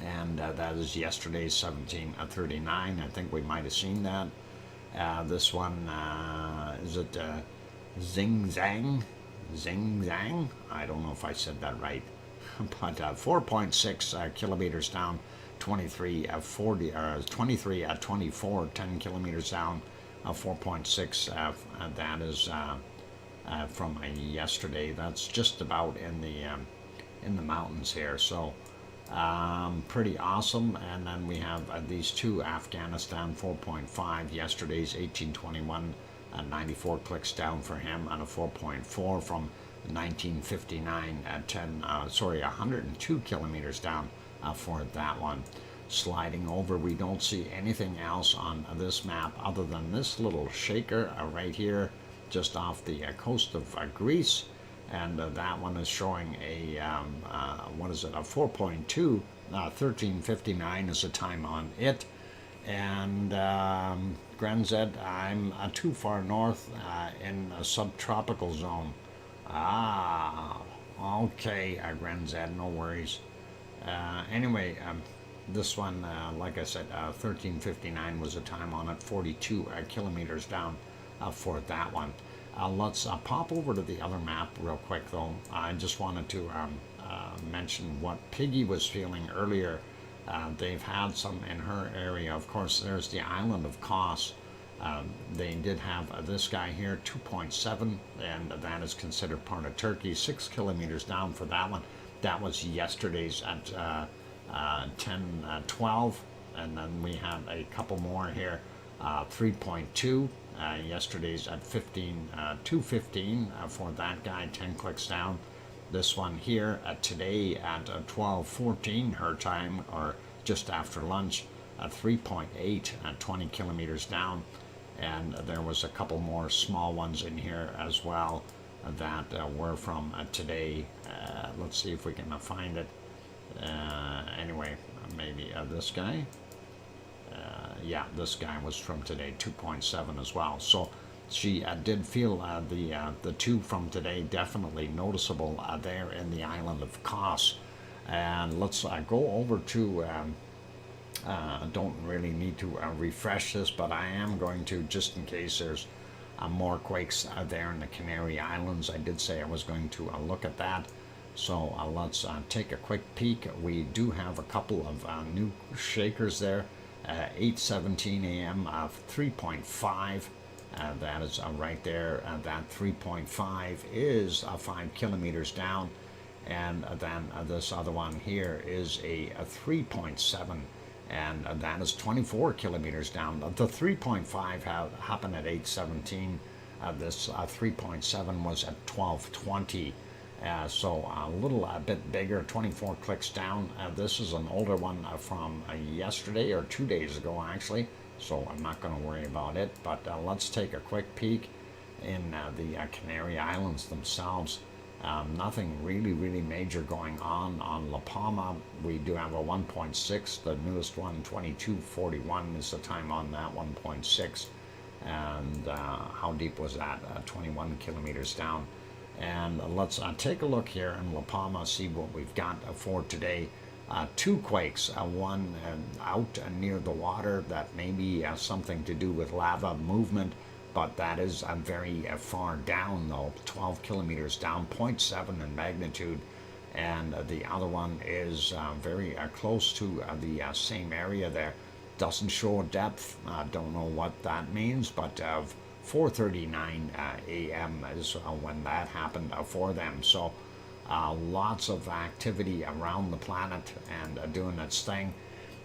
and that is yesterday's 17:39. I think we might have seen that. This one, is it Zing Zang? I don't know if I said that right, but 4.6 kilometers down, 23:24, 10 kilometers down, 4.6. That is from yesterday. That's just about in the mountains here. So pretty awesome. And then we have these two, Afghanistan 4.5, yesterday's 1821. 94 clicks down for him, on a 4.4 from 1959 at 102 kilometers down for that one. Sliding over, we don't see anything else on this map other than this little shaker right here, just off the coast of Greece, and that one is showing a what is it, a 4.2, 13:59 is the time on it. And Grand Z, I'm too far north in a subtropical zone. Okay, Grand Z, no worries. Anyway, this one, like I said, 13:59 was the time on it, 42 kilometers down for that one. Let's pop over to the other map real quick, though. I just wanted to mention what Piggy was feeling earlier. They've had some in her area. Of course, there's the island of Kos. They did have this guy here, 2.7, and that is considered part of Turkey. 6 kilometers down for that one. That was yesterday's at 10:12, and then we have a couple more here. 3.2. Yesterday's at 2:15 for that guy. 10 clicks down. This one here today at 12:14 her time, or just after lunch, 3.8, 20 kilometers down. And there was a couple more small ones in here as well that were from today. Let's see if we can find it. Anyway, maybe this guy. Yeah, this guy was from today, 2.7 as well. So she did feel the two from today definitely noticeable there in the island of Kos. And let's go over to, don't really need to refresh this, but I am going to, just in case there's more quakes there in the Canary Islands. I did say I was going to look at that. So let's take a quick peek. We do have a couple of new shakers there. 8:17 a.m. 3.5. That is right there. That 3.5 is 5 kilometers down, and then this other one here is a 3.7, and that is 24 kilometers down. The 3.5 happened at 8:17. This 3.7 was at 12:20. So a little bit bigger, 24 clicks down. This is an older one from yesterday, or 2 days ago actually, so I'm not going to worry about it. But let's take a quick peek in the Canary Islands themselves. Nothing really major going on La Palma. We do have a 1.6, the newest one, 22:41 is the time on that 1.6. And how deep was that? 21 kilometers down. And let's take a look here in La Palma, see what we've got for today. Two quakes, one out near the water that may be something to do with lava movement, but that is very far down though, 12 kilometers down, 0.7 in magnitude. And the other one is very close to the same area there, doesn't show depth. I don't know what that means, but 4:39 a.m. is when that happened for them. So lots of activity around the planet and doing its thing.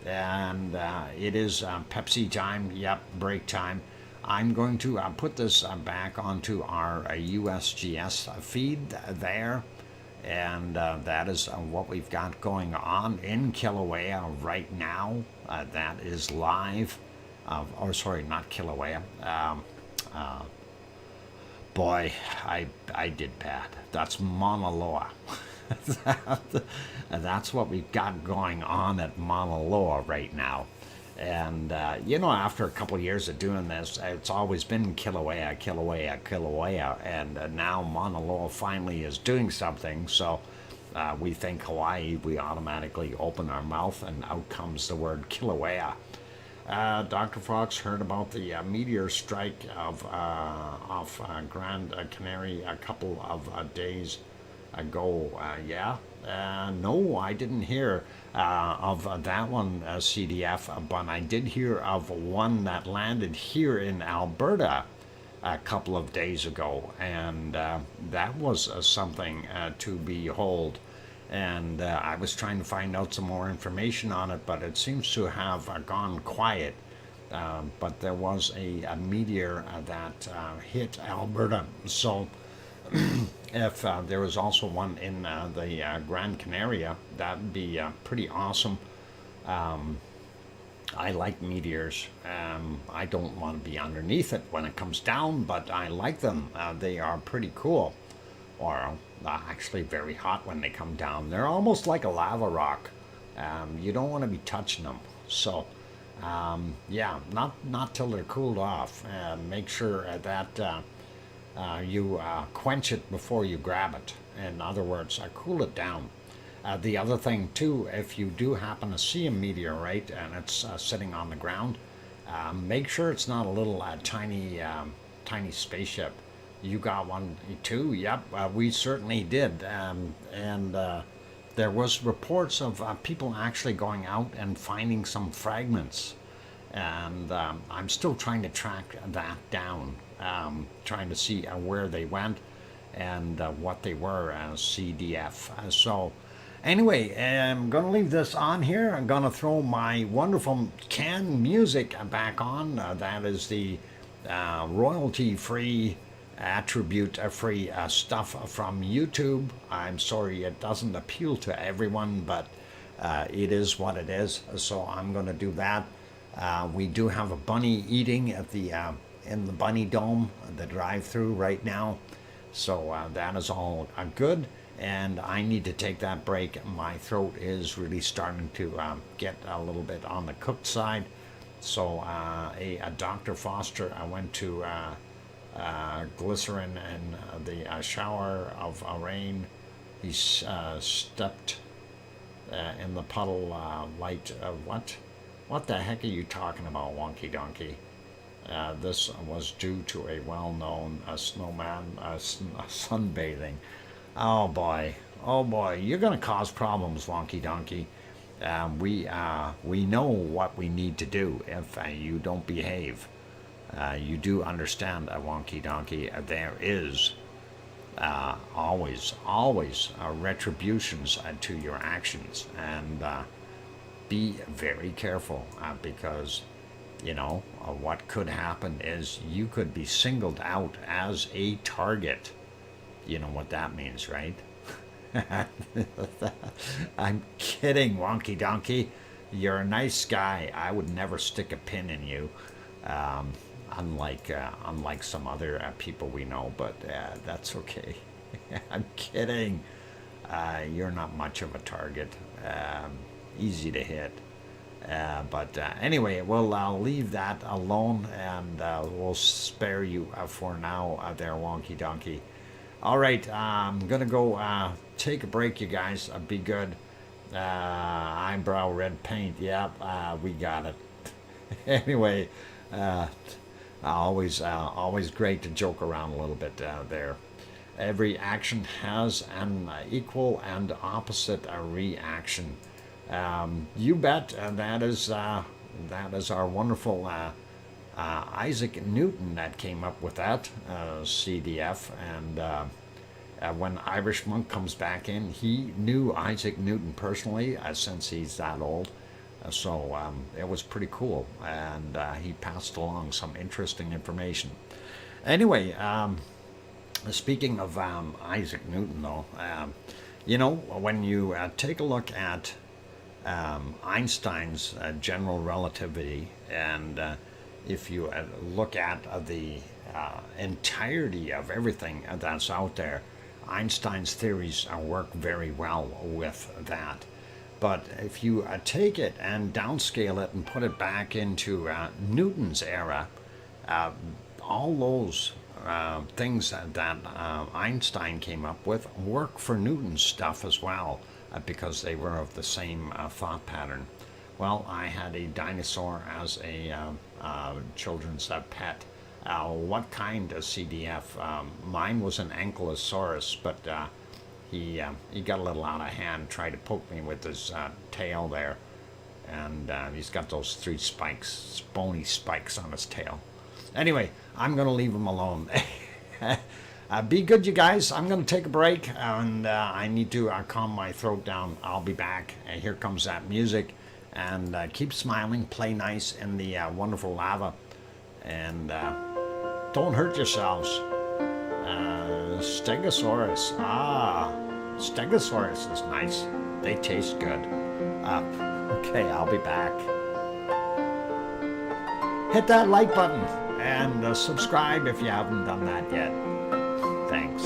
And it is Pepsi time. Yep, break time. I'm going to put this back onto our USGS feed there. And that is what we've got going on in Kilauea right now. That is live. Or sorry, not Kilauea. Boy, I did bad. That's Mauna Loa. That's what we've got going on at Mauna Loa right now. And, after a couple of years of doing this, it's always been Kilauea. And now Mauna Loa finally is doing something. So we think Hawaii, we automatically open our mouth and out comes the word Kilauea. Dr. Fox heard about the meteor strike off Grand Canary a couple of days ago. No, I didn't hear of that one, CDF, but I did hear of one that landed here in Alberta a couple of days ago, and that was something to behold. And I was trying to find out some more information on it, but it seems to have gone quiet. But there was a meteor that hit Alberta. So if there was also one in the Gran Canaria, that would be pretty awesome. I like meteors. I don't want to be underneath it when it comes down, but I like them. They are pretty cool. Or actually very hot when they come down. They're almost like a lava rock. You don't want to be touching them. So, not till they're cooled off. Make sure that you quench it before you grab it. In other words, cool it down. The other thing too, if you do happen to see a meteorite and it's sitting on the ground, make sure it's not a little tiny spaceship. You got one too? Yep, we certainly did. And there was reports of people actually going out and finding some fragments. And I'm still trying to track that down, trying to see where they went and what they were as CDF. So anyway, I'm going to leave this on here. I'm going to throw my wonderful canned music back on. That is the royalty-free attribute-free stuff from YouTube. I'm sorry it doesn't appeal to everyone, but it is what it is. So I'm going to do that. We do have a bunny eating at the in the bunny dome, the drive-through right now. So that is all good. And I need to take that break. My throat is really starting to get a little bit on the cooked side. So a Dr. Foster, I went to glycerin in the shower of rain. He stepped in the puddle light. What the heck are you talking about, Wonky Donkey? This was due to a well-known snowman sunbathing. Oh boy, you're gonna cause problems, Wonky Donkey. We know what we need to do if you don't behave. You do understand, Wonky Donkey, there is always retributions to your actions, and be very careful because what could happen is you could be singled out as a target. You know what that means, right? I'm kidding, Wonky Donkey. You're a nice guy. I would never stick a pin in you. Unlike some other people we know, but that's okay. I'm kidding. You're not much of a target. Easy to hit. But anyway, I'll leave that alone, and we'll spare you for now there, Wonky Donkey. All right, I'm going to go take a break, you guys. Be good. Eyebrow red paint. Yep, we got it. Anyway, always great to joke around a little bit there. Every action has an equal and opposite reaction. You bet. That is that is our wonderful Isaac Newton that came up with that CDF. And when Irish Monk comes back in, he knew Isaac Newton personally since he's that old. So it was pretty cool, and he passed along some interesting information. Anyway, speaking of Isaac Newton, though, when you take a look at Einstein's general relativity, and if you look at the entirety of everything that's out there, Einstein's theories work very well with that. But if you take it and downscale it and put it back into Newton's era, all those things that Einstein came up with work for Newton's stuff as well, because they were of the same thought pattern. Well, I had a dinosaur as a children's pet. What kind of CDF? Mine was an ankylosaurus, but he got a little out of hand, tried to poke me with his tail there, and he's got those 3 spikes, bony spikes on his tail. Anyway, I'm going to leave him alone. Be good, you guys. I'm going to take a break, and I need to calm my throat down. I'll be back. Here comes that music, and keep smiling, play nice in the wonderful lava, and don't hurt yourselves. Stegosaurus. Stegosaurus is nice. They taste good. Okay, I'll be back. Hit that like button and subscribe if you haven't done that yet. Thanks.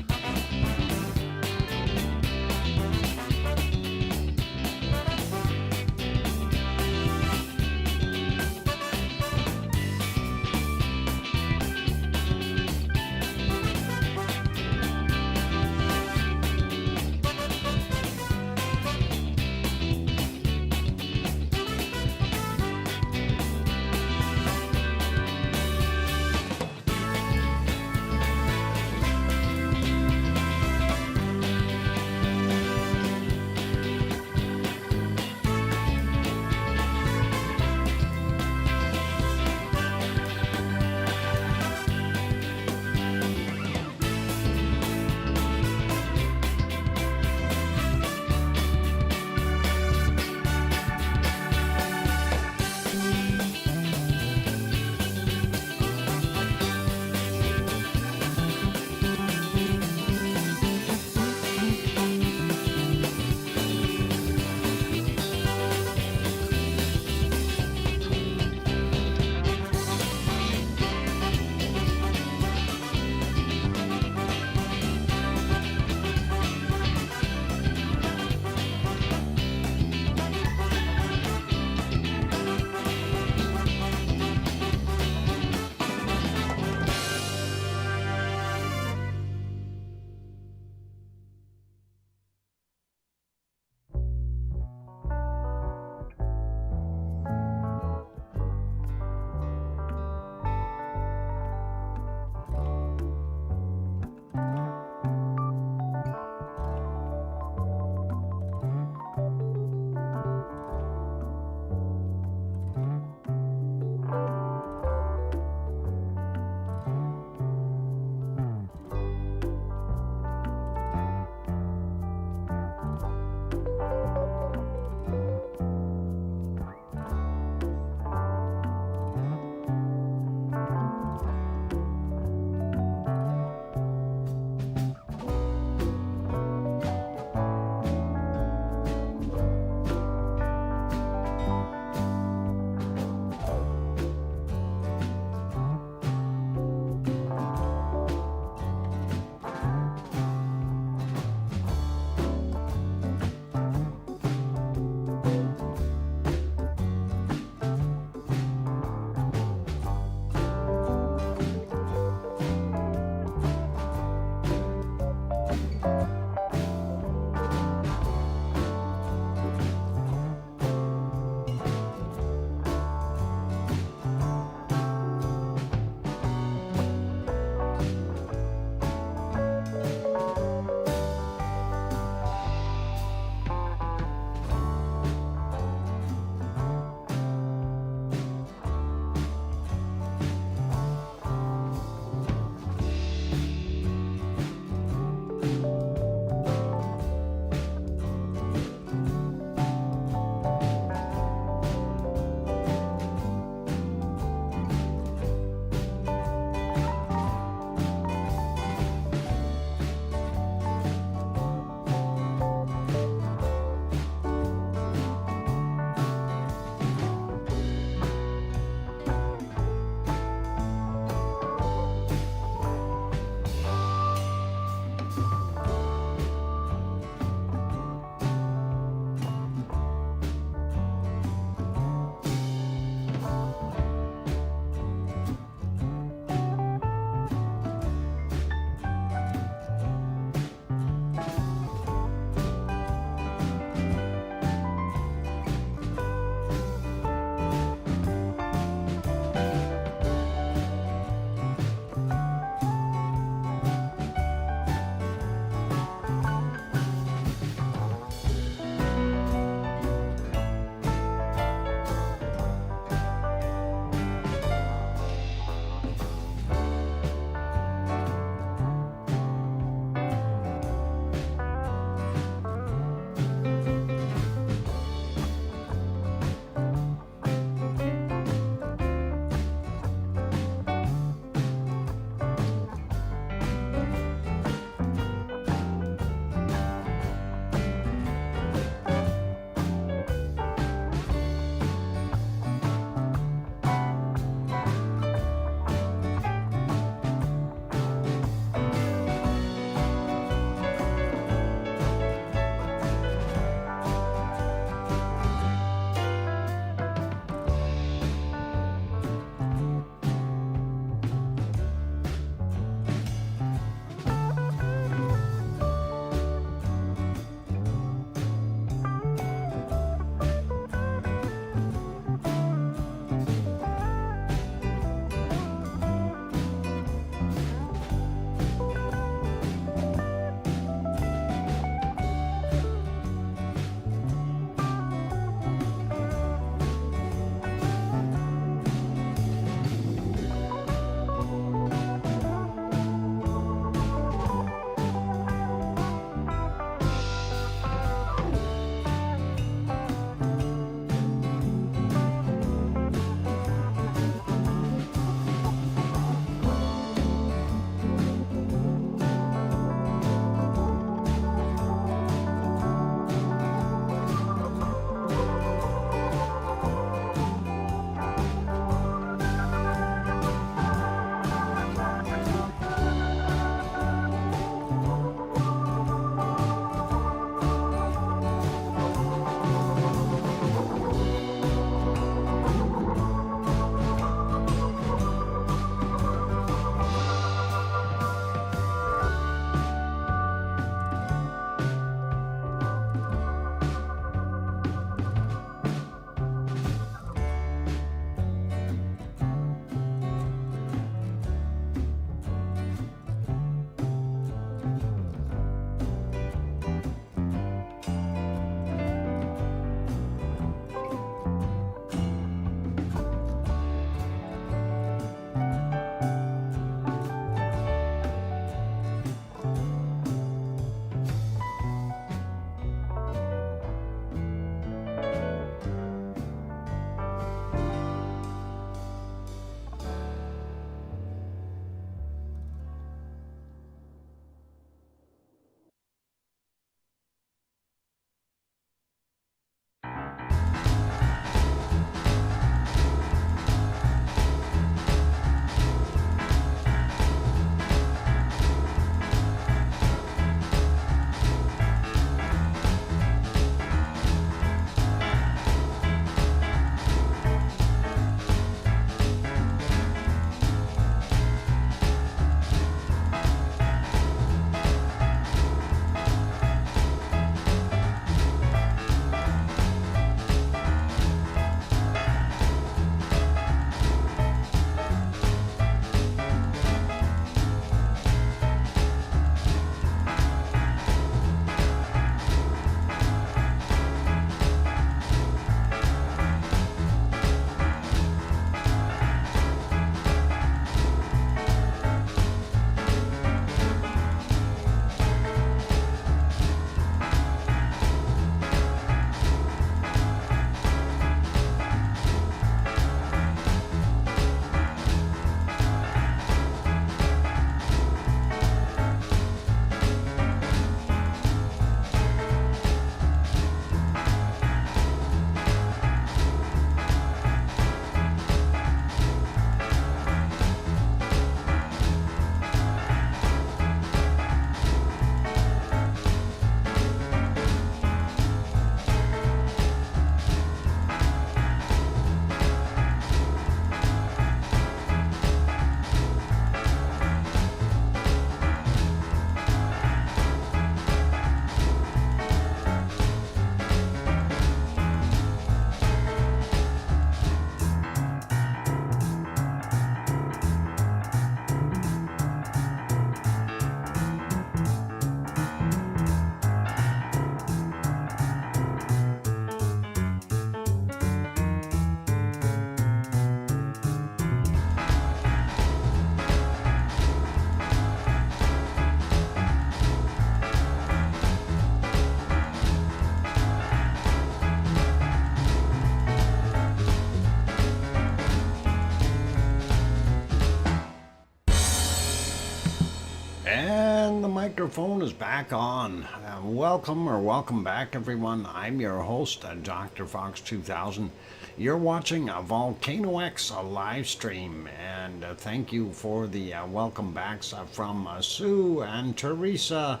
And the microphone is back on. Welcome back, everyone. I'm your host, DrFox2000. You're watching a VolcanoX live stream, and thank you for the welcome backs from Sue and Teresa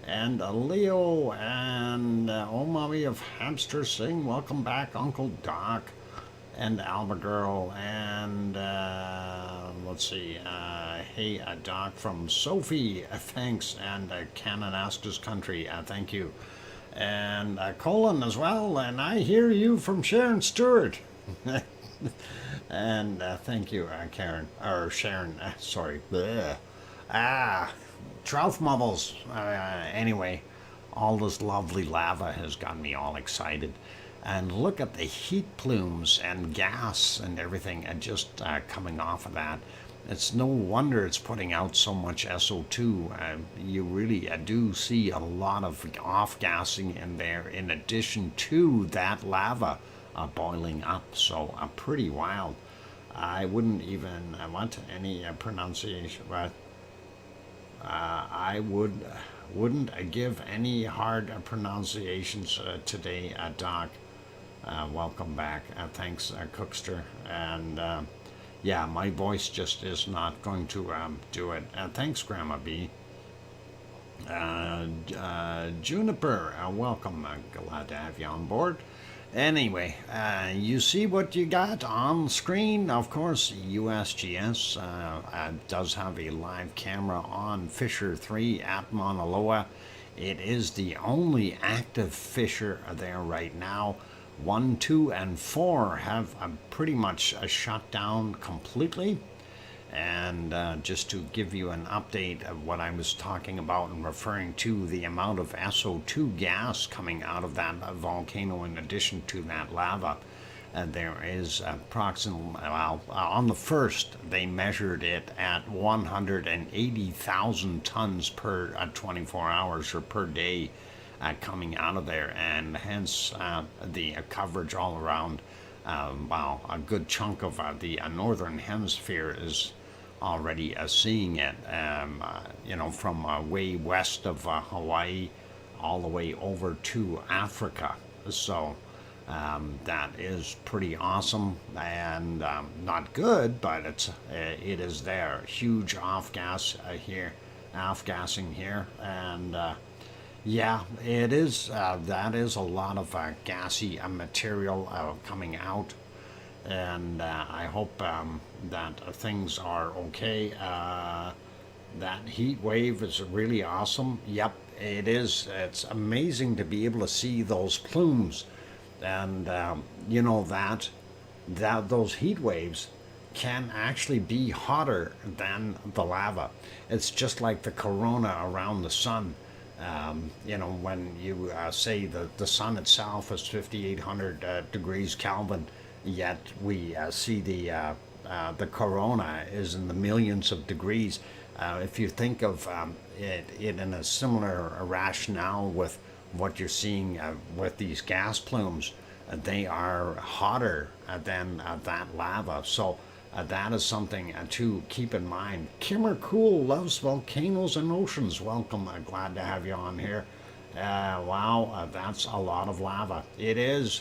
and Leo and Oh Mommy of Hamster Sing. Welcome back, Uncle Doc and Alba Girl, and let's see, hey Doc from Sophie, thanks, and Kananaska's Country, thank you, and Colin as well, and I hear you from Sharon Stewart. And thank you, Karen, or Sharon, sorry, Trout Mubbles. Anyway, all this lovely lava has got me all excited. And look at the heat plumes and gas and everything and just coming off of that. It's no wonder it's putting out so much SO2. You really do see a lot of off-gassing in there in addition to that lava boiling up. So pretty wild. I wouldn't even want any pronunciation, but I wouldn't give any hard pronunciations today, Doc. Welcome back. Thanks, Cookster. And yeah, my voice just is not going to do it. Thanks, Grandma B. Juniper, welcome. Glad to have you on board. Anyway, you see what you got on screen. Of course, USGS does have a live camera on Fissure 3 at Mauna Loa. It is the only active fissure there right now. 1, 2, and 4 have pretty much shut down completely. And just to give you an update of what I was talking about and referring to, the amount of SO2 gas coming out of that volcano in addition to that lava, there is approximately, well, on the 1st they measured it at 180,000 tons per 24 hours or per day coming out of there, and hence the coverage all around. Well, a good chunk of the northern hemisphere is already seeing it, from way west of Hawaii all the way over to Africa. So that is pretty awesome and not good, but it is there. Huge off-gassing here, and yeah, it is. That is a lot of gassy material coming out, and I hope that things are okay. That heat wave is really awesome. Yep, it is. It's amazing to be able to see those plumes, and that those heat waves can actually be hotter than the lava. It's just like the corona around the sun. When you say the sun itself is 5,800 degrees Kelvin, yet we see the corona is in the millions of degrees. If you think of it in a similar rationale with what you're seeing with these gas plumes, they are hotter than that lava. So that is something to keep in mind. Kimmer Cool loves volcanoes and oceans. Welcome. Glad to have you on here. Wow, that's a lot of lava. It is.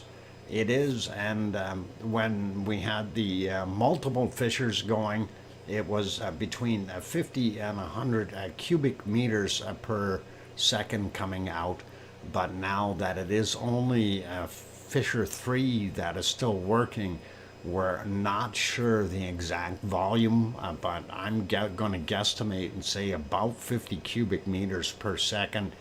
And when we had the multiple fissures going, it was between 50 and 100 cubic meters per second coming out. But now that it is only fissure 3 that is still working, we're not sure the exact volume, but I'm going to guesstimate and say about 50 cubic meters per second,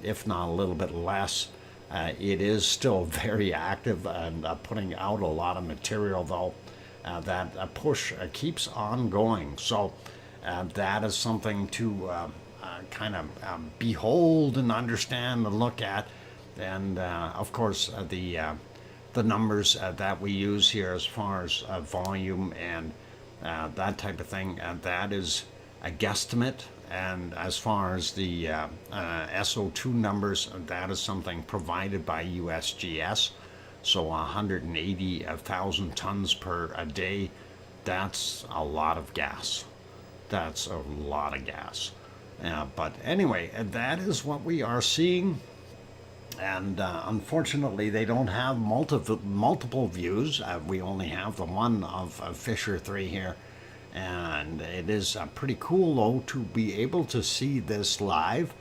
if not a little bit less. It is still very active and putting out a lot of material, though. That push keeps on going. So that is something to kind of behold and understand and look at. And of course, the numbers that we use here as far as volume and that type of thing, that is a guesstimate. And as far as the SO2 numbers, that is something provided by USGS. So 180,000 tons per day, that's a lot of gas. That's a lot of gas. But anyway, that is what we are seeing. And unfortunately, they don't have multiple views. We only have the one of Fisher 3 here. And it is pretty cool, though, to be able to see this live.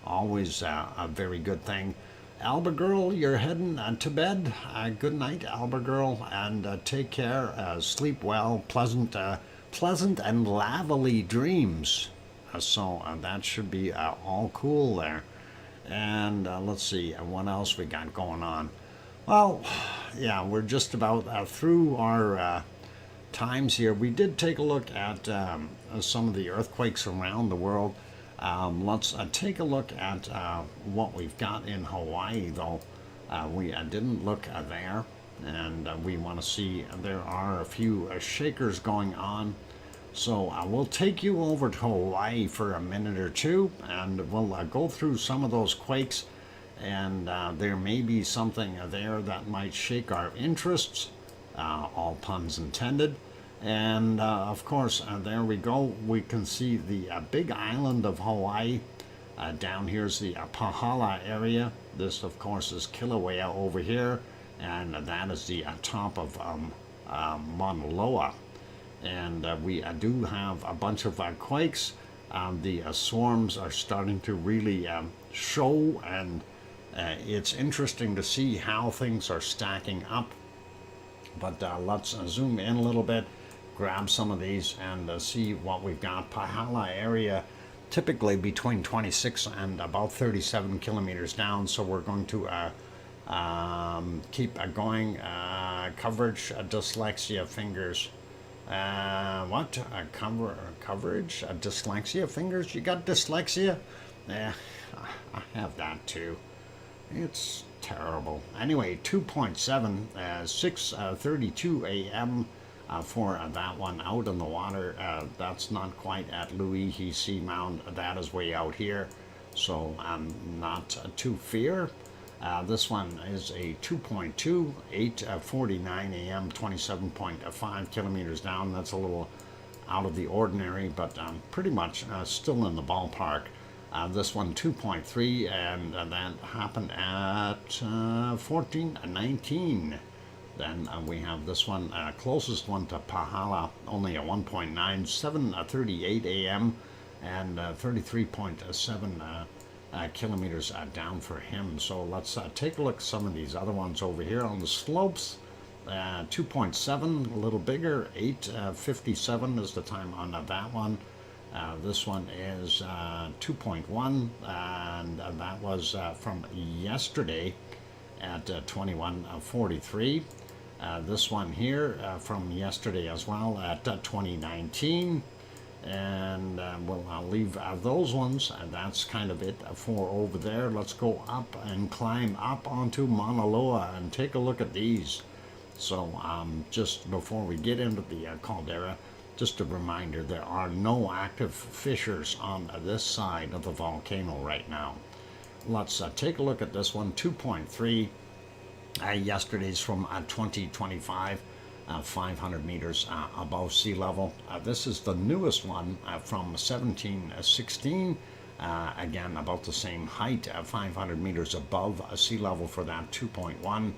Always a very good thing. Alba Girl, you're heading to bed. Good night, Alba Girl, and take care. Sleep well. Pleasant and lavely dreams. So that should be all cool there. And let's see what else we got going on. Well, yeah, we're just about through our times here. We did take a look at some of the earthquakes around the world. Let's take a look at what we've got in Hawaii, though. We didn't look there, and we want to see there are a few shakers going on. So we'll take you over to Hawaii for a minute or two, and we'll go through some of those quakes, and there may be something there that might shake our interests, all puns intended. And of course, there we go. We can see the big island of Hawaii. Down here's the Pahala area. This, of course, is Kilauea over here, and that is the top of Mauna Loa. And we do have a bunch of quakes. The swarms are starting to really show, and it's interesting to see how things are stacking up. But let's zoom in a little bit, grab some of these, and see what we've got. Pahala area, typically between 26 and about 37 kilometers down. So we're going to keep going. Coverage, dyslexia, fingers. Coverage, dyslexia, fingers? You got dyslexia? Yeah, I have that too. It's terrible. Anyway, 2.7, 6:32 a.m. For that one out in the water. That's not quite at Louis Seamound. That is way out here, so not to fear. This one is a 2.2, 8:49 a.m., 27.5 kilometers down. That's a little out of the ordinary, but pretty much still in the ballpark. This one 2.3, and that happened at 14:19. Then we have this one, closest one to Pahala, only a 1.9, 7:38 a.m., and 33.7 kilometers down for him. So let's take a look at some of these other ones over here on the slopes. 2.7, a little bigger, 8:57 is the time on that one. This one is 2.1, and that was from yesterday at 21:43. This one here from yesterday as well at 2019. And I'll leave those ones. That's kind of it for over there. Let's go up and climb up onto Mauna Loa and take a look at these. So just before we get into the caldera, just a reminder, there are no active fissures on this side of the volcano right now. Let's take a look at this one, 2.3. Yesterday's from 2025. 500 meters above sea level. This is the newest one from 1716. Again, about the same height, 500 meters above sea level for that 2.1.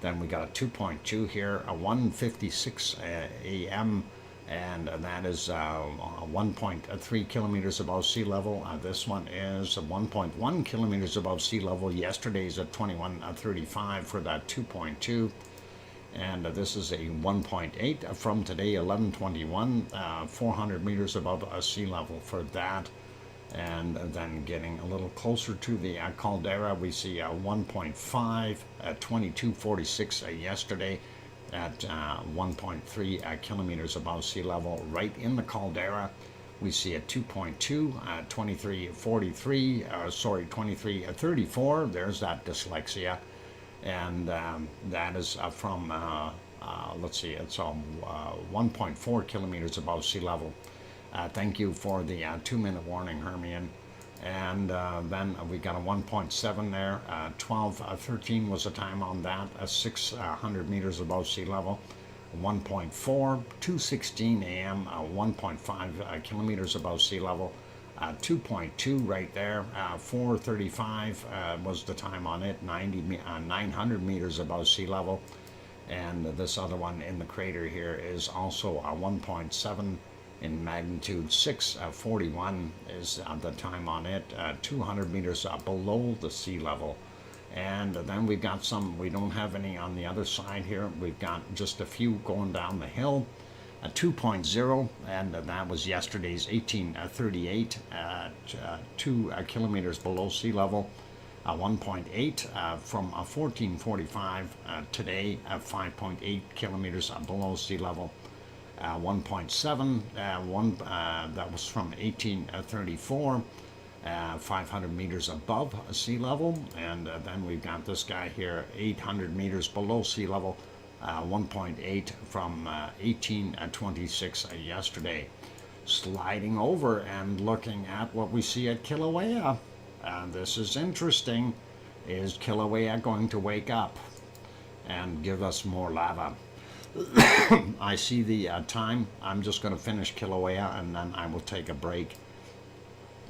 Then we got a 2.2 here, a 1:56 a.m., and that is 1.3 kilometers above sea level. This one is 1.1 kilometers above sea level. Yesterday's at 21:35 for that 2.2. And this is a 1.8 from today, 11:21, 400 meters above sea level for that. And then getting a little closer to the caldera, we see a 1.5 at 22:46 yesterday at 1.3 kilometers above sea level. Right in the caldera, we see a 2.2 at 23:43, 23:34. There's that dyslexia. And that is from, let's see, it's 1.4 kilometers above sea level. Thank you for the 2-minute warning, Hermione. And then we got a 1.7 there. 12:13 was the time on that, 600 meters above sea level. 1.4, 2:16 a.m., 1.5 kilometers above sea level. 2.2 right there. 4:35 was the time on it, 900 meters above sea level. And this other one in the crater here is also 1.7 in magnitude. 6:41 is the time on it, 200 meters below the sea level. And then we've got some, we don't have any on the other side here. We've got just a few going down the hill. 2.0, and that was yesterday's 1838 at 2 kilometers below sea level. 1.8 from 1445 today at 5.8 kilometers below sea level. 1.7 that was from 1834, 500 meters above sea level. And then we've got this guy here, 800 meters below sea level. 1.8 from 1826 yesterday. Sliding over and looking at what we see at Kilauea. This is interesting. Is Kilauea going to wake up and give us more lava? I see the time. I'm just going to finish Kilauea and then I will take a break.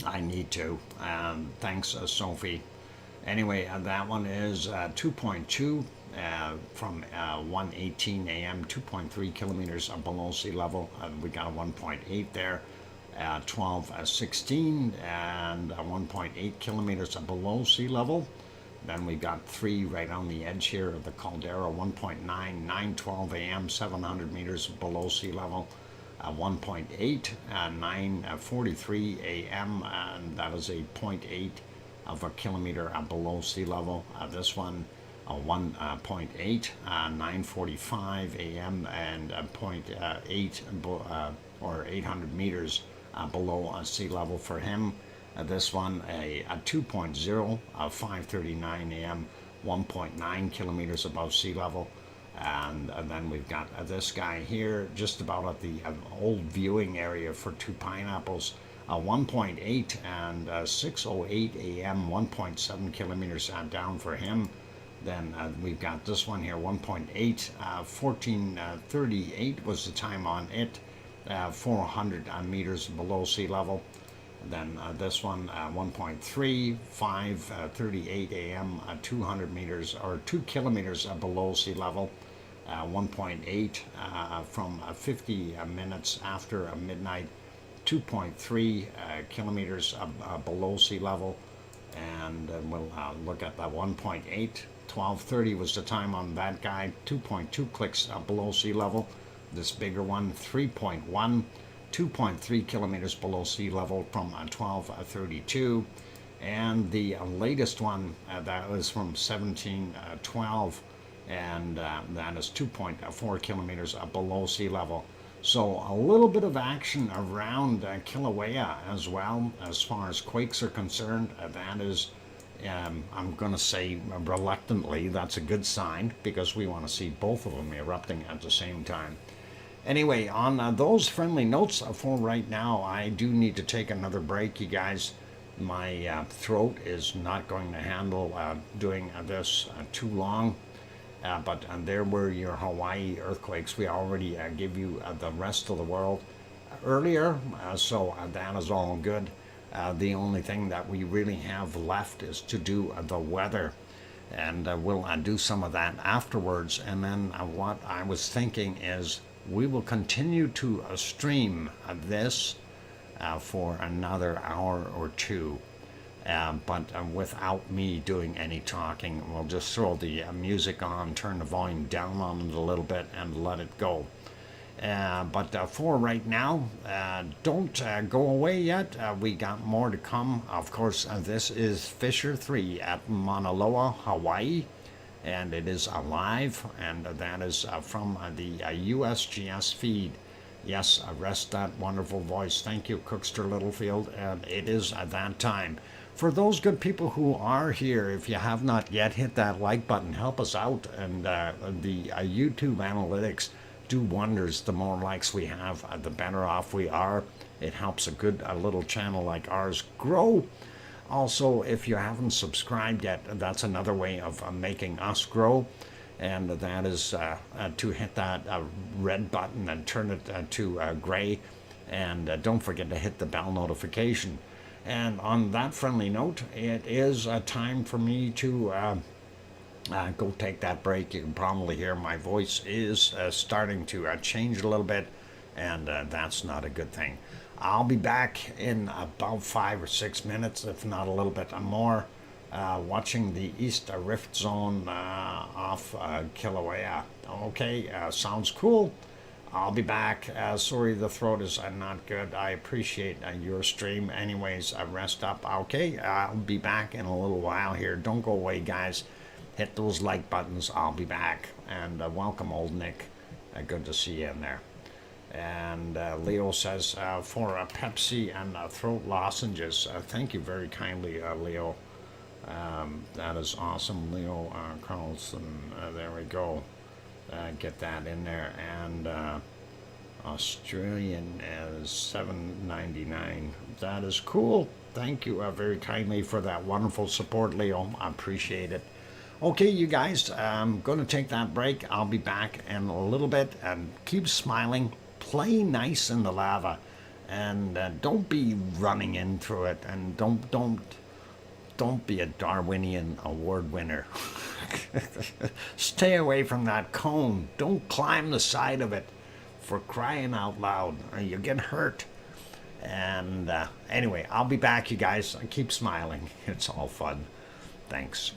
I need to. Thanks, Sophie. Anyway, that one is 2.2 from 1:18 a.m., 2.3 kilometers below sea level. We got a 1.8 there, 12:16, and 1.8 kilometers below sea level. Then we got 3 right on the edge here of the caldera, 1.9, 9:12 a.m., 700 meters below sea level. 1.8, 9:43 a.m., and that is a 0.8 of a kilometer below sea level. This one, 1.8, 9:45 a.m., and 0.8 or 800 meters below sea level for him. This one, a 2.0, 5:39 a.m., 1.9 kilometers above sea level. And then we've got this guy here, just about at the old viewing area for 2 pineapples. 1.8 and 6:08 a.m., 1.7 kilometers down for him. Then we've got this one here, 1.8, 14:38 was the time on it, 400 meters below sea level. Then this one, 1.3, 5:38 a.m., 200 meters or 2 kilometers below sea level. 1.8 from 50 minutes after midnight, 2.3 kilometers below sea level. And we'll look at that 1.8. 12:30 was the time on that guy, 2.2 clicks below sea level. This bigger one, 3.1, 2.3 kilometers below sea level from 12:32. And the latest one, that was from 1712, and that is 2.4 kilometers below sea level. So a little bit of action around Kilauea as well, as far as quakes are concerned. That is, I'm going to say reluctantly, that's a good sign, because we want to see both of them erupting at the same time. Anyway, on those friendly notes for right now, I do need to take another break, you guys. My throat is not going to handle doing this too long. But there were your Hawaii earthquakes. We already gave you the rest of the world earlier, so that is all good. The only thing that we really have left is to do the weather, and we'll do some of that afterwards. And then what I was thinking is we will continue to stream this for another hour or two. But without me doing any talking. We'll just throw the music on, turn the volume down on it a little bit, and let it go. But for right now, don't go away yet. We got more to come. Of course, this is Fissure 3 at Mauna Loa, Hawaii, and it is alive, and that is from the USGS feed. Yes, rest that wonderful voice. Thank you, Cookster Littlefield, and it is at that time. For those good people who are here, if you have not yet, hit that like button. Help us out. And the YouTube analytics do wonders. The more likes we have, the better off we are. It helps a good little channel like ours grow. Also, if you haven't subscribed yet, that's another way of making us grow. And that is to hit that red button and turn it to gray. And don't forget to hit the bell notification. And on that friendly note, it is time for me to go take that break. You can probably hear my voice is starting to change a little bit, and that's not a good thing. I'll be back in about 5 or 6 minutes, if not a little bit more, watching the East Rift Zone off Kilauea. Okay, sounds cool. I'll be back. Sorry, the throat is not good. I appreciate your stream. Anyways, rest up. Okay, I'll be back in a little while here. Don't go away, guys. Hit those like buttons. I'll be back. And welcome, old Nick. Good to see you in there. And Leo says, for a Pepsi and throat lozenges. Thank you very kindly, Leo. That is awesome, Leo Carlson. There we go. Get that in there. And Australian is $7.99. That is cool. Thank you very kindly for that wonderful support, Leo. I appreciate it. Okay, you guys, I'm going to take that break. I'll be back in a little bit, and keep smiling. Play nice in the lava, and don't be running in through it, and don't be a Darwinian award winner. Stay away from that cone. Don't climb the side of it, for crying out loud, or you get hurt. And anyway, I'll be back, you guys. Keep smiling. It's all fun. Thanks.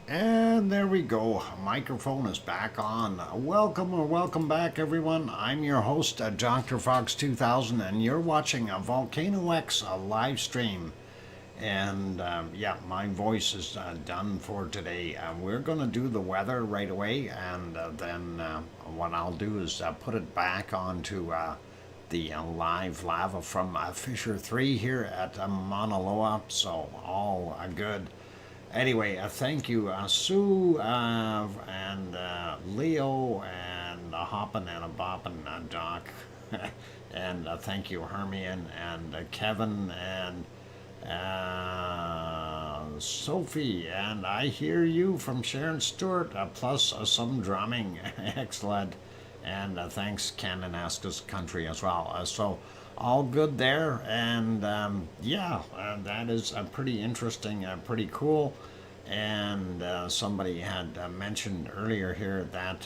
And there we go. Microphone is back on. Welcome or welcome back, everyone. I'm your host, DrFox2000, and you're watching a VolcanoX live stream. And yeah, my voice is done for today. We're going to do the weather right away, and then what I'll do is put it back onto the live lava from Fissure 3 here at Mauna Loa. So all good. Anyway, thank you, Sue and Leo and a hoppin' and a boppin' Doc. And thank you, Hermione and Kevin and Sophie. And I hear you from Sharon Stewart, plus some drumming. Excellent. And thanks, Cananaska's Country as well. So all good there. And yeah, that is pretty interesting, pretty cool. And somebody had mentioned earlier here that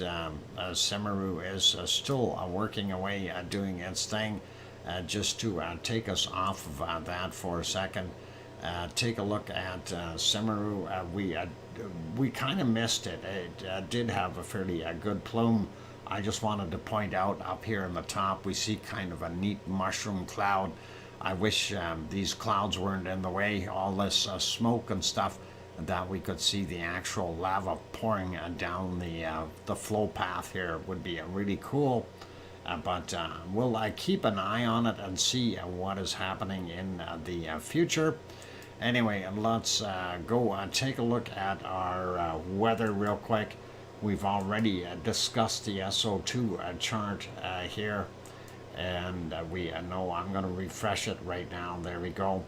Semeru is still working away, doing its thing. Just to take us off of that for a second, take a look at Semeru. We kind of missed it. It did have a fairly good plume. I just wanted to point out up here in the top, we see kind of a neat mushroom cloud. I wish these clouds weren't in the way, all this smoke and stuff, that we could see the actual lava pouring down the flow path here. Would be really cool. But we'll keep an eye on it and see what is happening in the future. Anyway, let's go take a look at our weather real quick. We've already discussed the SO2 chart here, and we know I'm going to refresh it right now. There we go.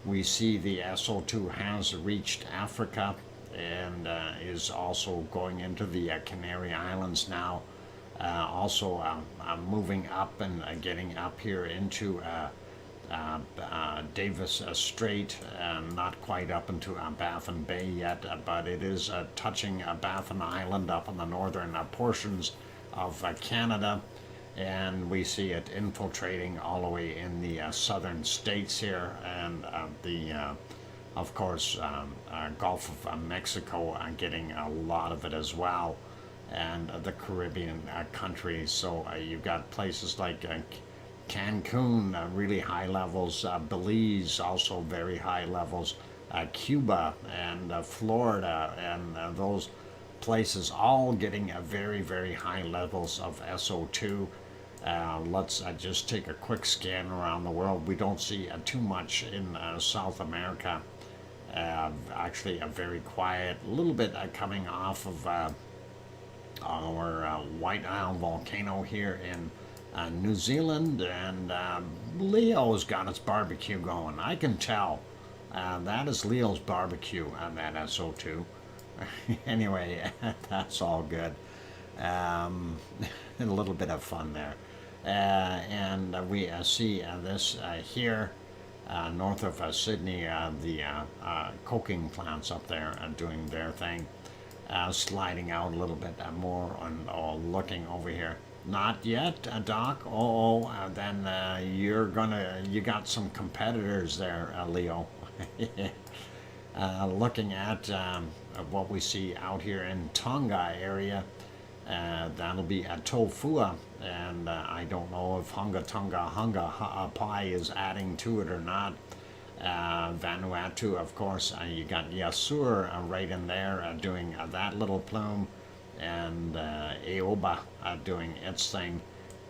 We see the SO2 has reached Africa and is also going into the Canary Islands now. Also moving up and getting up here into Davis Strait, not quite up into Baffin Bay yet, but it is touching Baffin Island up in the northern portions of Canada, and we see it infiltrating all the way in the southern states here, and of course Gulf of Mexico getting a lot of it as well, and the Caribbean countries. So you've got places like Cancun, really high levels, Belize, also very high levels, Cuba and Florida, and those places all getting very, very high levels of SO2. Let's just take a quick scan around the world. We don't see too much in South America. Actually, very quiet, a little bit coming off of our White Isle volcano here in New Zealand, and Leo's got its barbecue going. I can tell. That is Leo's barbecue on that SO2. Anyway, that's all good. A little bit of fun there. And we see this here north of Sydney, the coking plants up there doing their thing. Sliding out a little bit more on looking over here. Not yet, Doc. Then you got some competitors there, Leo. Looking at what we see out here in Tonga area, that'll be at Tofua, and I don't know if Hunga Pai is adding to it or not. Vanuatu, of course, you got Yasur right in there doing that little plume, and Aoba doing its thing,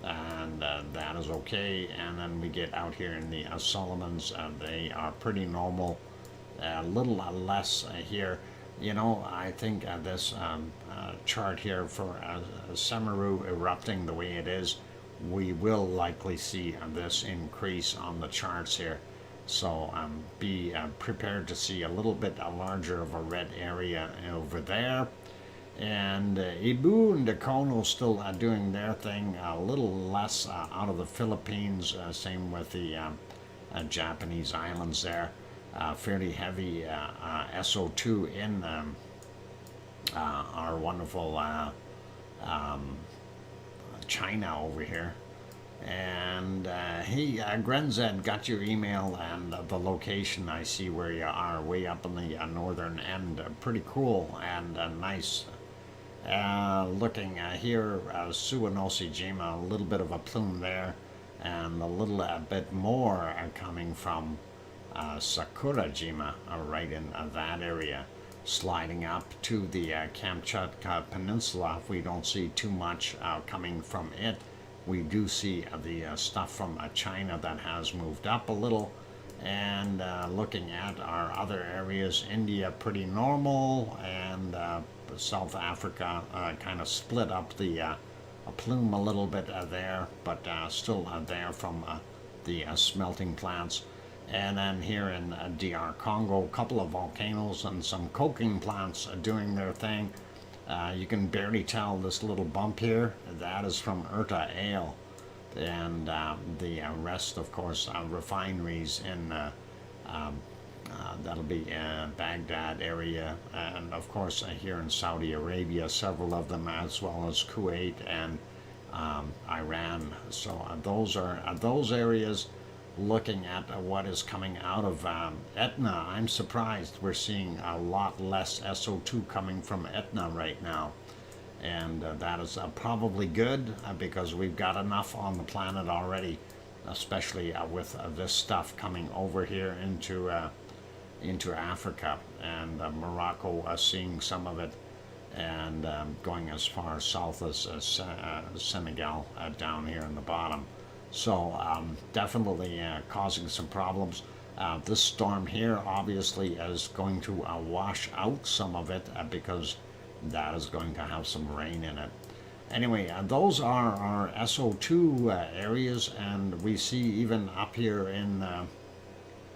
and that is okay. And then we get out here in the Solomons. They are pretty normal, a little less here. You know, I think this chart here for Semeru erupting the way it is, we will likely see this increase on the charts here. So be prepared to see a little bit larger of a red area over there. And Ibu and Dakono still doing their thing, a little less out of the Philippines, same with the Japanese islands there. Fairly heavy SO2 in our wonderful China over here. And hey, Grenzed, got your email and the location. I see where you are, way up in the northern end. Pretty cool and nice. Looking here, Suwanosejima, a little bit of a plume there, and a little bit more coming from Sakurajima, right in that area, sliding up to the Kamchatka Peninsula. We don't see too much coming from it. We do see the stuff from China that has moved up a little. And looking at our other areas, India pretty normal, and South Africa kind of split up the a plume a little bit there, but still there from the smelting plants. And then here in DR Congo, a couple of volcanoes and some coking plants doing their thing. You can barely tell this little bump here, that is from Urta Ale. And the rest, of course, refineries in that'll be Baghdad area, and of course here in Saudi Arabia, several of them, as well as Kuwait and Iran. So those are those areas. Looking at what is coming out of Etna, I'm surprised we're seeing a lot less SO2 coming from Etna right now. And that is probably good because we've got enough on the planet already, especially with this stuff coming over here into Africa, and Morocco seeing some of it, and going as far south as Senegal down here in the bottom. So definitely causing some problems. This storm here obviously is going to wash out some of it because that is going to have some rain in it. Anyway, those are our SO2 areas, and we see even up here in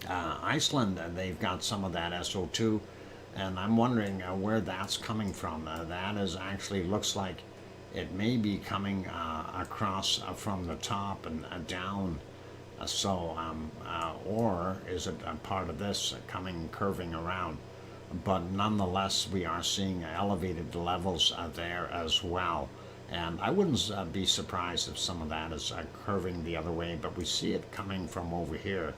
Iceland, they've got some of that SO2, and I'm wondering where that's coming from. That is actually looks like it may be coming across from the top and down. Or is it a part of this coming curving around? But nonetheless, we are seeing elevated levels there as well. And I wouldn't be surprised if some of that is curving the other way, but we see it coming from over here.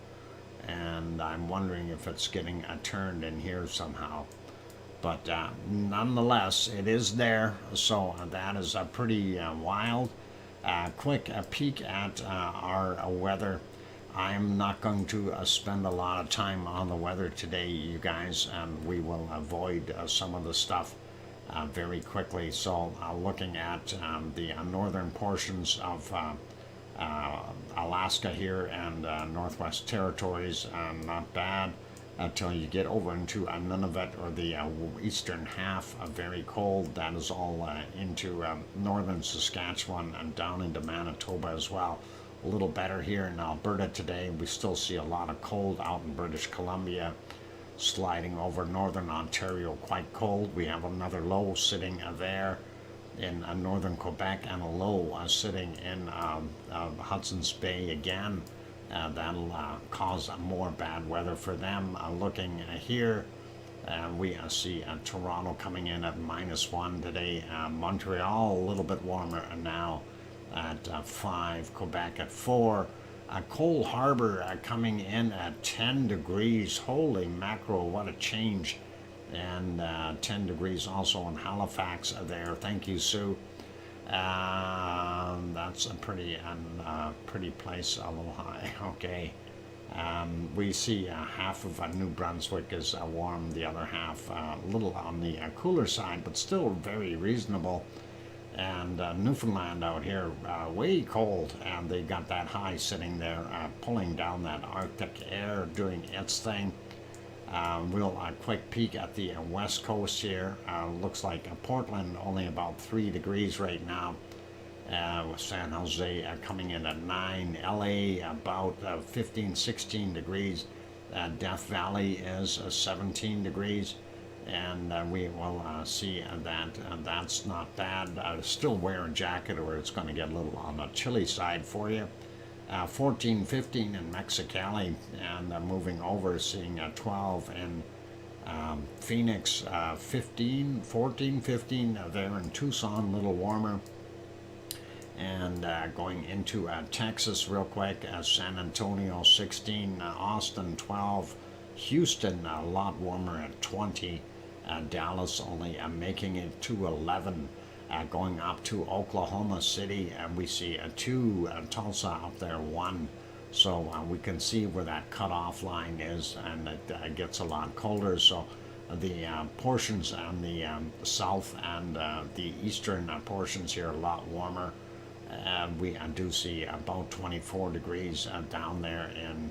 And I'm wondering if it's getting turned in here somehow. But nonetheless, it is there, so that is pretty wild. Quick peek at our weather. I'm not going to spend a lot of time on the weather today, you guys, and we will avoid some of the stuff very quickly. So looking at the northern portions of Alaska here and Northwest Territories, not bad. Until you get over into Nunavut or the eastern half, very cold. That is all into northern Saskatchewan and down into Manitoba as well. A little better here in Alberta today. We still see a lot of cold out in British Columbia, sliding over northern Ontario, quite cold. We have another low sitting there in northern Quebec, and a low sitting in Hudson's Bay again. That'll cause more bad weather for them. Looking here, we see Toronto coming in at -1 today. Montreal a little bit warmer now at 5. Quebec at 4. Cole Harbour coming in at 10 degrees. Holy mackerel, what a change. And 10 degrees also in Halifax there. Thank you, Sue. That's a pretty place, a little high. Okay. We see half of New Brunswick is warm, the other half a little on the cooler side, but still very reasonable. And Newfoundland out here, way cold, and they got that high sitting there, pulling down that Arctic air, doing its thing. We'll quick peek at the west coast here. Looks like Portland only about 3 degrees right now. San Jose coming in at 9. LA about 15, 16 degrees. Death Valley is 17 degrees. And we will see that that's not bad. Still wear a jacket or it's going to get a little on the chilly side for you. 14, 15 in Mexicali, and moving over, seeing 12 in Phoenix, 14, 15 there in Tucson, a little warmer. And going into Texas real quick, San Antonio 16, Austin 12, Houston a lot warmer at 20, Dallas only making it to 11, going up to Oklahoma City, and we see 2, Tulsa up there 1. So we can see where that cutoff line is, and it gets a lot colder. So the portions on the south and the eastern portions here are a lot warmer. We do see about 24 degrees down there in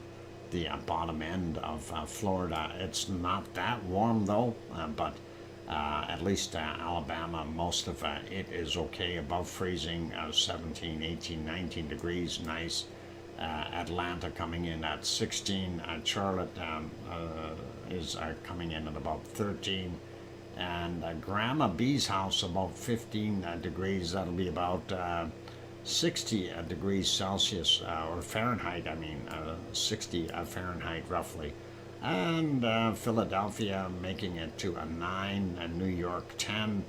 the bottom end of Florida. It's not that warm though, but at least Alabama, most of it is okay, above freezing, 17, 18, 19 degrees, nice. Atlanta coming in at 16, Charlotte is coming in at about 13, and Grandma B's house about 15 degrees. That'll be about 60 degrees Celsius, or Fahrenheit, 60 Fahrenheit roughly. And Philadelphia making it to a 9, New York 10,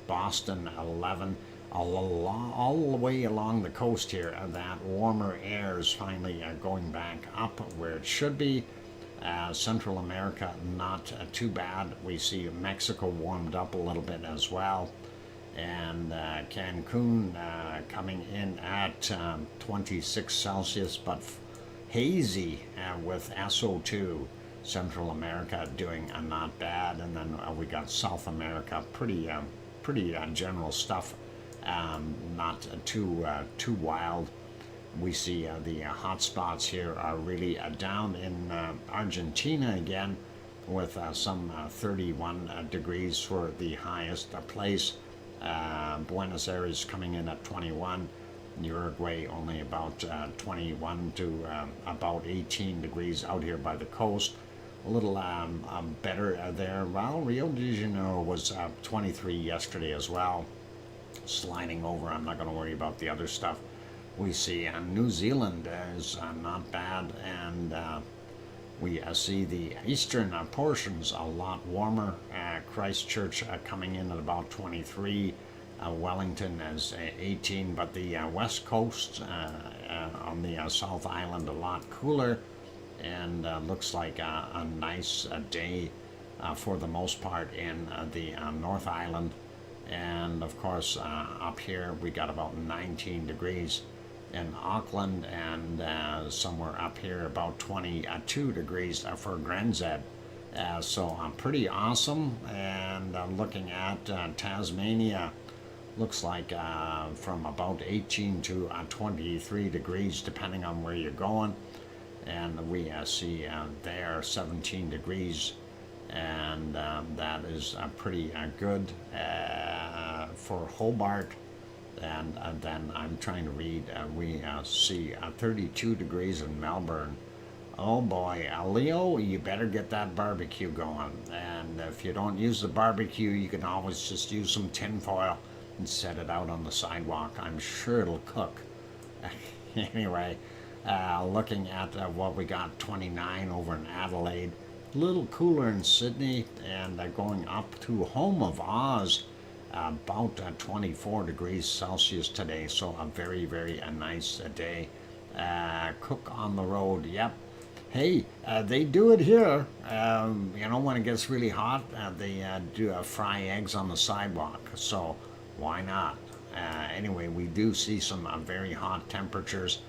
Boston 11. All the way along the coast here, that warmer air is finally going back up where it should be. Central America, not too bad. We see Mexico warmed up a little bit as well. And Cancun coming in at 26 Celsius, but hazy with SO2. Central America doing not bad. And then we got South America, pretty general stuff. Not too wild. We see the hot spots here are really down in Argentina again, with some 31 degrees for the highest place. Buenos Aires coming in at 21. Uruguay only about 21 to about 18 degrees out here by the coast. A little better there. Well, Rio de Janeiro was 23 yesterday as well. Sliding over, I'm not going to worry about the other stuff. We see New Zealand is not bad, and we see the eastern portions a lot warmer. Christchurch coming in at about 23. Wellington is 18, but the west coast on the South Island a lot cooler, and looks like a nice day for the most part in the North Island. And of course up here we got about 19 degrees in Auckland, and somewhere up here about 22 degrees for Grenz. So pretty awesome. And looking at Tasmania, looks like from about 18 to 23 degrees depending on where you're going. And we see there 17 degrees, and that is pretty good for Hobart. And then I'm trying to read, we see 32 degrees in Melbourne. Oh boy, Leo, you better get that barbecue going. And if you don't use the barbecue, you can always just use some tin foil and set it out on the sidewalk. I'm sure it'll cook. Anyway, looking at what we got, 29 over in Adelaide. A little cooler in Sydney, and going up to home of Oz, about 24 degrees Celsius today. So a very, very nice day. Cook on the road, yep. Hey, they do it here. When it gets really hot, they do fry eggs on the sidewalk. So why not? Anyway, we do see some very hot temperatures.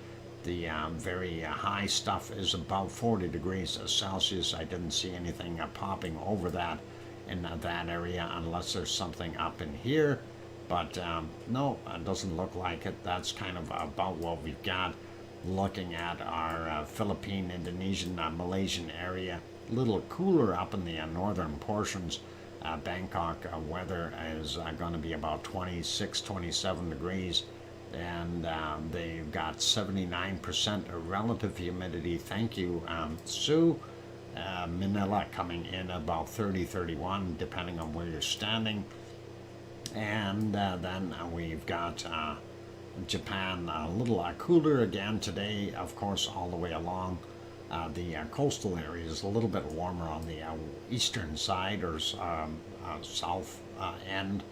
The very high stuff is about 40 degrees Celsius. I didn't see anything popping over that in that area unless there's something up in here. But no, it doesn't look like it. That's kind of about what we've got. Looking at our Philippine, Indonesian, Malaysian area, a little cooler up in the northern portions. Bangkok weather is going to be about 26, 27 degrees. And they've got 79% relative humidity. Thank you, Sue. Manila coming in about 30, 31, depending on where you're standing. And then we've got Japan a little cooler again today, of course, all the way along. The coastal area is a little bit warmer on the eastern side or south end.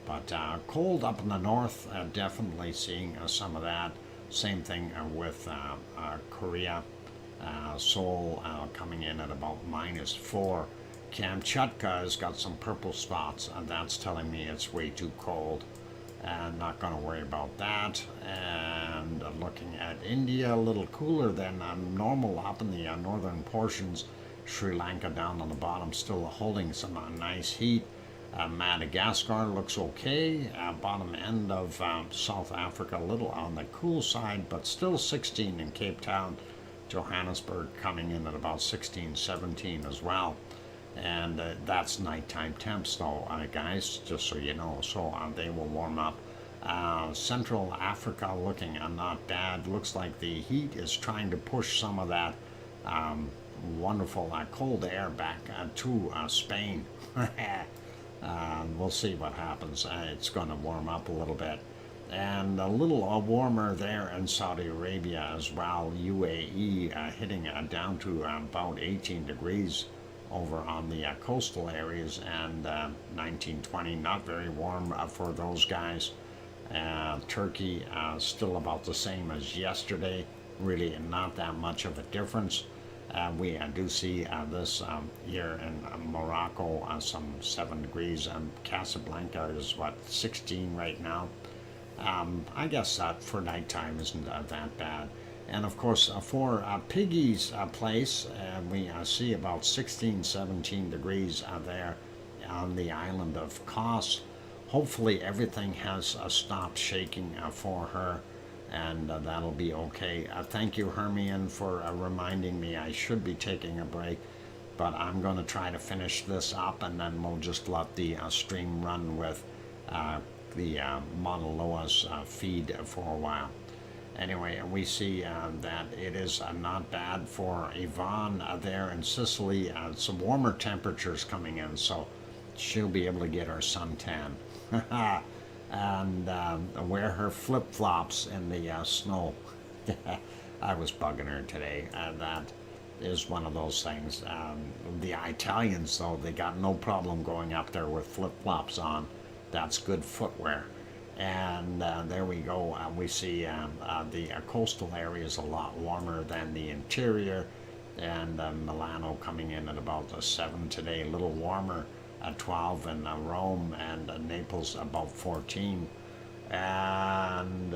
But cold up in the north, definitely seeing some of that. Same thing with Korea. Seoul coming in at about -4. Kamchatka has got some purple spots, and that's telling me it's way too cold. And not going to worry about that. And looking at India, a little cooler than normal up in the northern portions. Sri Lanka down on the bottom, still holding some nice heat. Madagascar looks okay. Bottom end of South Africa, a little on the cool side, but still 16 in Cape Town. Johannesburg coming in at about 16, 17 as well. And that's nighttime temps though, guys, just so you know. So they will warm up. Central Africa looking not bad. Looks like the heat is trying to push some of that wonderful cold air back to Spain. We'll see what happens. It's going to warm up a little bit. And a little warmer there in Saudi Arabia as well. UAE hitting down to about 18 degrees over on the coastal areas, and 19, 20, not very warm for those guys. Turkey still about the same as yesterday, really not that much of a difference. We do see this here in Morocco, some 7 degrees. Casablanca is what, 16 right now. I guess for nighttime isn't that bad. And of course, for Piggy's place, we see about 16, 17 degrees there on the island of Kos. Hopefully everything has stopped shaking for her, and that'll be okay. Thank you, Hermione, for reminding me I should be taking a break, but I'm going to try to finish this up, and then we'll just let the stream run with the Mauna Loa's feed for a while. Anyway, we see that it is not bad for Yvonne there in Sicily. Some warmer temperatures coming in, so she'll be able to get her suntan and wear her flip-flops in the snow. I was bugging her today. That is one of those things. The Italians, though, they got no problem going up there with flip-flops on. That's good footwear. And there we go. We see the coastal area is a lot warmer than the interior. And Milano coming in at about 7 today, a little warmer at 12 in Rome, and Naples about 14. And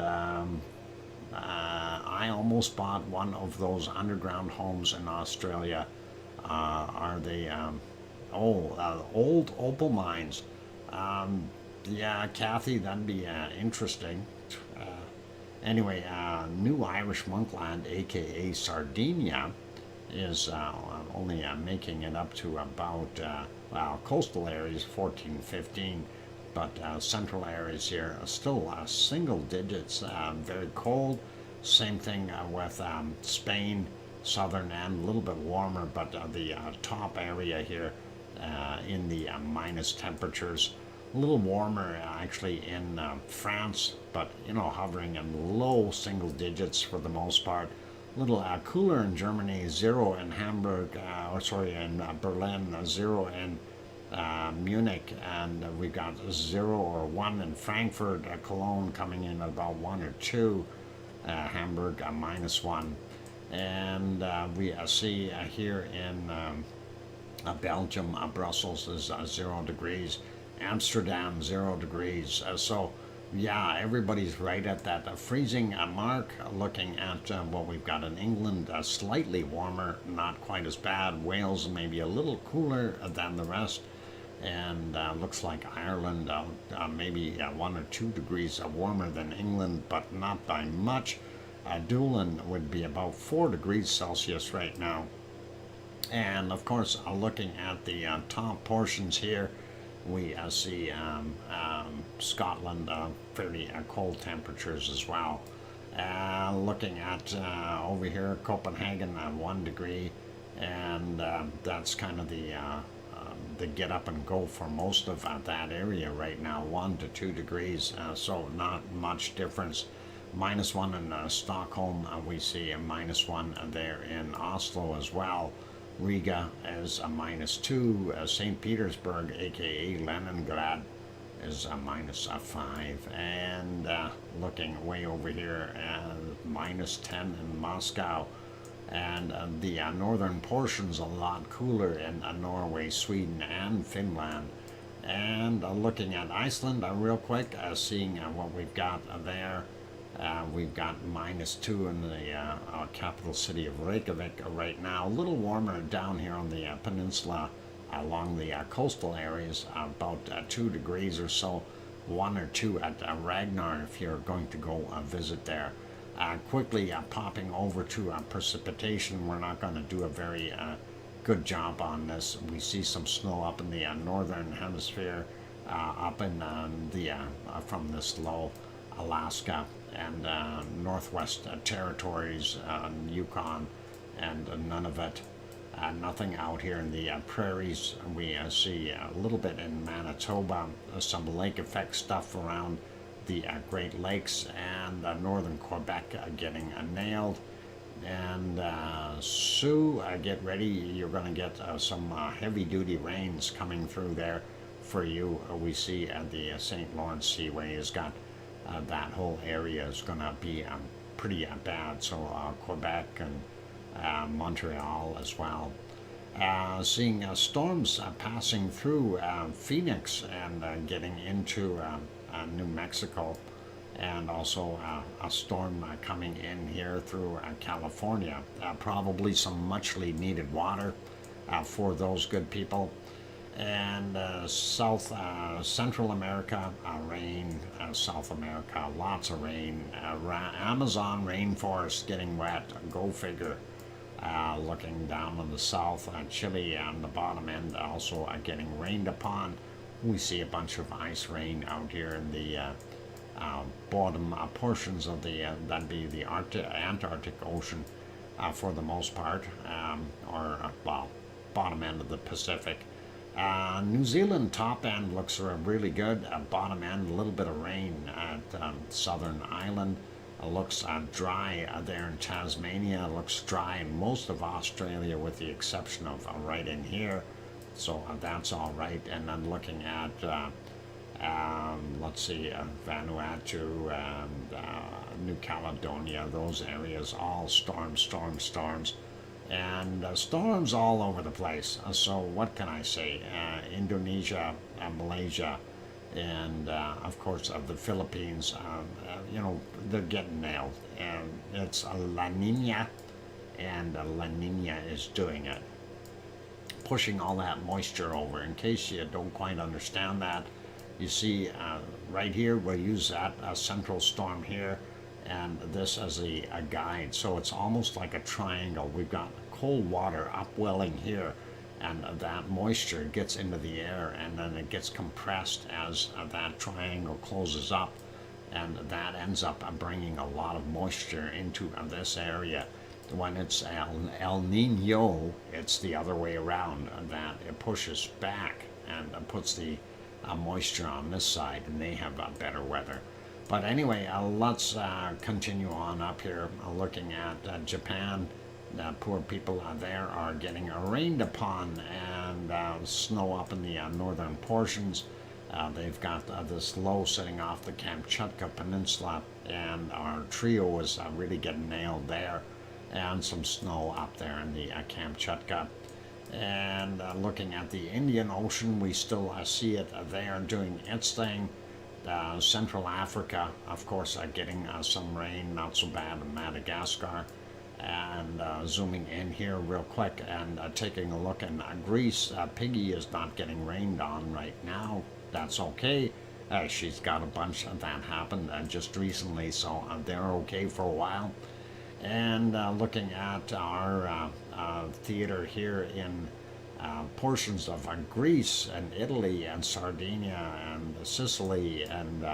I almost bought one of those underground homes in Australia. Are they old opal mines? Yeah, Kathy, that'd be interesting. Anyway, New Irish Monkland, aka Sardinia, is only making it up to about, coastal areas 14, 15, but central areas here are still single digits, very cold. Same thing with Spain, southern end, a little bit warmer, but the top area here in the minus temperatures. A little warmer actually in France, but hovering in low single digits for the most part. A little cooler in Germany, 0 in Hamburg, in Berlin, 0 in Munich, and we've got 0 or 1 in Frankfurt, Cologne coming in at about 1 or 2, Hamburg -1, and we see here in Belgium, Brussels is 0 degrees. Amsterdam 0 degrees. So yeah, everybody's right at that freezing mark. Looking at what we've got in England, slightly warmer, not quite as bad. Wales maybe a little cooler than the rest, and looks like Ireland maybe 1 or 2 degrees warmer than England, but not by much. Doolin would be about 4 degrees Celsius right now. And of course, looking at the top portions here, we see Scotland fairly cold temperatures as well. Looking at over here, Copenhagen 1 degree, and that's kind of the get up and go for most of that area right now, 1 to 2 degrees, so not much difference. -1 in Stockholm, we see a -1 there in Oslo as well. Riga is a -2. St. Petersburg, aka Leningrad, is -5, and looking way over here, -10 in Moscow, and the northern portion's a lot cooler in Norway, Sweden, and Finland. And looking at Iceland real quick, seeing what we've got there. We've got -2 in the capital city of Reykjavik right now. A little warmer down here on the peninsula along the coastal areas, about 2 degrees or so, 1 or 2 at Ragnar if you're going to go visit there. Quickly popping over to precipitation. We're not going to do a very good job on this. We see some snow up in the northern hemisphere, up in from this low Alaska and Northwest Territories, Yukon, and Nunavut. Nothing out here in the prairies. We see a little bit in Manitoba, some lake effect stuff around the Great Lakes, and northern Quebec getting nailed. And Sioux, get ready. You're going to get some heavy-duty rains coming through there for you. We see the St. Lawrence Seaway has got that whole area is going to be pretty bad. So Quebec and Montreal as well. Seeing storms passing through Phoenix and getting into New Mexico, and also a storm coming in here through California. Probably some muchly needed water for those good people. And Central America, rain. South America, lots of rain. Amazon rainforest getting wet, go figure. Looking down on the south, Chile on the bottom end also getting rained upon. We see a bunch of ice rain out here in the bottom portions of the, that'd be the Antarctic Ocean for the most part, well, bottom end of the Pacific. New Zealand top end looks really good. Bottom end, a little bit of rain at Southern Island. Looks dry there in Tasmania. Looks dry in most of Australia with the exception of right in here. So that's all right. And then looking at, let's see, Vanuatu and New Caledonia, those areas, all storms. And storms all over the place. So what can I say? Indonesia, Malaysia, and of course the Philippines, you know, they're getting nailed. And it's a La Nina, and La Nina is doing it. Pushing all that moisture over. In case you don't quite understand that, you see right here, we'll use that central storm here and this as a guide. So it's almost like a triangle. We've got cold water upwelling here, and that moisture gets into the air, and then it gets compressed as that triangle closes up, and that ends up bringing a lot of moisture into this area. When it's El Nino, it's the other way around, that it pushes back and puts the moisture on this side, and they have better weather. But anyway, let's continue on up here, looking at Japan. Poor people there are getting rained upon, and snow up in the northern portions. They've got this low sitting off the Kamchatka Peninsula, and our trio is really getting nailed there, and some snow up there in the Kamchatka. And looking at the Indian Ocean, we still see it there doing its thing. Central Africa, of course, getting some rain, not so bad in Madagascar. And zooming in here real quick and taking a look in Greece. Piggy is not getting rained on right now. That's okay. She's got a bunch that happened just recently, so they're okay for a while. And looking at our theater here in portions of Greece and Italy and Sardinia and Sicily, and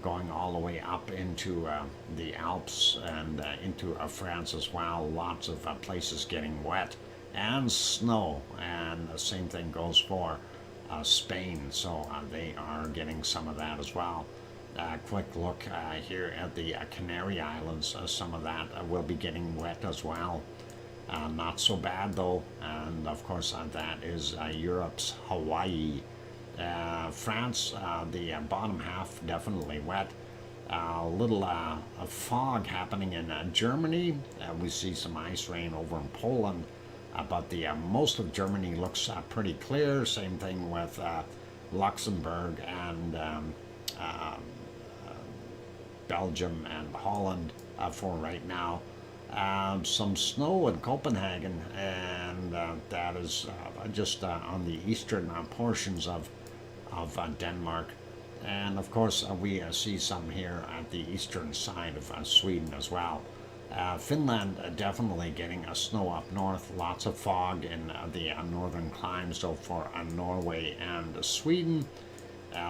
going all the way up into the Alps and into France as well. Lots of places getting wet and snow, and the same thing goes for Spain, so they are getting some of that as well. Quick look here at the Canary Islands. Some of that will be getting wet as well. Not so bad though, and of course that is Europe's Hawaii. France, the bottom half definitely wet. A little fog happening in Germany. We see some ice rain over in Poland, but the most of Germany looks pretty clear. Same thing with Luxembourg and Belgium and Holland for right now. Some snow in Copenhagen, and that is just on the eastern portions of Denmark. And of course, we see some here at the eastern side of Sweden as well. Finland definitely getting snow up north, lots of fog in the northern climes, so for Norway and Sweden.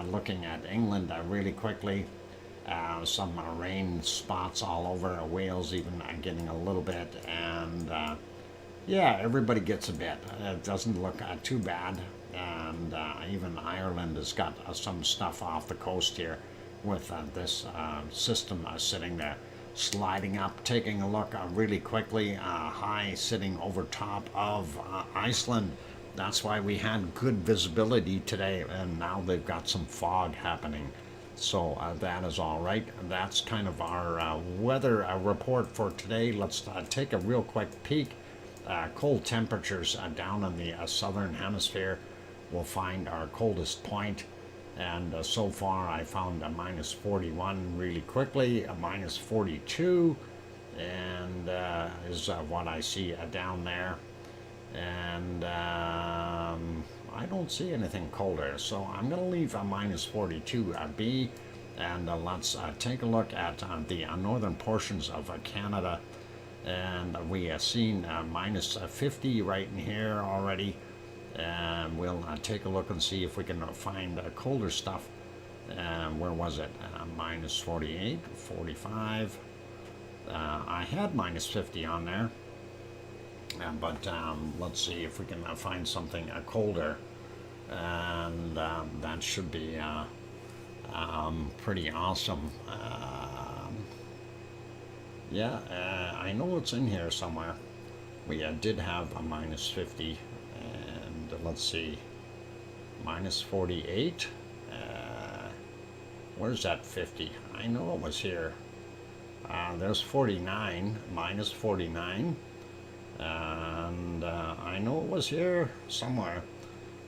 Looking at England really quickly, some rain spots all over, Wales even getting a little bit, and yeah, everybody gets a bit. It doesn't look too bad, and even Ireland has got some stuff off the coast here with this system sitting there, sliding up. Taking a look really quickly, high sitting over top of Iceland. That's why we had good visibility today, and now they've got some fog happening. So that is all right. That's kind of our weather report for today. Let's take a real quick peek. Cold temperatures down in the southern hemisphere. We'll find our coldest point, and so far I found a minus 41 really quickly, a minus 42, and is what I see down there. And I don't see anything colder, so I'm going to leave a minus 42 be, and let's take a look at the northern portions of Canada, and we have seen minus 50 right in here already, and we'll take a look and see if we can find colder stuff. Where was it? Minus 48, 45. I had minus 50 on there. But let's see if we can find something colder, and that should be pretty awesome. Yeah, I know it's in here somewhere. We did have a minus 50, and let's see, minus 48. Where's that 50? I know it was here. There's 49, minus 49. And I know it was here somewhere.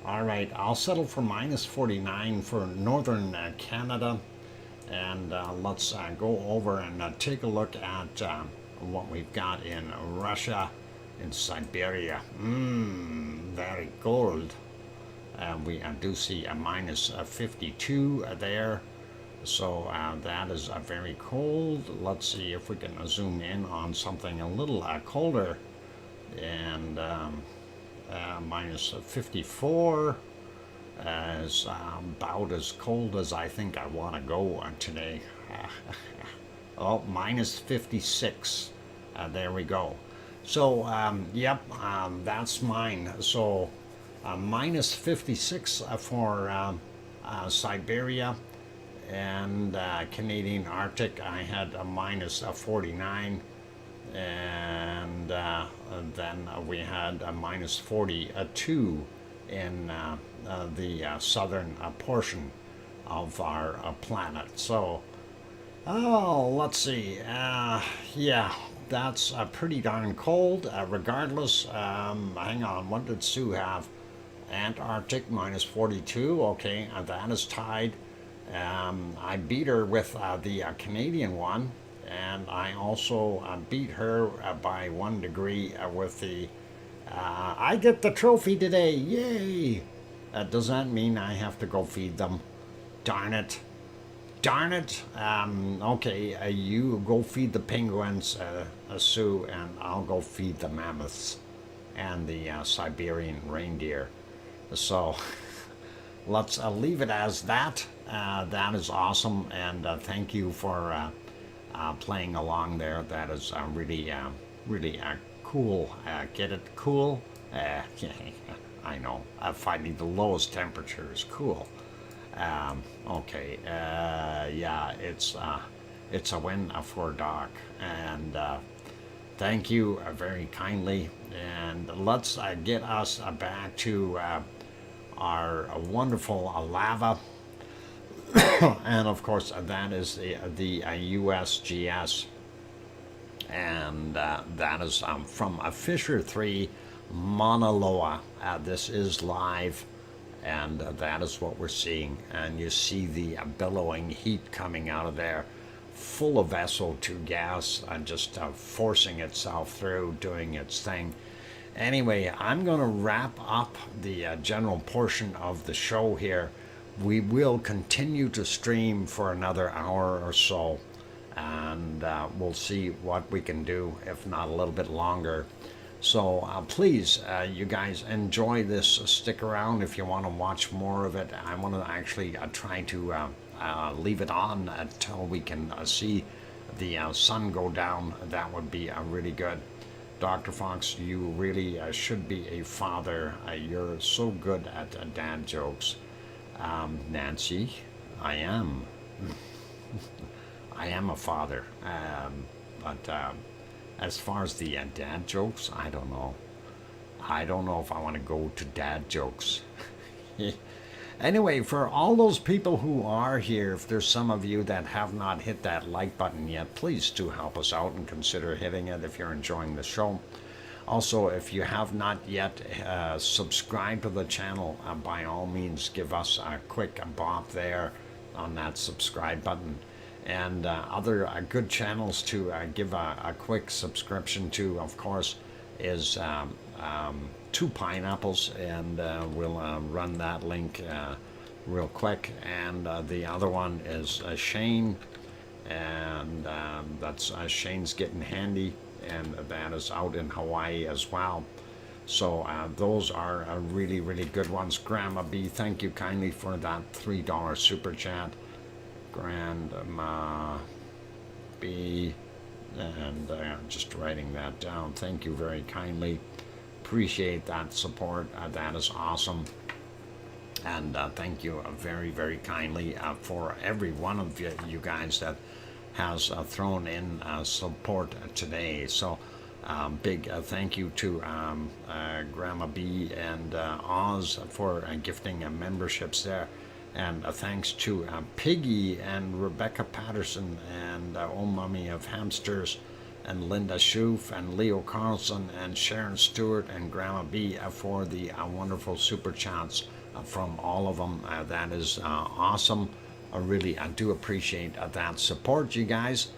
All right, I'll settle for minus 49 for northern Canada, and let's go over and take a look at what we've got in Russia, in Siberia. Very cold. We do see a minus 52 there, so that is very cold. Let's see if we can zoom in on something a little colder. And minus 54 is about as cold as I think I want to go today. Oh, minus 56. There we go. So, yep, that's mine. So, minus 56 for Siberia, and Canadian Arctic, I had a minus 49. And then we had a minus 42 in the southern portion of our planet. So, let's see. Yeah, that's pretty darn cold. Regardless, hang on, what did Sue have? Antarctic minus 42. Okay, that is tied. I beat her with the Canadian one. And I also beat her by 1 degree with the, I get the trophy today, yay! Does that mean I have to go feed them? Darn it. Darn it. Okay, you go feed the penguins, Sue, and I'll go feed the mammoths and the Siberian reindeer. So let's leave it as that. That is awesome, and thank you for playing along there. That is really, really cool. Get it? Cool? I know. Finding the lowest temperature is cool. Okay. Yeah, it's a win for Doc. And thank you very kindly. And let's get us back to our wonderful lava. And of course, that is the USGS. And that is from Fissure 3, Mauna Loa. This is live, and that is what we're seeing. And you see the billowing heat coming out of there, full of SO2 gas, just forcing itself through, doing its thing. Anyway, I'm going to wrap up the general portion of the show here. We will continue to stream for another hour or so, and we'll see what we can do, if not a little bit longer. So please, you guys, enjoy this. Stick around if you want to watch more of it. I want to actually try to leave it on until we can see the sun go down. That would be really good. Dr. Fox, you really should be a father. You're so good at dad jokes. Nancy, I am. I am a father. But as far as the dad jokes, I don't know. I don't know if I want to go to dad jokes. Anyway, for all those people who are here, if there's some of you that have not hit that like button yet, please do help us out and consider hitting it if you're enjoying the show. Also, if you have not yet subscribed to the channel, by all means, give us a quick bop there on that subscribe button. And other good channels to give a quick subscription to, of course, is Two Pineapples, and we'll run that link real quick. And the other one is Shane, and that's Shane's Getting Handy, and that is out in Hawaii as well. So those are really, really good ones. Grandma B, thank you kindly for that $3 super chat. Grandma B, and just writing that down. Thank you very kindly. Appreciate that support. That is awesome. And thank you very, very kindly for every one of you guys that has thrown in support today. So big thank you to Grandma B and Oz for gifting memberships there. And thanks to Piggy and Rebecca Patterson and Oh Mummy of Hamsters and Linda Schoof and Leo Carlson and Sharon Stewart and Grandma B for the wonderful super chats from all of them. That is awesome. I do appreciate that support, you guys.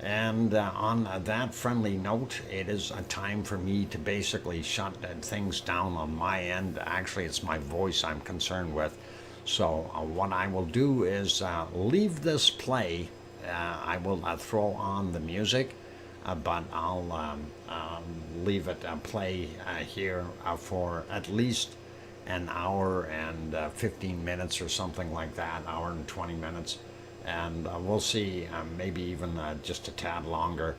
And on that friendly note, it is a time for me to basically shut things down on my end. Actually, it's my voice I'm concerned with. So what I will do is leave this play. I will throw on the music, but I'll leave it play here for at least an hour and 15 minutes or something like that, hour and 20 minutes. And we'll see, maybe even just a tad longer.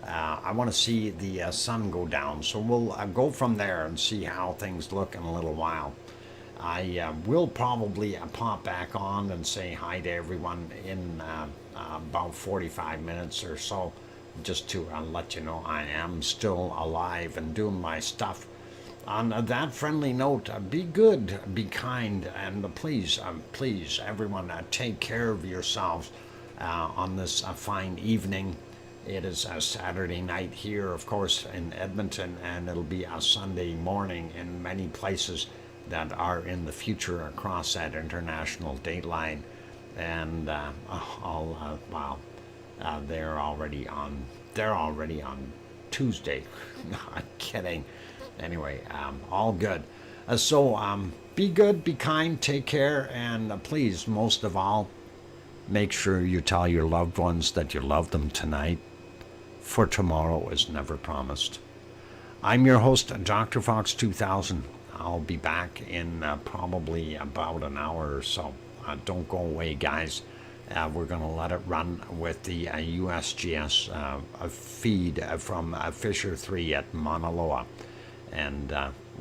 I want to see the sun go down. So we'll go from there and see how things look in a little while. I will probably pop back on and say hi to everyone in about 45 minutes or so, just to let you know I am still alive and doing my stuff. On that friendly note, be good, be kind, and please, everyone, take care of yourselves on this fine evening. It is a Saturday night here, of course, in Edmonton, and it'll be a Sunday morning in many places that are in the future across that international date line. And they're already on Tuesday. Not kidding. Anyway, all good. So be good, be kind, take care, and please, most of all, make sure you tell your loved ones that you love them tonight, for tomorrow is never promised. I'm your host, DrFox2000. I'll be back in probably about an hour or so. Don't go away, guys. We're going to let it run with the USGS feed from Fissure 3 at Mauna Loa. And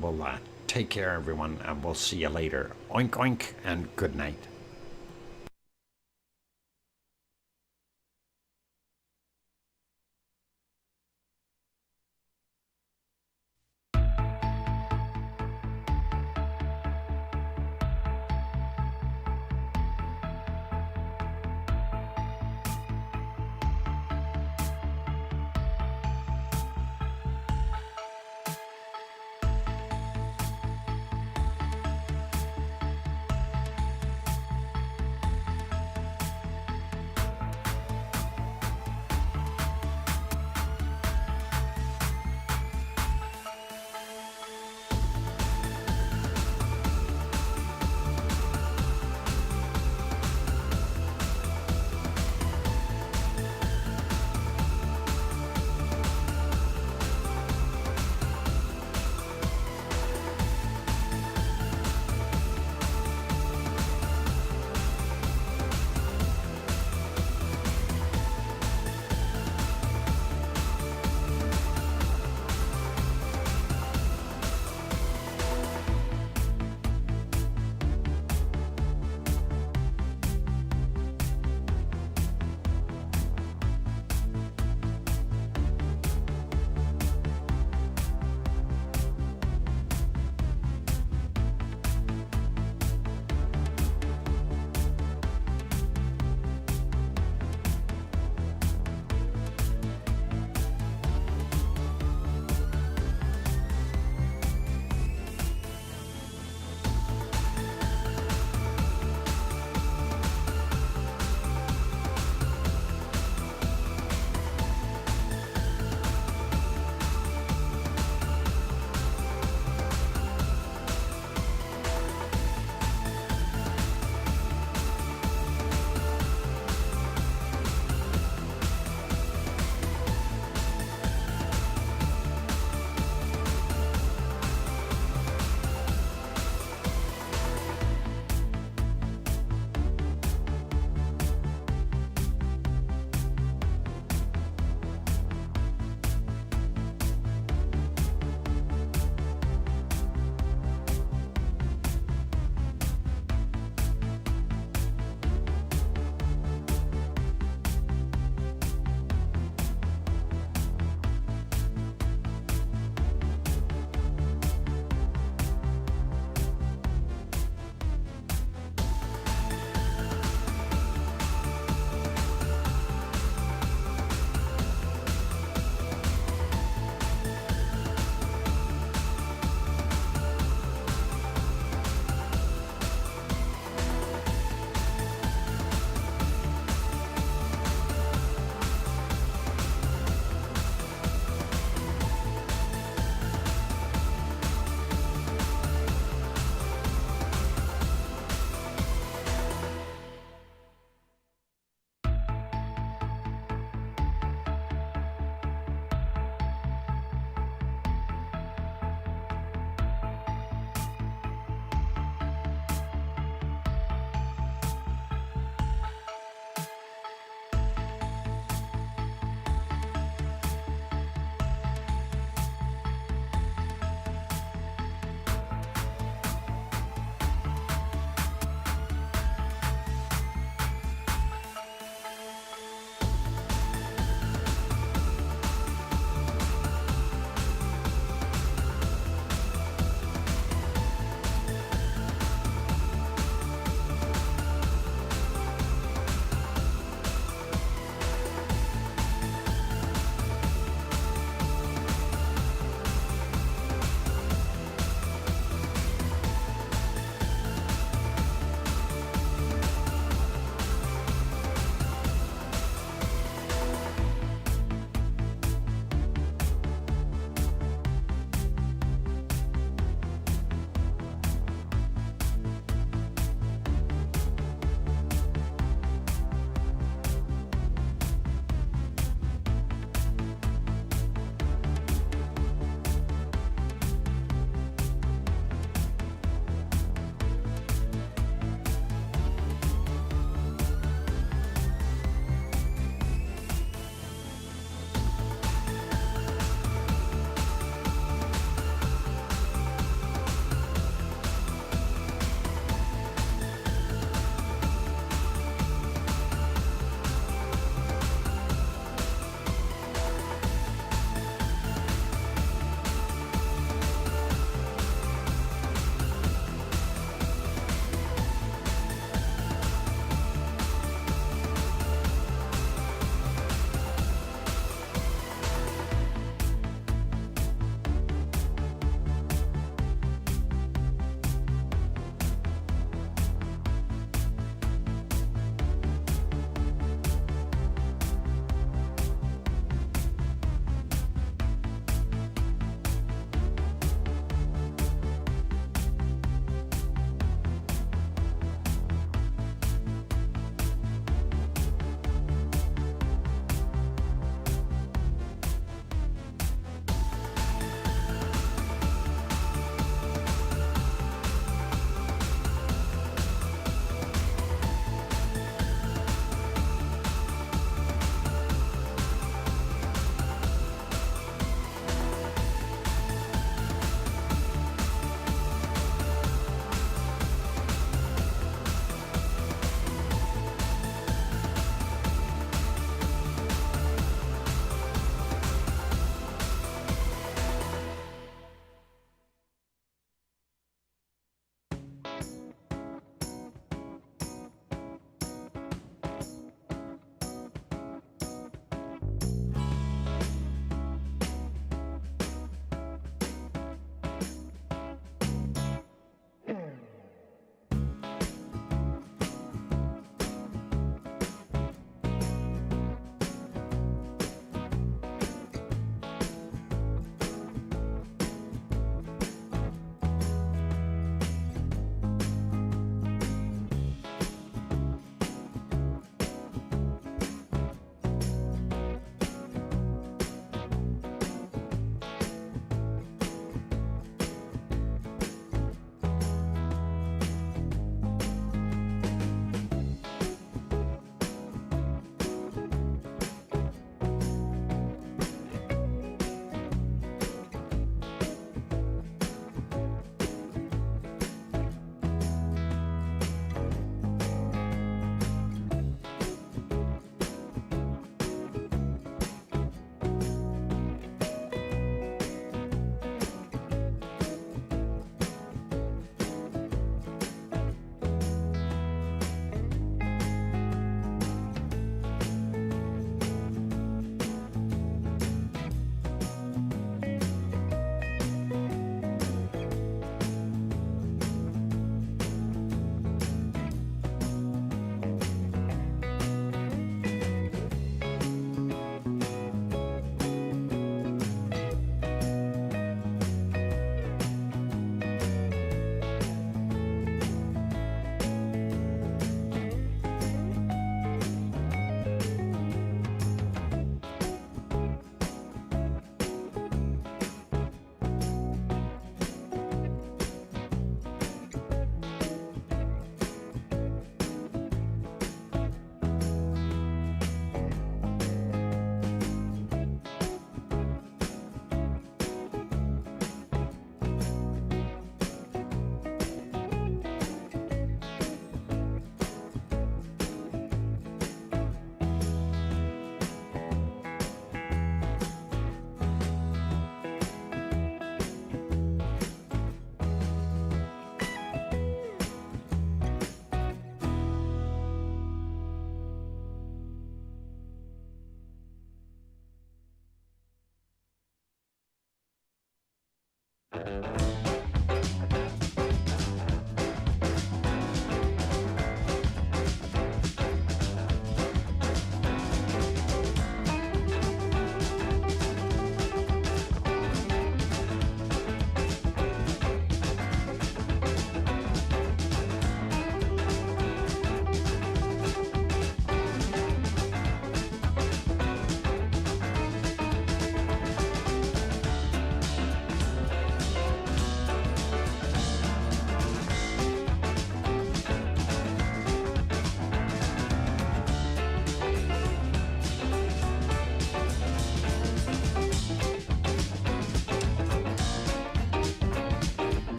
we'll take care, everyone, and we'll see you later. Oink, oink, and good night.